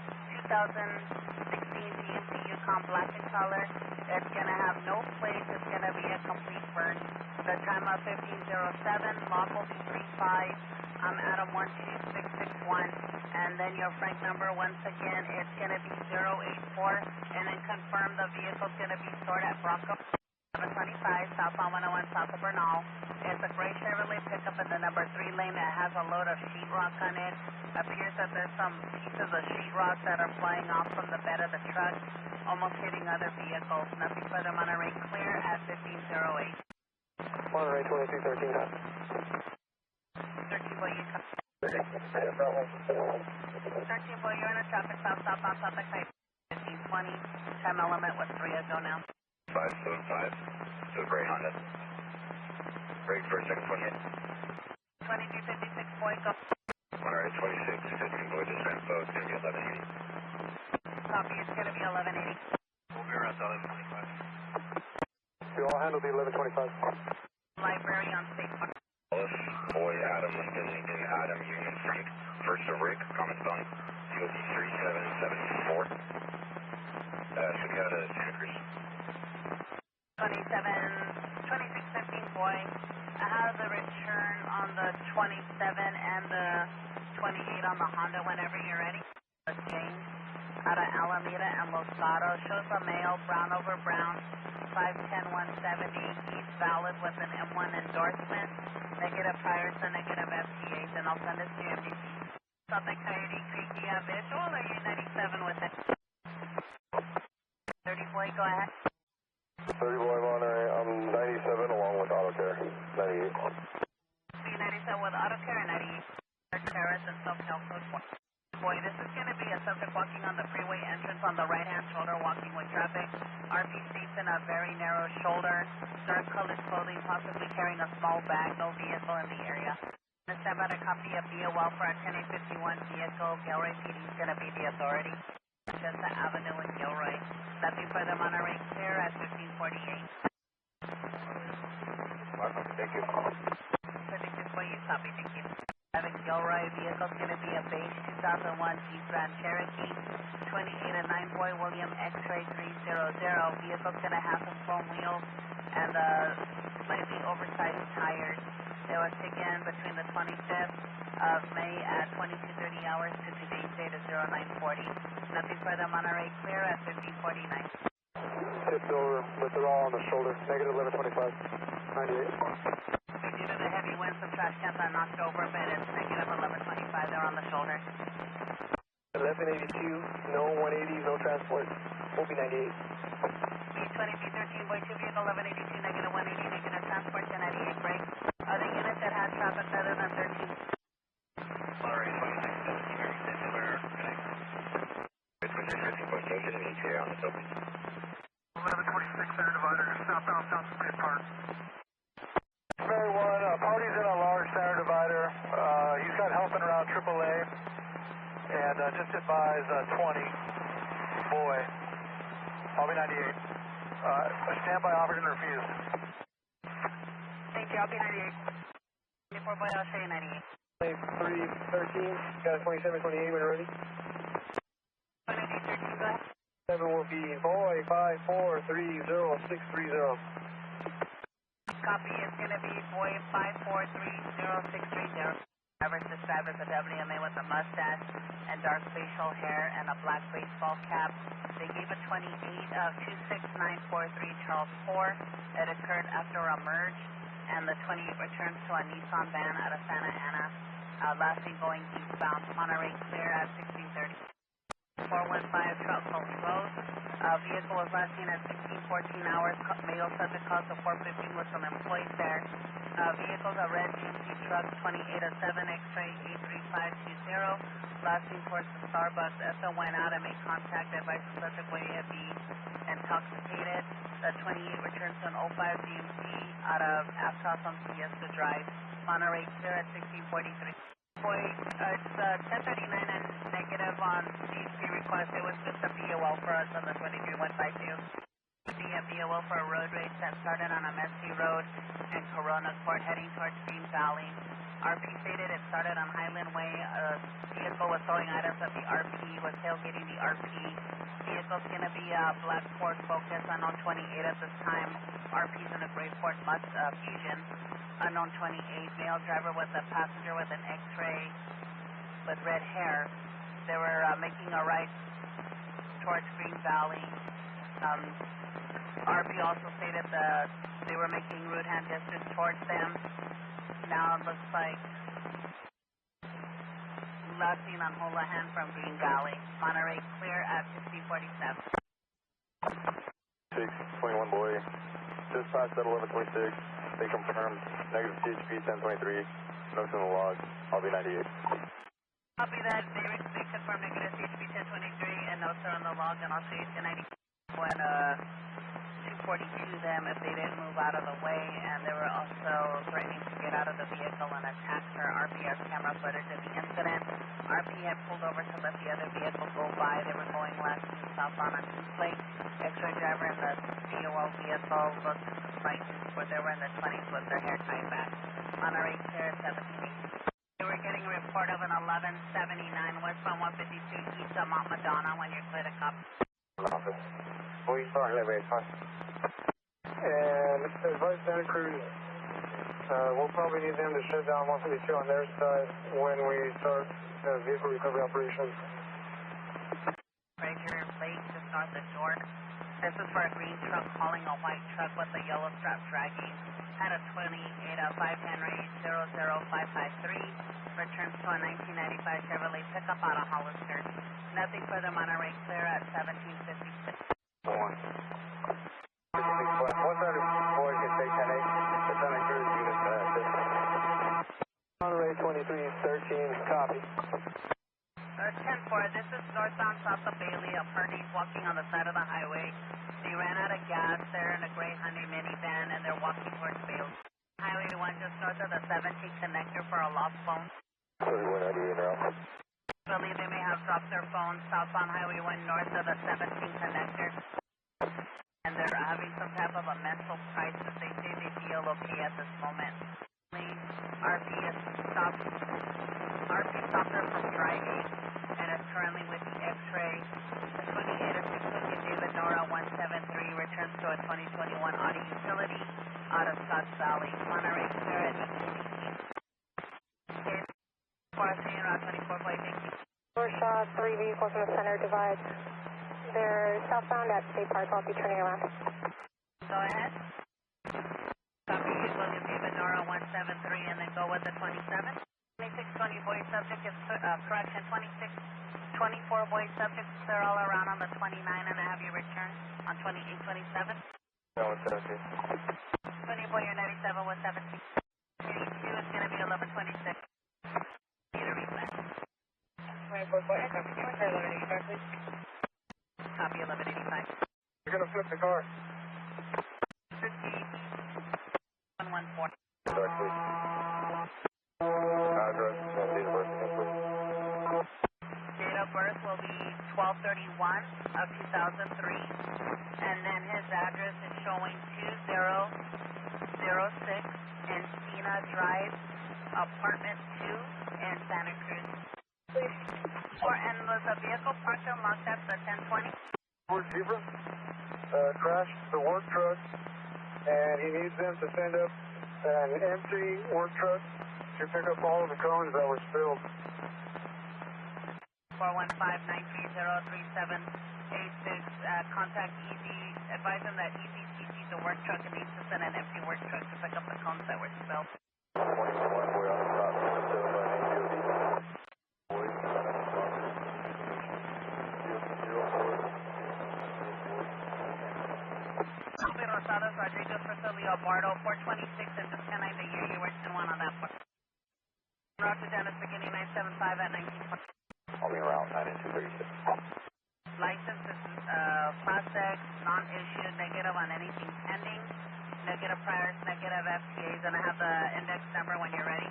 2016 GMC Yukon black in color. It's going to have no plates. It's going to be a complete burn. The time of 1507. Log will be 35. I'm Adam 12661, and then your Frank number once again. It's going to be 084, and then confirm the vehicle's going to be stored at Bronco 725 southbound 101 south of Bernal. It's a gray Chevrolet pickup in the number 3 lane that has a load of sheetrock on it. Appears that there's some pieces of sheetrock that are flying off from the bed of the truck, almost hitting other vehicles. Nothing further, Monterey clear at 1508. Monterey 2313, hot. 13 boy, you come. 13 boy, you're in a traffic stop, southbound South Exit 15. 20, time element with 3 ago now. 575 to the gray Honda. Break for a second 28. 2256, boy, go. Monterey 26, 15 boy, just ran flow, it's going to be 1180. Copy, it's going to be 1180. We'll be around 1125. You all handle the 1125. Library on state. Boy, Adam, Lincoln, Adam, Union, Frank. First to Rick, common spelling. DOT 3774. Should be out of Santa Cruz. 2615, boy. I have the return on the 27 and the 28 on the Honda whenever you're ready. James out of Alameda and Los Gatos. Shows a male, brown over brown. 510 170. He's valid with an M1 endorsement. Negative priors to negative FTAs, and I'll send this to you MDC. Southern Coyote Creek, do you have visual or are you 97 with it? 30 boy, go ahead. 30 boy, Monterey, I'm 97 along with auto care. 98. Be 97 with auto care and 98. Terrace and self-help code 4. Boy, this is going to be a subject walking on the freeway entrance on the right-hand shoulder, walking with traffic. RP seats in a very narrow shoulder, dark colored clothing, possibly carrying a small bag, no vehicle in the area. Stand by to copy a BOL for a 10851 vehicle. Gilroy PD is going to be the authority. Just the Avenue in Gilroy. Nothing further, Monterey clear at 1548. Thank you. 56 for you, copy, thank you. Having Gilroy, vehicle's going to be a beige 2001 Jeep Grand Cherokee, 28 and 9-boy William X-Ray 300. Vehicle's going to have some chrome wheels and slightly oversized tires. It was taken between the 25th of May at 22:30 hours to today's date of 0940. Nothing further, Monterey clear at 1549. Tipped over, but they're all on the shoulder. Negative 1125. 98. Due to the heavy winds, some trash cans are knocked over, but it's negative 1125. They're on the shoulder. 1182, no 180, no transport. We'll be 98. B20B13, boy 2 vehicle 1182, negative 180, negative transport to 98, break. Other units that had traffic other than 13. Monterey 26, 17, Merced, clear, connect. 26, 15 station, and ETA on this open. 1126, center divider, southbound, South Street Park. Very one, party's in a large center divider. He's got helping around AAA. And just advise 20, boy. I'll be 98. Standby operator and refuse. Thank you, I'll be 98. 24 boy, I'll show you 98. 313, got a 27, 28 when you're ready. 2813, go ahead. 7 will be boy 5430 Copy is going to be boy 5430 Driver's described as a WMA with a mustache and dark facial hair and a black baseball cap. They gave a 28 of 26943 Charles 4. It occurred after a merge, and the 28 returns to a Nissan van out of Santa Ana, lastly going eastbound. Monterey clear at 1630. 415 Trout Gulch Road. Vehicle was last seen at 1614 hours. Male subject caused a 415 with some employees there. Vehicle's a red GMC truck, 2807 X-Ray 83520. Last seen towards the Starbucks. SO went out and made contact. Advised the subject way to be intoxicated. The 28 returns to an 05 GMC out of Aptos on Siesta Drive. Monterey clear at 1643. Boy, it's 1039 and negative on CHP request. It was just a BOL for us on the 23152. A BOL for a road race that started on a messy road in Corona Court heading towards Green Valley. RP stated it started on Highland Way. A vehicle was throwing items at the RP, was tailgating the RP. Vehicle's going to be a black Ford Focus, unknown 28 at this time. RP's in a gray Ford Fusion, unknown 28. Male driver with a passenger with an X-ray with red hair. They were making a right towards Green Valley. RP also stated that they were making rude hand gestures towards them. Now it looks like last seen on Houlihan from Green Valley. Monterey clear at 1647. 621 boy. Just passed at 1126. They confirmed negative CHP 1023. Notes in the log. I'll be 98. Copy that. They confirmed negative CHP 1023 and no sir on the log, and I'll see you 1090 when 242 them if they didn't move out of the way, and they were also threatening to get out of the vehicle and attack her. RP has camera footage of the incident. RP had pulled over to let the other vehicle go by. They were going left and southbound on Gilroy. X-ray driver in the DOL vehicle looked frightened, where they were in the 20s with their hair tied back. Monterey clear 17. We were getting a report of an 1179 westbound 152 east of Mount Madonna when you're clear to copy. Office. We start elevator, fine. And advise Santa Cruz, we'll probably need them to shut down 152 on their side when we start vehicle recovery operations. Fraser Lake, just north of York. This is for a green truck hauling a white truck with a yellow strap dragging. Had a 28 5 Henry 00553. Returns to a 1995 Chevrolet pickup out of Hollister. Nothing further. Monterey clear at 1756. Once other boy can take 10-8. Santa Cruz unit Monterey 2313, copy. 10-4, this is northbound south of Bailey. A party's walking on the side of the highway. They ran out of gas. They're in a gray Hyundai minivan and they're walking towards Bailey. Highway 1 just north of the 17 connector for a lost phone. 3198 route. I believe they may have dropped their phones southbound Highway 1 north of the 17 connector. And they're having some type of a mental crisis. They say they feel okay at this moment. RP stopped her from driving and is currently with the X-ray. The 28 of David Nora 173 returns to a 2021 Audi utility out of Scotts Valley. Monterey clear at 18. Crossing Route 24 by Vicky. Four shot, 3 vehicles in the center divide. They're southbound at State Park. I'll be turning around. Go ahead. Copy William David Nora 173 and then go with the 27. 2620 boy subject is correction 2624 boy subject clear all around on the 29 and I have you return on 2827. No, it's 17. 20 boy you're 97 with 17. 2 is going to be 1126. Need a reset. 24 boy, copy 1185 please. Copy 1185. You're going to flip the car. 114. Start, please. Address, date of birth again, please. Date of birth will be 12/31 of 2003, and then his address is showing 2006 Encina Drive, apartment 2 in Santa Cruz. And was the vehicle parked and locked at the 1020? Ford Zebra crashed the work truck, and he needs them to send up an empty work truck to pick up all of the cones that were spilled. 415-930-3786. Contact Easy. Advise them that Easy sees the work truck and needs to send an empty work truck to pick up the cones that were spilled. 21 boy on the top, 7 by ACOD. Rosados, Rodriguez, Rosalio, Bardo, 426 and just 10-9 the year you were 10-1 on that part. Route to Dennis beginning 975 at 1920. I'll be around 9-236. License is Class X, non-issued, negative on anything pending, negative priors, negative FTAs, and I have the index number when you're ready.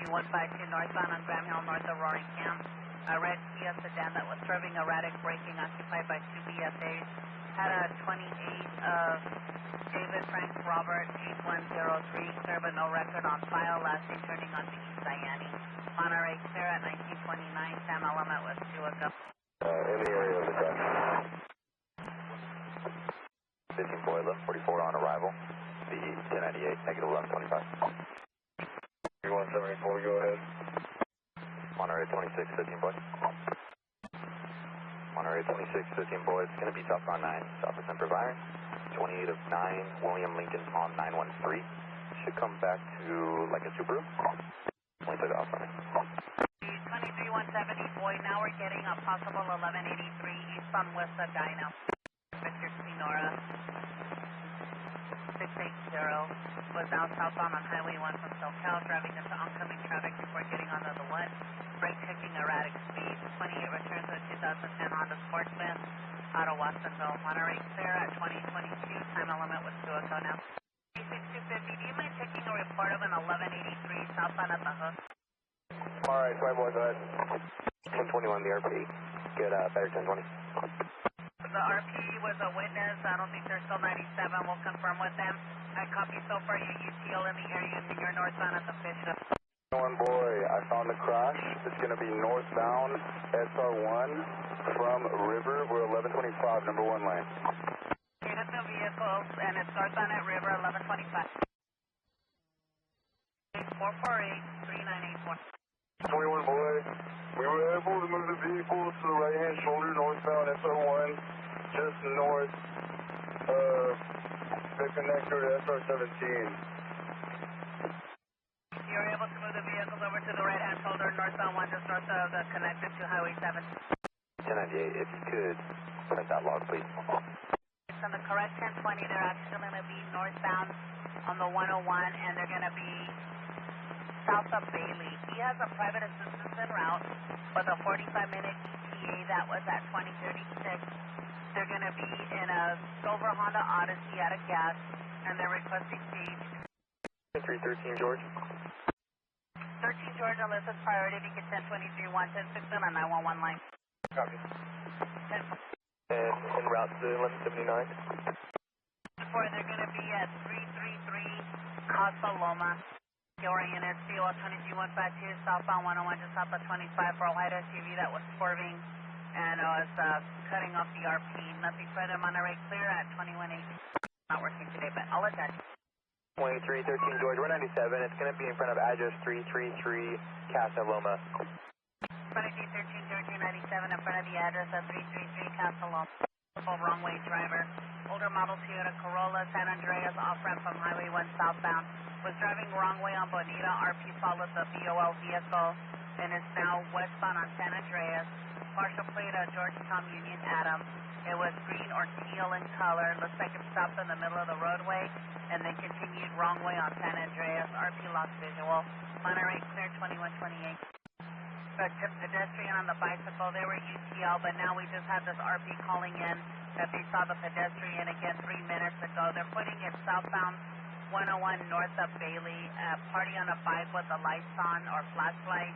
152 northbound on Graham Hill, north of Roaring Camp. A red Kia sedan that was serving erratic braking occupied by 2 BSAs. Had a 28 of David Frank Robert 8103, clear but no record on file, last day turning on to East Diane. Monterey clear at 1929, Sam Element was 2 ago. In the area of the truck. 15 boy, 1144 on arrival. The 1098, negative 1125. 174, go ahead. Monterey 26, 15 boy. Monterey 26, 15 boy, it's going to be southbound 9, south of Semper Byron. 28 of 9, William Lincoln on 913. Should come back to like a Subaru. 20 took off on it. 23170 boy, now we're getting a possible 1183 eastbound west of Dino. Victor Sonora 680 was now southbound on Highway 1 from SoCal, driving into oncoming traffic before getting onto the 1. Portsmouth, out of Watsonville. Monterey clear at 2022. Time limit was 2 o'clock now. 6250, do you mind taking a report of an 1183 southbound at the hook? Alright, Flight boy, go ahead. 1021, the RP. Get better 1020. The RP was a witness. I don't think they're still 97. We'll confirm with them. I copy so far your UTL in the area and you're northbound at the fish. One boy, I found the crash. It's going to be northbound SR1 from River. We're 1125, number 1 lane. You hit the vehicles and it's northbound at River, 1125. 448-3984. 21 boy, we were able to move the vehicle to the right-hand shoulder, northbound SR1, just north of the connector to SR17. You were able to move the vehicles over to the right-hand shoulder, northbound 1, just north of the connector to Highway 7. 1098, if you could, print that log, please. It's on the correct 1020, they're actually going to be northbound on the 101, and they're going to be south of Bailey. He has a private assistance en route with a 45-minute ETA that was at 2036. They're going to be in a silver Honda Odyssey out of gas, and they're requesting stage. 313 George. 13 George, unless it's priority, you get 1023, 110 6 on a 911 line. Copy. And en route to 1179. Before they're going to be at 333 Casa Loma. Gilroy units, COL 23152, southbound 101, just south of 25 for a white SUV that was swerving and was cutting off the RP. Nothing further, Monterey clear at 2180. Not working today, but I'll attach. 2313 George, we're 97. It's going to be in front of address 333 Casa Loma. 2313 George, 97 in front of the address of 333 Casa Loma. Wrong way driver. Older model Toyota Corolla, San Andreas off-ramp from Highway 1 southbound. Was driving wrong way on Bonita. RP followed the BOL vehicle and is now westbound on San Andreas. Partial plate of Georgetown Union Adam. It was green or teal in color. Looks like it stopped in the middle of the roadway and then continued wrong way on San Andreas. RP lost visual. Monterey clear 2128. The pedestrian on the bicycle, they were UTL, but now we just had this RP calling in that they saw the pedestrian again 3 minutes ago. They're putting it southbound 101 north of Bailey, party on a bike with the lights on or flashlight,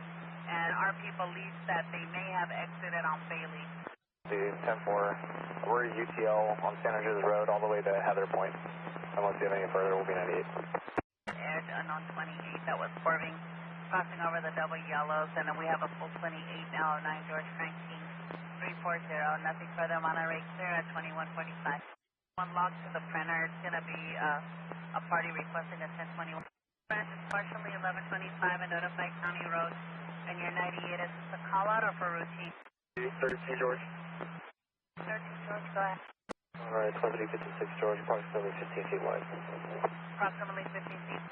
and RP believes that they may have exited on Bailey. Dude, 10-4, we're UTL on San Andreas Road all the way to Heather Point. Unless you have any further, we'll be 98. Edge unknown 28 that was swerving, crossing over the double yellows, and then we have a full 28 now, 9 George Franklin, 340, nothing further, Monterey clear at 2145. One log to the printer, it's going to be a party requesting a 1021. Branch is partially 1125 and notified County Road, and your 98, is this a call out or for routine? 13 George. 13 George, go ahead. Alright, 2356 George, approximately 15 feet wide. Approximately 15 feet.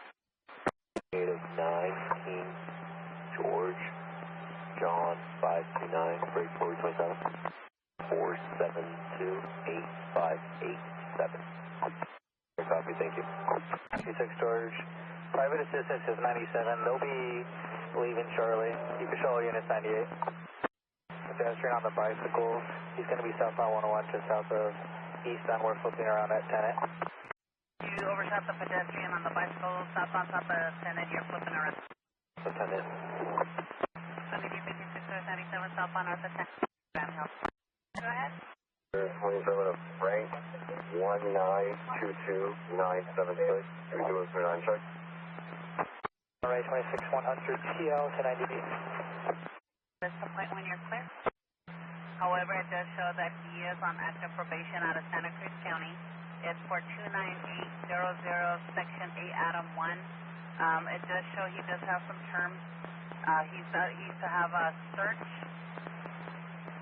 8 of 19 George, John 529, break 427. 4728587. Copy, thank you. 56 George, private assistance is 97. They'll be leaving shortly. You can show all units 98. Pedestrian on the bicycle, he's going to be southbound 101, just south of eastbound. We're flipping around at Tenet. You overshot the pedestrian on the bicycle, southbound top of Tenet, you're flipping around. So Tenet. 26 97 southbound north of Tenet. Go ahead. 27 of Frank, 1922976. 3039 check. Alright, 26 100 TL, 1090. That's the point when you're clear. However, it does show that he is on active probation out of Santa Cruz County. It's for 29800 Section 8 Adam 1. It does show he does have some terms. He's to have a search.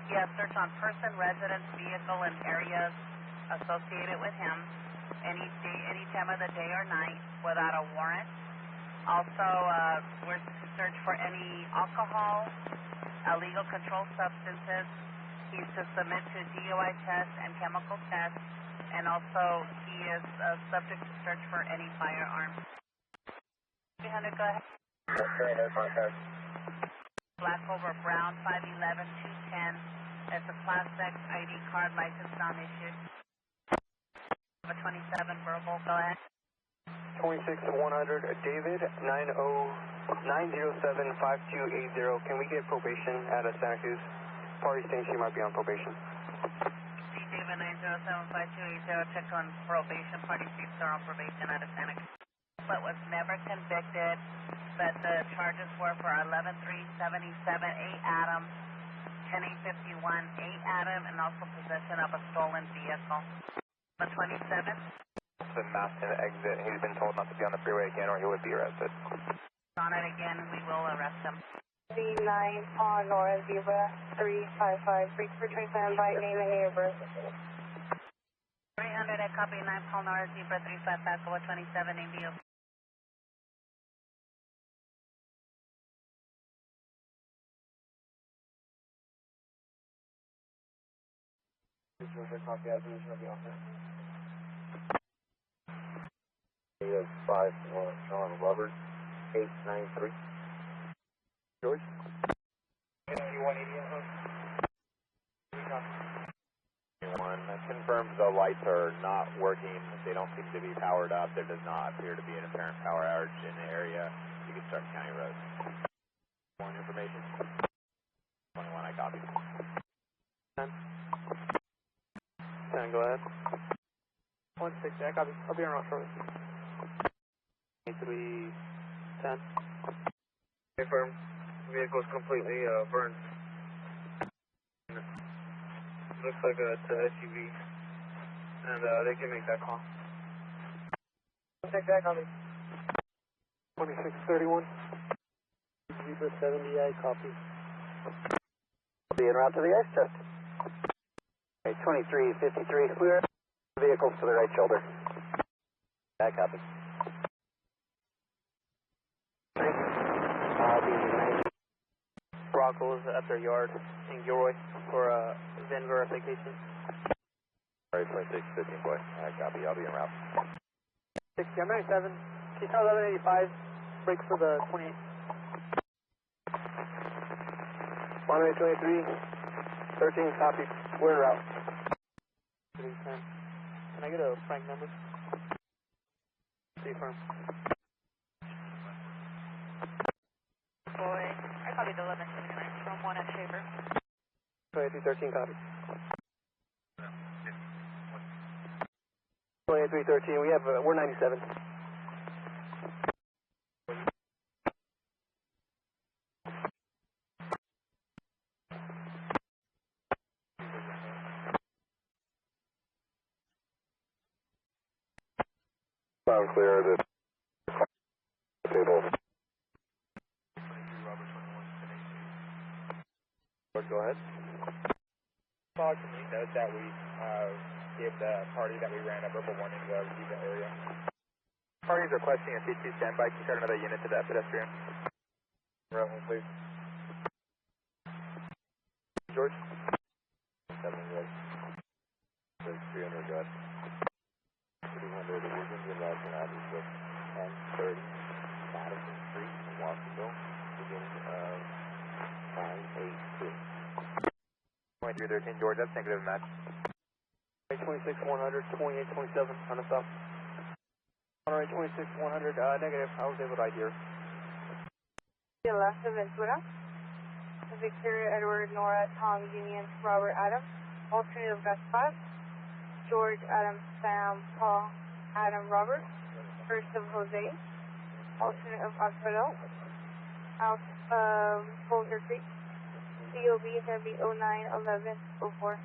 He has search on person, residence, vehicle, and areas associated with him any time of the day or night without a warrant. Also, we're to search for any alcohol, illegal controlled substances. He's to submit to DOI tests and chemical tests, and also he is subject to search for any firearms. 300, go ahead. Okay, that's my head. Black over brown, 511, 210. It's a Class X ID card, license non-issued. 27 verbal, go ahead. 26100, David, 9075280. Can we get probation at Santa Cruz? Party saying she might be on probation. David, 9075280, check on probation. Party seats are on probation at Santa Cruz. But was never convicted, but the charges were for 11377, 8 Adam, 10851, 8 Adam, and also possession of a stolen vehicle. 27. The Maston exit. He's been told not to be on the freeway again or he would be arrested. On it again, we will arrest him. V9 on Nora Zebra 355. Reach for Tracy and by name and date of birth. 300, I copy 9 Paul Nora Zebra 355, over 27, name view. Copy as position of the officer. 5 John Robert 893. George? 1 confirms the lights are not working. They don't seem to be powered up. There does not appear to be an apparent power outage in the area. You can start County Road. More information? 21, I copy. 10, go ahead. 160, I copy. I'll be around shortly. 310. Confirm. Vehicle is completely burned. Looks like it's an SUV. And they can make that call. Take that, copy. 2631. Zebra 70, I copy. Be en route to the ice test. 2353, clear. Vehicles to the right shoulder. I copy. Rocco's at their yard in Gilroy for VIN verification. Alright, 2615, boy. I copy. I'll be en route. 60, I'm 97. Can you tell 1185? Break for the 28. Monterey 23, 13, copy. We're en route. 310. Can I get a Frank number? Confirm. Boy, I copied the 1179 from 1 at Shaver. 2313, copy. 2313, we have, we're 97. Sound clear, the table. Go ahead. Call to me note that we gave the party that we ran a verbal warning to leave the area. Parties are requesting a C2 standby. Can you start another unit to that pedestrian? Rowan, please. George? 7 good. 300 good. 200 is Indian Route and Abbey with 1030 Madison Street in Watsonville, beginning of 982. 2313, George, that's negative match. 26-100, 28-27 on the south. Alright, 26-100, negative. I was able to hear. Left of Ventura. Victor, Edward, Nora, Tom, Union, Robert, Adam. Alternative Gus Class. George, Adam, Sam, Paul, Adam, Robert. First of Jose. Alternate of Alfredo. Boulder Creek. COB Heavy 091104.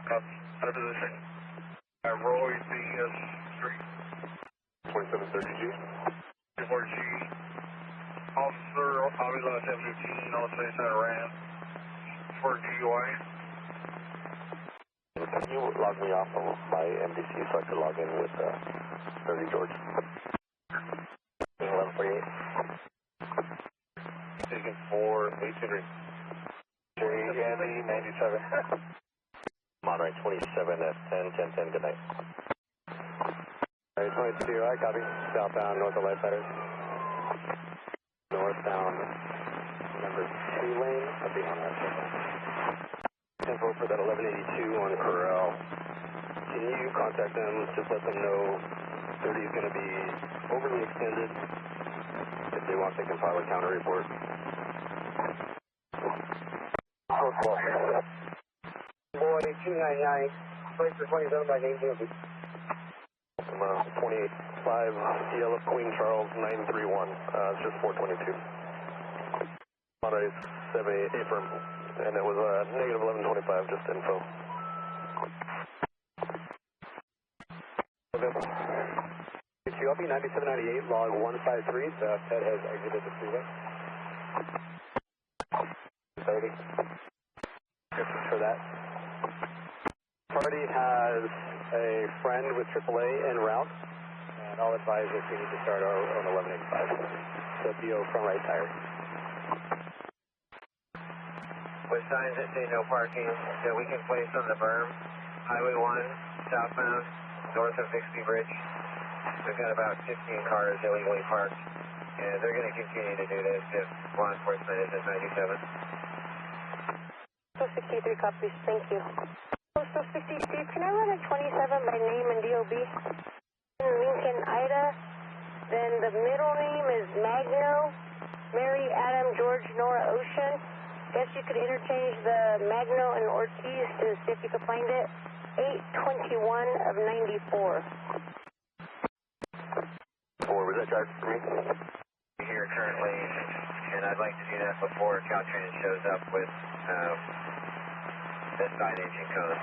Copy. Out of position. Roy CS Street. 2730G. 24G. Officer, Avila 715, also inside Ram. For DUI. Can you log me off of my MDC so I can log in with 30 George? 1148. Taking 483. Andy 97. Monterey 27 at 10, good night. Alright, 22, I copy. Southbound, north of Lightsiders. Northbound, number 2 lane, I'll be on that. contact them, just let them know 30 is going to be overly extended. If they want, they can file a counter report. Boy, 299, place for 27 by name Gilby. 28-5, Yellow Queen Charles 931, it's just 422. Monterey 78 affirm, and it was negative 1125, just info. CHP 9798, log 153, the Fed has exited the freeway. 30. For that. Party has a friend with AAA en route, and I'll advise if we need to start our own 1185. So BO front right tire. With signs that say no parking that we can place on the berm, Highway 1, southbound, north of Bixby Bridge. We've got about 15 cars illegally parked, and they're going to continue to do this if law enforcement is at 97. Post 63 copies, thank you. Post 60, Steve, can I run a 27 by name and DOB? Lincoln, Ida. Then the middle name is Magno, Mary, Adam, George, Nora, Ocean. Guess you could interchange the Magno and Ortiz to see if you could find it. 821 of 94. Was that drive for me? Here currently, and I'd like to do that before Caltrans shows up with this side engine code.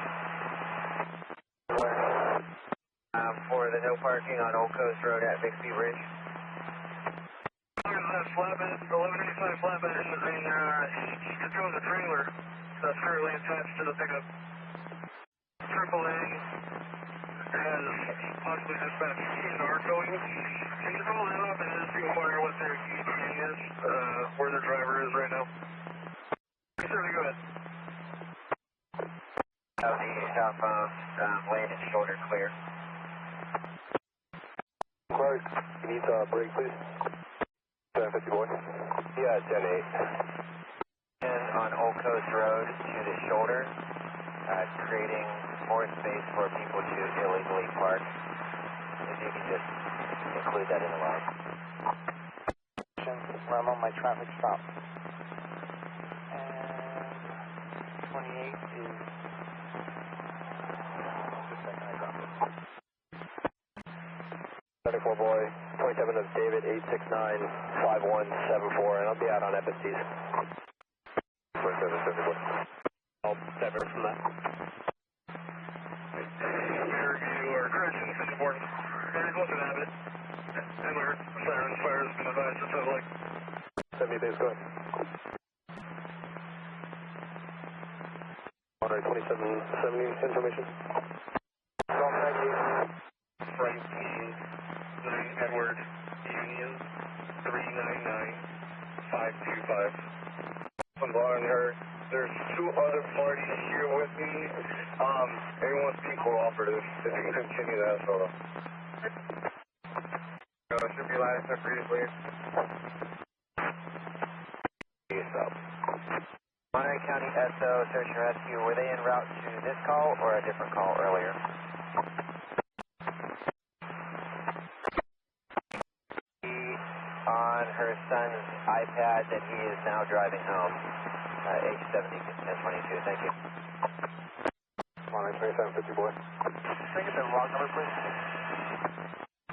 For the no parking on Old Coast Road at Bixby Bridge. Flatbed, 1185 flatbed, and it goes a trailer that's currently attached to the pickup. AAA has possibly dispatched and are going. Can you call them up and just inquire what their ETA is, where their driver is right now? Certainly, go ahead. The southbound lane and shoulder clear. Clark, you need a break, please. 750 boy. Yeah, 10-8. And on Old Coast Road to the shoulder, creating more space for people to illegally park. If you could just include that in the line. Where I'm on my traffic stop. And 28 is... Just a second, I dropped it. 34 boy, 27 of David, 869-5174, and I'll be out on FSTs. 2774. I'll divert from that. You are correction, 54. Very close to habit. And we're sirens, fire has been advised to settle like 70 days, go ahead. Monterey 2770 information. Frank P. 9 Edward Union 399525. Following her, there's two other parties here with me. Everyone's being cooperative. If you can continue that, so. Should be last time for you, please. Monterey County SO, search and rescue, were they en route to this call or a different call earlier? On her son's iPad that he is now driving home. Age 70, 1022. Thank you. Monterey 2750 boy. Can I get the log number, please?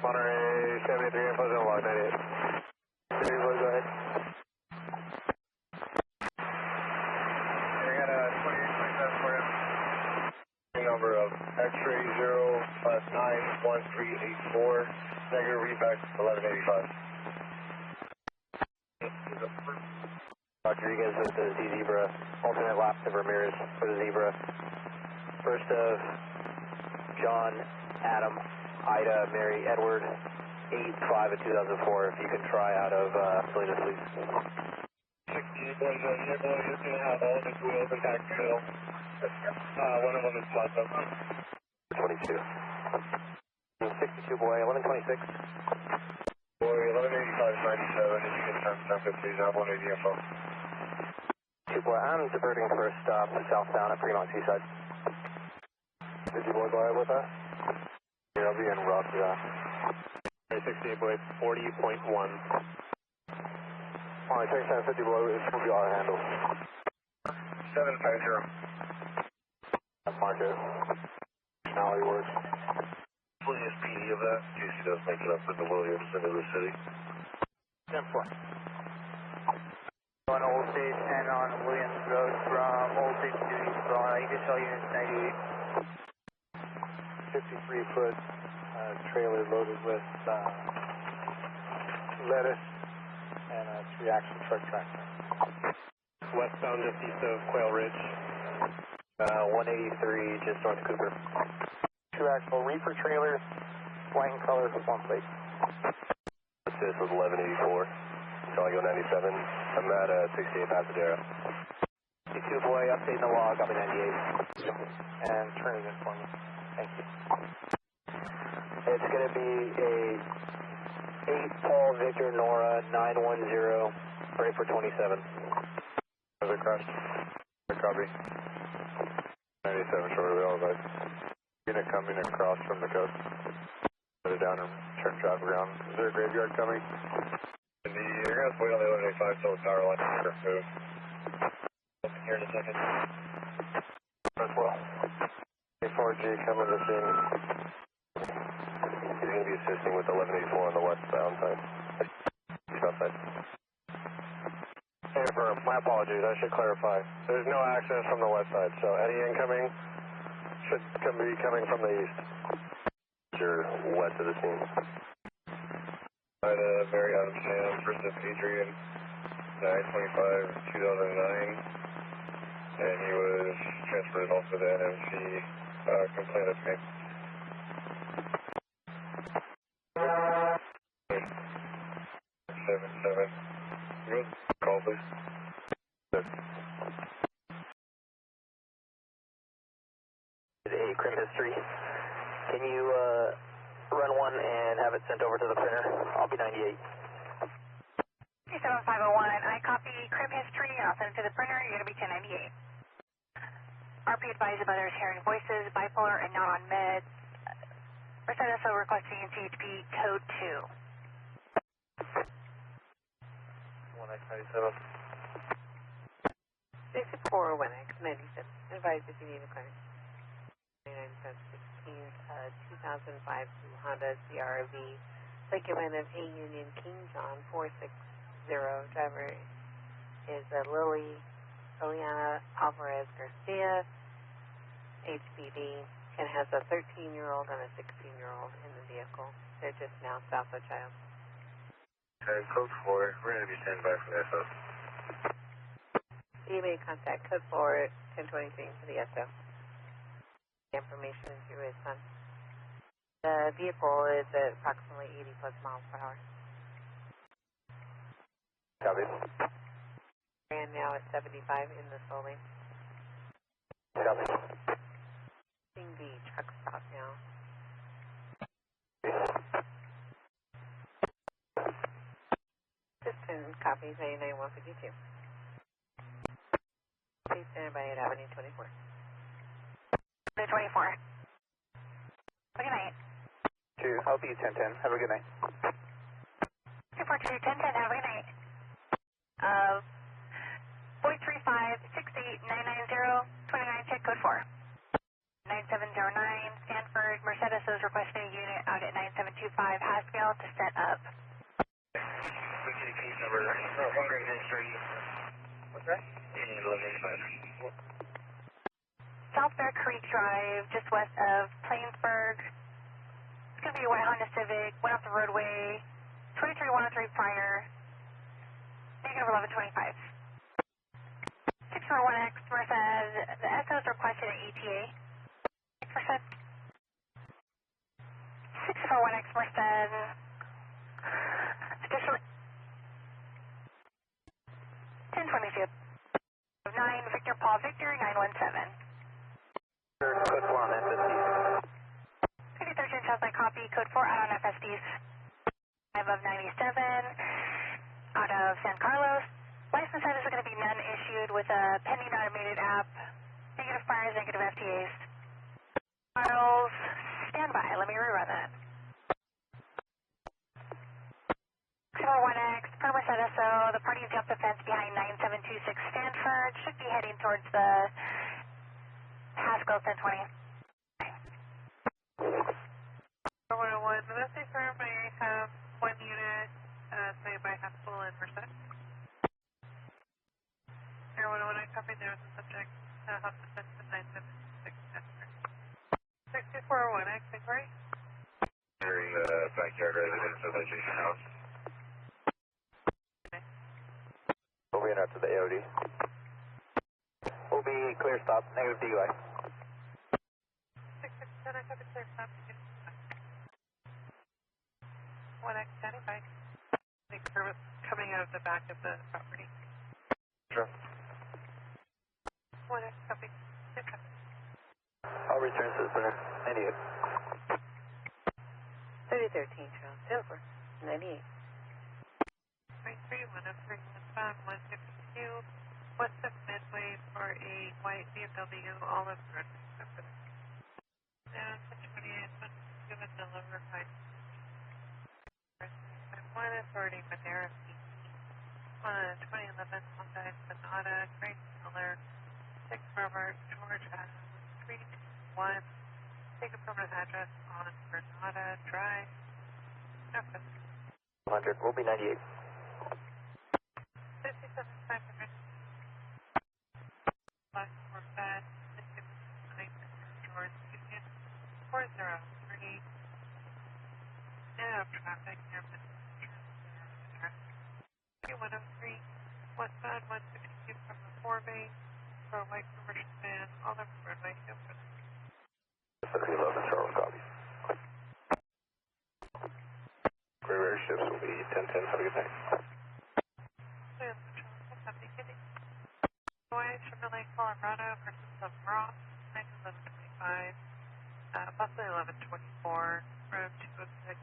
Monterey 73 info zone log 98. 3 boy, go ahead. I got a 2827 for you. Number of X-ray 0591384. Negative readback 1185. Rodriguez with the Z-Zebra, alternate laps of Ramirez for the Zebra. First of John, Adam, Ida, Mary, Edward, 8-5 of 2004. If you can try out of Salinas, please. 68 boys, Nicola is going to have all of his wheels intact still. One of them is locked up. 22. 62 boy, 1126. Boy, 1185-97, if you can turn stuff at please, have 180 info. 2 boy, I'm diverting for a stop southbound at Fremont Seaside. Did you boy go ahead with that? I'll be in route to that. 68 boy, 40.1. Alright, 3750 below, it's going to be our handle. 750. Mark it. Personality works. Please PD of that, in case he does make it up into Williams into the city. 10-4. On Old State 10 on Williams Road from Old State to Eastbound. You can tell units 98. 53-foot trailer loaded with lettuce and a 3-axle truck tractor. Westbound just east of Quail Ridge. 183 just north of Cooper. 2-axle reefer trailer, white in color with 1 plate. This was 1184. Calling 97. I'm at 68 Madera. 52 boy, updating the log, I'll be 98. And turn it in for me. Thank you. It's going to be a 8 Paul Victor Nora 910, ready for 27. How's it crash? Copy. 97 short of the elevator. Unit coming across from the coast. Put it down and turn traffic around. Is there a graveyard coming? You're going to wait on the 1185 till the power line is moved. Here in a second. As well. A4G coming to scene. He's going to be assisting with 1184 on the westbound side. South side. Hey, firm. My apologies. I should clarify. There's no access from the west side, so any incoming should be coming from the east. You're west of the scene. Mary Adams Sam versus Adrian, 9/25/2009, and he was transferred off to the NMC complaint of me. 77. Good. Call, please. A crib history. Can you run one and have it sent over to the printer? I'll be 98. 27501, I copy crib history and I'll send it to the printer. You're going to be 1098. RP advised of others hearing voices, bipolar and not on meds. Merced so requesting CHP code 2. 1X97. 641X 97. Advise if you need a car. 9916, 2005 Honda CRV. Document of A Union King John 460. Driver is Liliana Alvarez Garcia, HPD, and has a 13-year-old and a 16-year-old in the vehicle. They're just now south of Child. Code 4, we're going to be standing by for the SO. You may contact code 4 1023 for the SO. The information is through his son. The vehicle is at approximately 80 plus miles per hour. Copy. And now at 75 in the slow lane. Copy. Seeing the truck stop now. Assistant copies 99152. Please stand by at Avenue 24. Avenue 24. Good night. I'll be 1010. Have a good night. 242 1010. Have a good night. 435-68990, 29 check code 4. 9709, Hanford, Merced is requesting a unit out at 9725 Haskell to set up. CHP Silver, one great history. What's that? 1185. South Bear Creek Drive, just west of Plainsburg. It's going to be a white Honda Civic, went off the roadway, 23103 prior, negative 1125. 641X Merced, the SO is requested at ETA. 6%. 641X Merced. Additionally, 1022. 9 Victor Paul Victor 917. Code 4 on FSDs. 53rd Southside copy, code 4 out on FSDs. 5 of 97 out of San Carlos. License status is going to be none issued with a pending automated app. Negative fires, negative FTAs. Miles, stand by. Okay, let me rerun that. 201X, per Merced SO, the party jumped the fence behind 9726 Stanford, should be heading towards the Haskell 1020. 101, Modesto firm, I have one unit signed by Haskell and Merced. Air 101, I copied there was a subject hopped the fence at 9726 Stanford. 62401X, inquiry? Backyard residence of Education House. We'll be in out to the AOD. We'll be clear stop, negative DUI. 667, I copy clear stop. 1X standing by. Thanks for coming out of the back of the property. Sure. 1X copy. Good copy. I'll return to the center. 98. 3013, Charles. Silver. 98. 33103, westbound 152, west of Midway for a white BMW Olive Red. Down to 28, 1 in the lower right. 1 authority, Madera, 2011 Honda Sonora, gray color, 6 Robert, George, 321. Take a permanent address on Granada Drive. 100, we'll be 98. 57,500. Last for bed, 669, George, Union, 403. Now traffic near Madera. 3103, westbound 162 from the 4-bay for a white commercial van, all over Broadway, Hanford. 11 Charles, copy. Rear shifts will be 1010. Have a good night. Chevrolet Colorado versus the Maroon, 1125, possibly 1124, road 206,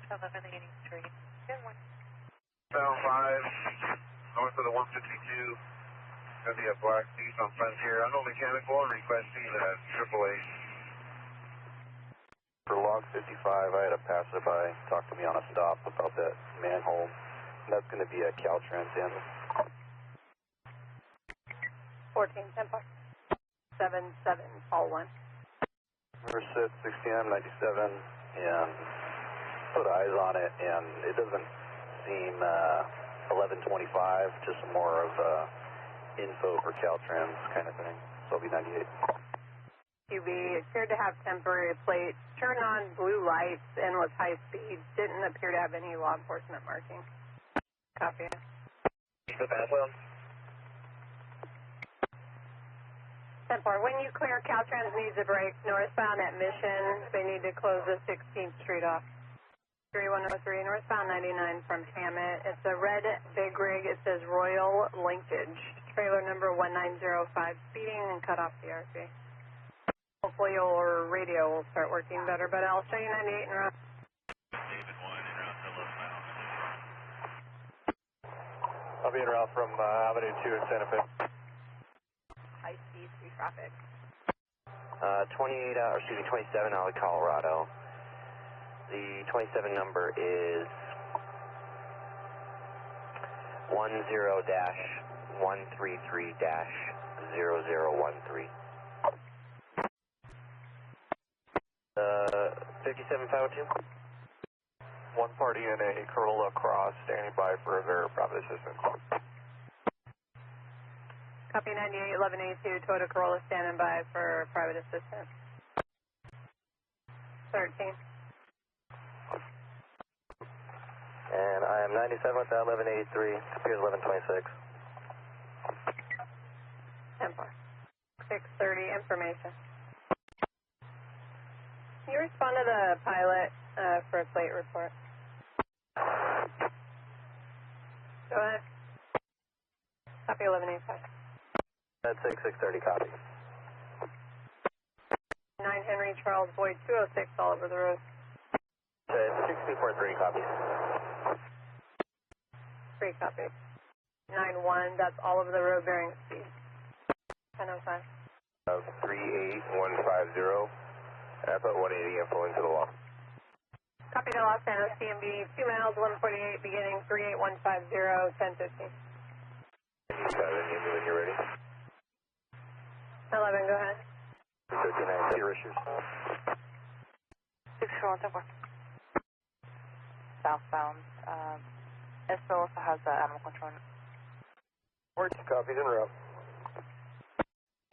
1183. Good one. Bound 5, north of the 152. Going to be a black Nissan Frontier. Unknown mechanical requesting AAA. For log 55, I had a passerby talk to me on a stop about that manhole. And that's going to be a Caltrans in. 14, 10 park. 77, all 1. Merced 60M 97, and put eyes on it, and it doesn't seem 1125, just more of info for Caltrans kind of thing. So I'll be 98. QB appeared to have temporary plate, turned on blue lights, and was high speed. Didn't appear to have any law enforcement marking. Copy. The background. 10-4, when you clear, Caltrans needs a break. Northbound at Mission, they need to close the 16th Street off. 3103, northbound 99 from Hammett. It's a red big rig. It says Royal Linkage. Trailer number 1905, speeding and cut off the RP. Hopefully your radio will start working better, but I'll show you 98 and route. David 1 en route to Los Banos. I'll be en route from Avenue 2 in Santa Fe. High speed, free traffic. 27 out of Colorado. The 27 number is 10-133-0013. 57502. One party in a Corolla Cross standing by for a very private assistance. Copy 98, 1182, Toyota Corolla standing by for private assistance. 13. And I am 97 with that 1183, appears 1126. 10-4. 630, information. Can you respond to the pilot for a plate report? Go ahead. Copy 1185. That's 630, copy. 9 Henry Charles Boyd 206 all over the road. 6243, copy. 3 copy. 91, that's all over the road bearing speed. 1005. 38150. put 180 info into the wall. Copy to Los Angeles, CMB, 2 miles, 148, beginning 38150, 1050. 7, you when you're ready. 11, go ahead. 39, zero issues. 64174. Southbound. SO also has animal control. Words, copies en route.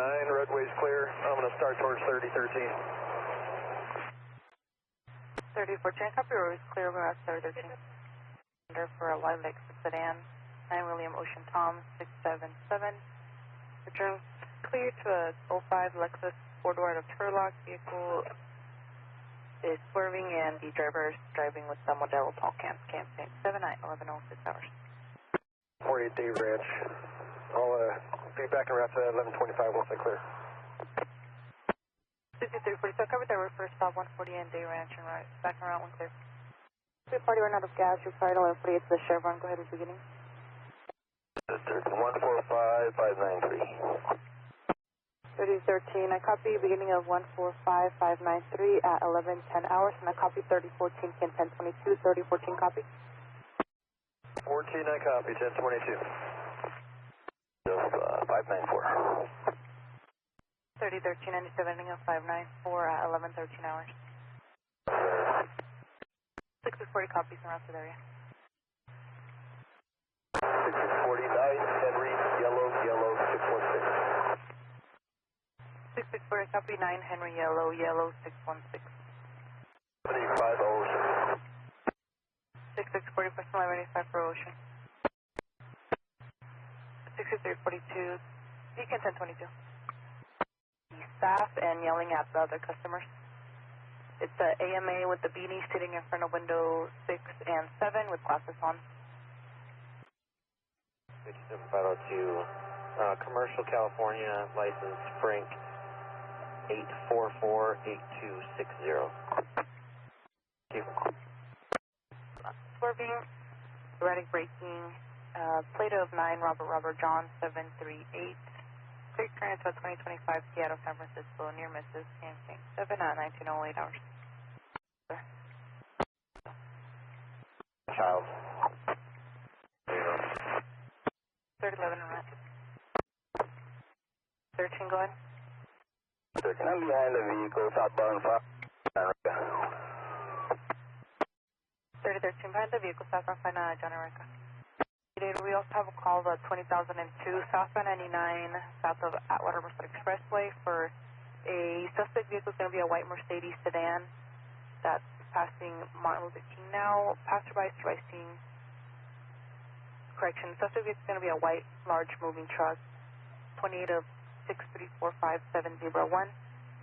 9, roadway's clear. I'm going to start towards 3013. 3014, copy, road is clear. We're at 3013. Under for a Lilac sedan. 9 William Ocean Tom 677. Return clear to a 05 Lexus 4-door out of Turlock. Vehicle is swerving and the driver is driving with the Modelo tall cams. Campaign 79, 1106 hours. 48 Dave Ranch. I'll be back in route to 1125 once I clear. 6340, so cover driver first stop 140 and Day Ranch and right. Back in route 1 clear. Party run out of gas, required 1148 to the Chevron. Go ahead with beginning. 145593. 3013, I copy beginning of 145593 at 11:10 hours, and I copy 3014, pin 1022, 3014 copy. 14, I copy, 1022. 594. 3013, 97, ending of 594 at 11:13 hours. 640 copies around the area. 649, Henry, yellow, 616. 664, copy 9, Henry, yellow, 616. 75 Ocean. 6640, question 1185 for Ocean. 6342, Beacon 1022. The staff and yelling at the other customers. It's a AMA with the beanie sitting in front of window 6 and 7 with glasses on. 67502, Commercial California, license Frank 8448260. Thank you. Swerving, erratic braking, plate of 9, Robert John 738. Clear clearance at 2025 Seattle, San Francisco, near Mrs. Campaign 7 at 1908 hours. Child. 3011 and rent. 13, go ahead. 13, I'm behind the vehicle, southbound 5. 3013, behind the vehicle, southbound 59, John Erica. We also have a call of 2002, southbound 99, south of Atwater Merced Expressway for a suspect vehicle. It's going to be a white Mercedes sedan that's passing Martin Luther King now. Passerby striking. Correction, suspect vehicle is going to be a white, large moving truck. 28 of 6345701.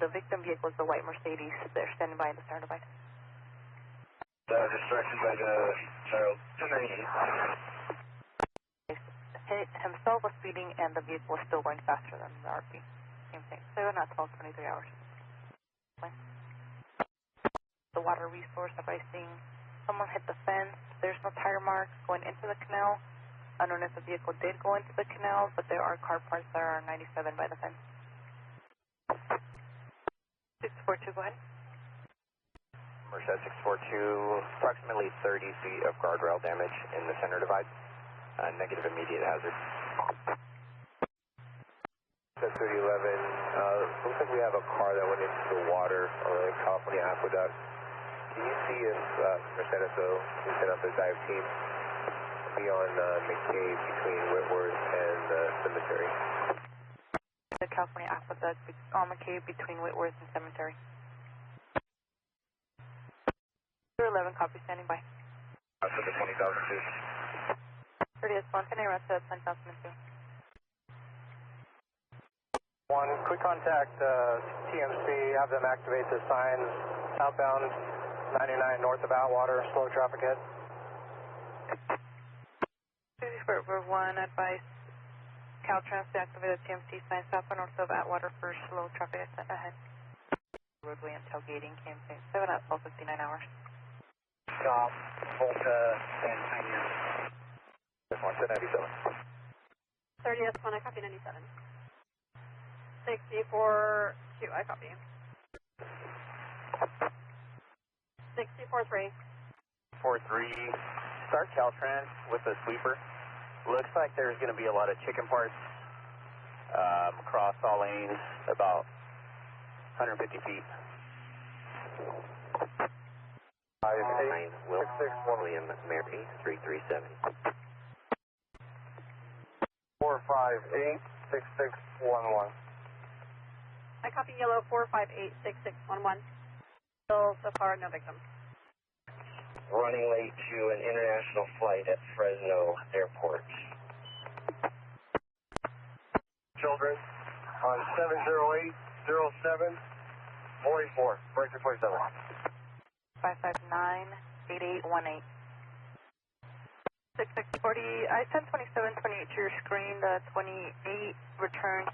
The victim vehicle is the white Mercedes. They're standing by in the center divide. Distraction by the child. 298. Himself was speeding and the vehicle was still going faster than the RP. Same thing. 7 at 12:23 hours. The water resource advising someone hit the fence. There's no tire marks going into the canal. I don't know if the vehicle did go into the canal, but there are car parts that are 97 by the fence. 642, go ahead. Merced 642, approximately 30 feet of guardrail damage in the center divide. Negative immediate hazard. 103011, looks like we have a car that went into the water on the California Aqueduct. Can you see if Merced can set up a dive team beyond McCabe between Whitworth and the cemetery? The California Aqueduct on McCabe between Whitworth and cemetery. 11, copy, standing by. After the 20,000 feet. 30th, Monterey, rest of 10,002. 1, quick contact TMC, have them activate the signs southbound 99 north of Atwater, slow traffic ahead. 1, advice Caltrans to activate the TMC signs southbound north of Atwater for slow traffic ahead. Roadway and tailgating, campaign 7 at 12:59 hours. Stop, Volta, and Pioneer. 97. 30th one, I copy 97. 642, I copy. 643. 43, start Caltrans with the sweeper. Looks like there's going to be a lot of chicken parts across all lanes, about 150 feet. 58, William Mary, 337. 458, 6611. I copy yellow 4586611. Still so far no victims. Running late to an international flight at Fresno Airport. Children on 70807, void 4, breaker 27. 559-8818. 6640, I sent 2728 to your screen. The 28 returned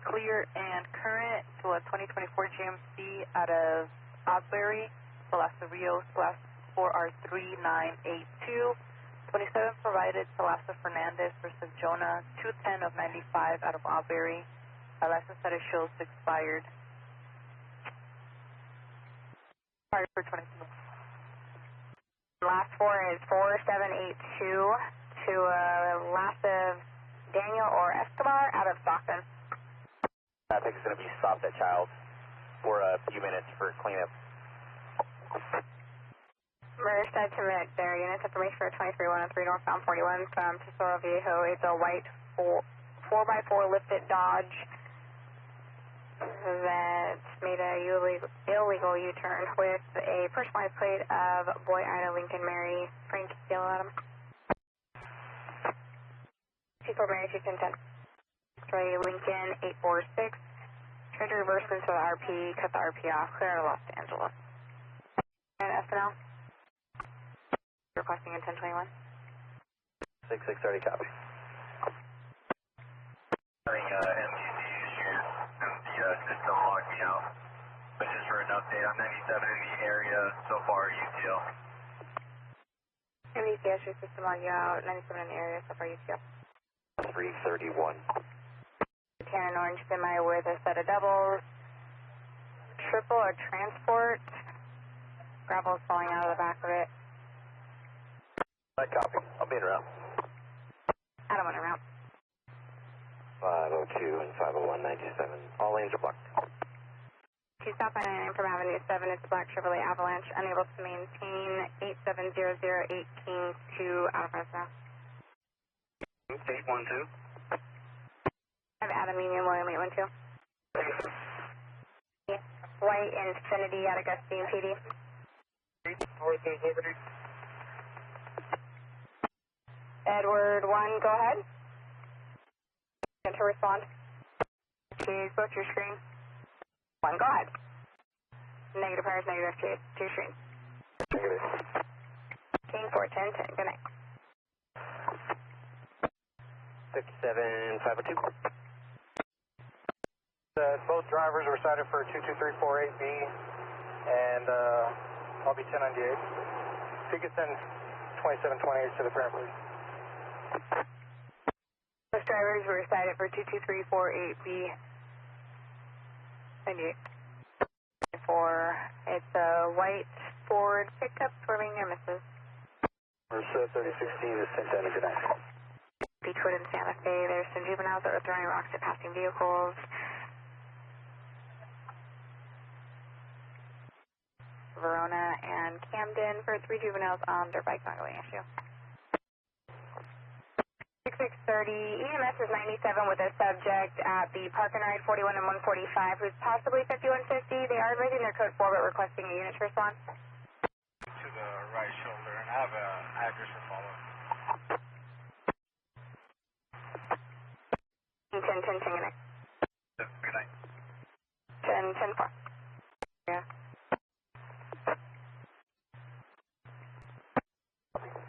clear and current to a 2024 GMC out of Osbury, Salasa Rios, class 4R3982. 27 provided Salasa Fernandez versus Jonah, 210 of 95 out of Osbury. License status shows expired. Expired for 22. Last four is 4782 to last of Daniel or Escobar out of Stockton. I think it's going to be stopped at Childs for a few minutes for cleanup. Merced to their units information for 23103 northbound 41 from Tesoro Viejo. It's a white 4x4 lifted Dodge that made a illegal U-turn with a personalized plate of Boy Ida Lincoln Mary Frank Yellow Adam. 24 Mary 210. X-ray Lincoln 846. Try to reverse into the RP, cut the RP off, clear to Los Angeles. And SNL. Requesting in 1021. 6630 copy. MTC issues and the system logged me out. But just for an update, I'm 97 in the area so far, UTL. MTC issue system logged you out, 97 in the area so far, UTL. 331. Tan and orange semi with a set of doubles. Triple or transport. Gravel's falling out of the back of it. Copy. I'll be in route. Adam on a route. 502 and 50197. All lanes are blocked. 2 southbound from Avenue 7, it's black Chevrolet Avalanche, unable to maintain 8700 King 2 out of Fresno. 812. I have Adam Union, William 812. White Infinity out of Gustine PD. North is Liberty. Edward 1, go ahead. To respond. Choose both your screen. 1, go ahead. Negative pairs, negative to your screen. Negative. King 410, good night. 57502. Both drivers were cited for 22348B, and I'll be 1098. If you could send 2728 to the parent, please. Both drivers were cited for 22348B. 98. It's a white Ford pickup swerving near Mrs. Merced 3016 is sent down to good night. Beechwood and Santa Fe, there's some juveniles that were throwing rocks at passing vehicles. Verona and Camden for 3 juveniles on their bike bungling issue. 6630, EMS is 97 with a subject at the Park and Ride 41 and 145 who's possibly 5150. They are raising their code 4 but requesting a unit to respond. To the right shoulder, and I have an address for follow-up. 10-10, good night. Good night. 10-10-4. Yeah.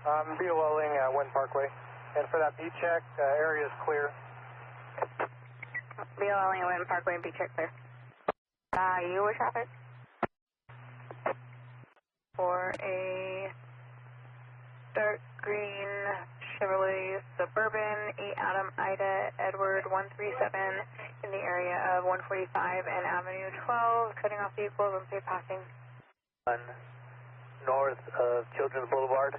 I'm BOLing Wind Parkway, and for that beat check, area is clear. BOLing Wind Parkway and beat check clear. You with traffic? For a dark green Chevrolet Suburban, 8 Adam Ida Edward 137 in the area of 145 and Avenue 12, cutting off vehicles and safe passing. north of Children's Boulevard.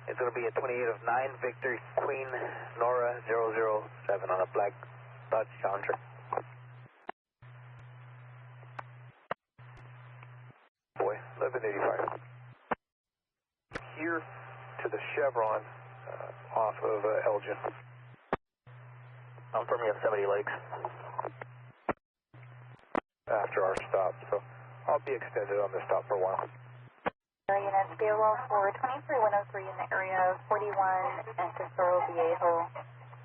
It's going to be a 28 of 9, Victor Queen Nora 007 on a black Dodge Challenger. Boy, 1185. Here to the Chevron off of Elgin. I'm from Yosemite Lakes. After our stop, so I'll be extended on this stop for a while. Units, BOL for 23103 in the area of 41 and Tesoro Viejo.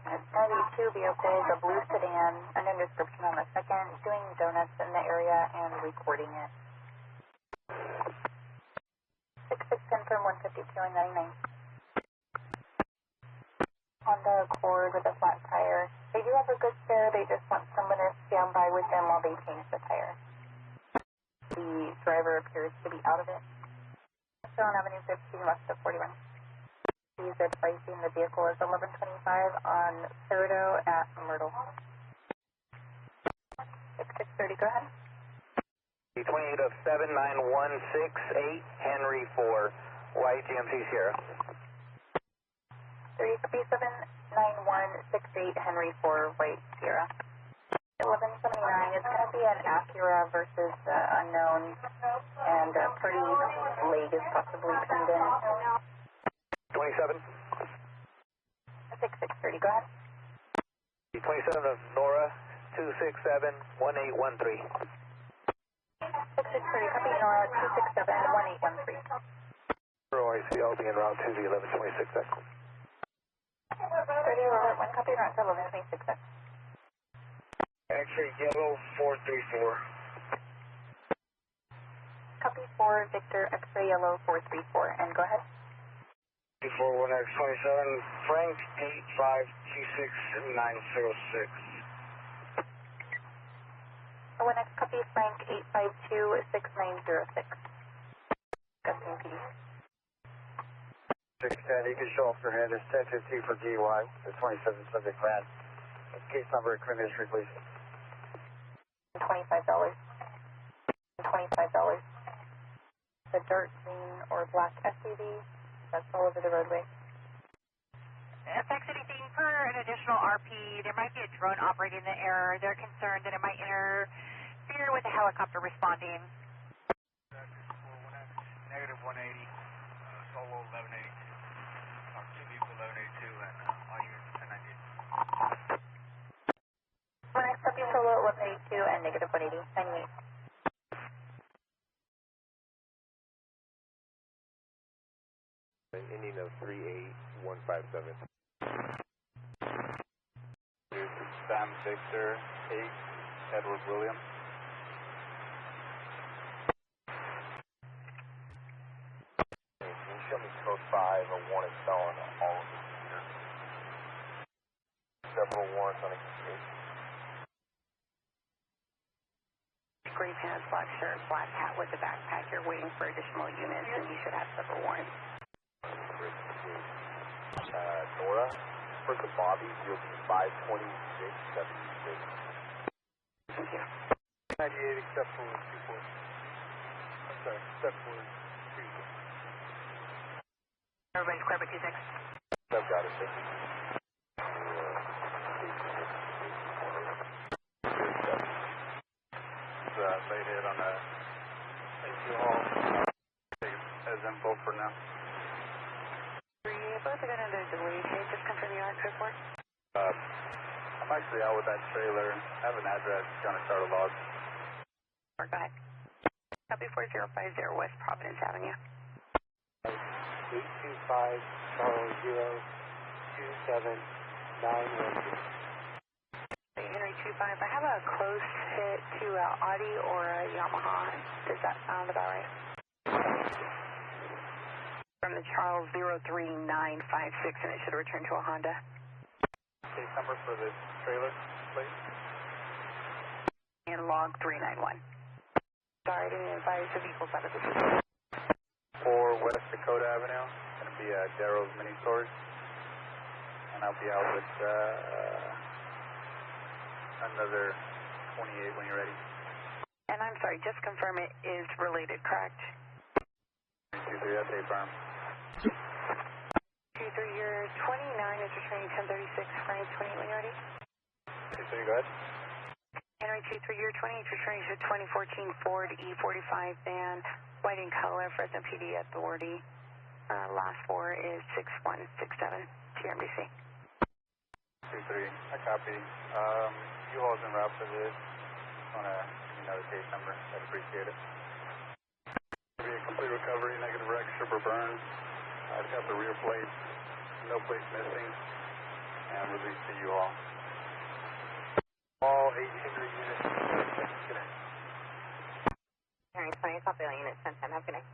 It's going to be two vehicles, a blue sedan, and a description on the second, doing donuts in the area and recording it. 6610 from 152 and 99. Honda Accord with a flat tire. They do have a good spare, they just want someone to stand by with them while they change the tire. The driver appears to be out of it. On Avenue 15 west of 41. He's advising the vehicle is 1125 on Cerdo at Myrtle. 6630, go ahead. 28 of 79168 Henry 4, white GMC Sierra. 379168 Henry 4, white Sierra. 1179 is going to be an Acura versus unknown, and pretty leg is possibly pinned in. 27. 6630, go ahead. 27 of Nora 267 1813. 6630, copy Nora 267 1813. I see I'll be en route to the 1126X. 30 Robert 1, copy route to 1126X. X-ray yellow 434. Copy 4, Victor, X-ray yellow 434, and go ahead. 41X27, Frank 8526906. 1X, copy Frank 8526906. Gustin PD. 610, you can show off your hand. It's 1015 for DUI. The 27 subject man. Case number and criminal history, please. $25. $25. The dirt green or black SUV that's all over the roadway. Affects anything per an additional RP. There might be a drone operating the air. They're concerned that it might interfere with the helicopter responding. Negative 180, solo 1182. Two people 1182 and all units 1098. 1X, copy solo 1182 and negative 180, 98. Ending of 38157. This is Sam Victor 8, Edward William. Can you show me code 5, a warning cell on all of this here? Several warrants on each case. Gray pants, black shirt, black hat with a backpack. You're waiting for additional units, and you should have several warrants. Nora, for the Bobby, you'll be 52676. Thank you. 98 except for 24. I'm sorry, except for 24. Everybody's clear but 26. I've got it, thank you. Late hit on that. Thank you all. Take it as info for now. Both are going to delayed hit. Just confirm your address report. I'm actually out with that trailer. I have an address. Trying to start a log. Go ahead. Copy 4050 West Providence Avenue. 825 Charles 02791. Henry 25. I have a close hit to Audi or a Yamaha. Does that sound about right? From the Charles 03956, and it should return to a Honda. Case number for this trailer, please. And log 391. Sorry, I didn't advise the vehicles out of the system. 4 West Dakota Avenue. Going to be Darrow's Mini Storage. And I'll be out with another 28 when you're ready. And I'm sorry, just confirm it is related, correct? 23, that's A firm. 23, you're 29 is returning 1036, Frank 28 when you're ready. 23, go ahead. Henry 23, you're 20 is returning to 2014 Ford E45 van, white in color, Fresno PD authority. Last four is 6167, TRMDC. 23, I copy. U-Haul's en route for this. Just want to give you another case number. I'd appreciate it. It'll be a complete recovery, negative wreck, strip or burn. I've got the rear plate, no plates missing, and release the U-Haul. All 8 Henry units. Good night. Henry 20, copy all units, 10-10, have a good night.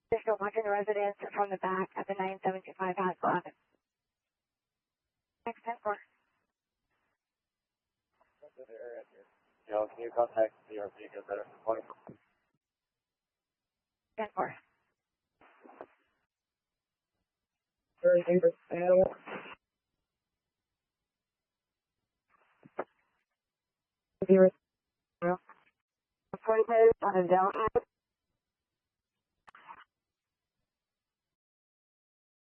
Additional monitoring the residents from the back at the 9725 Haskell Avenue. Next 10-4. Can you contact the RP to get better? 10-4. Very dangerous animal. Zero. 40 on a zone.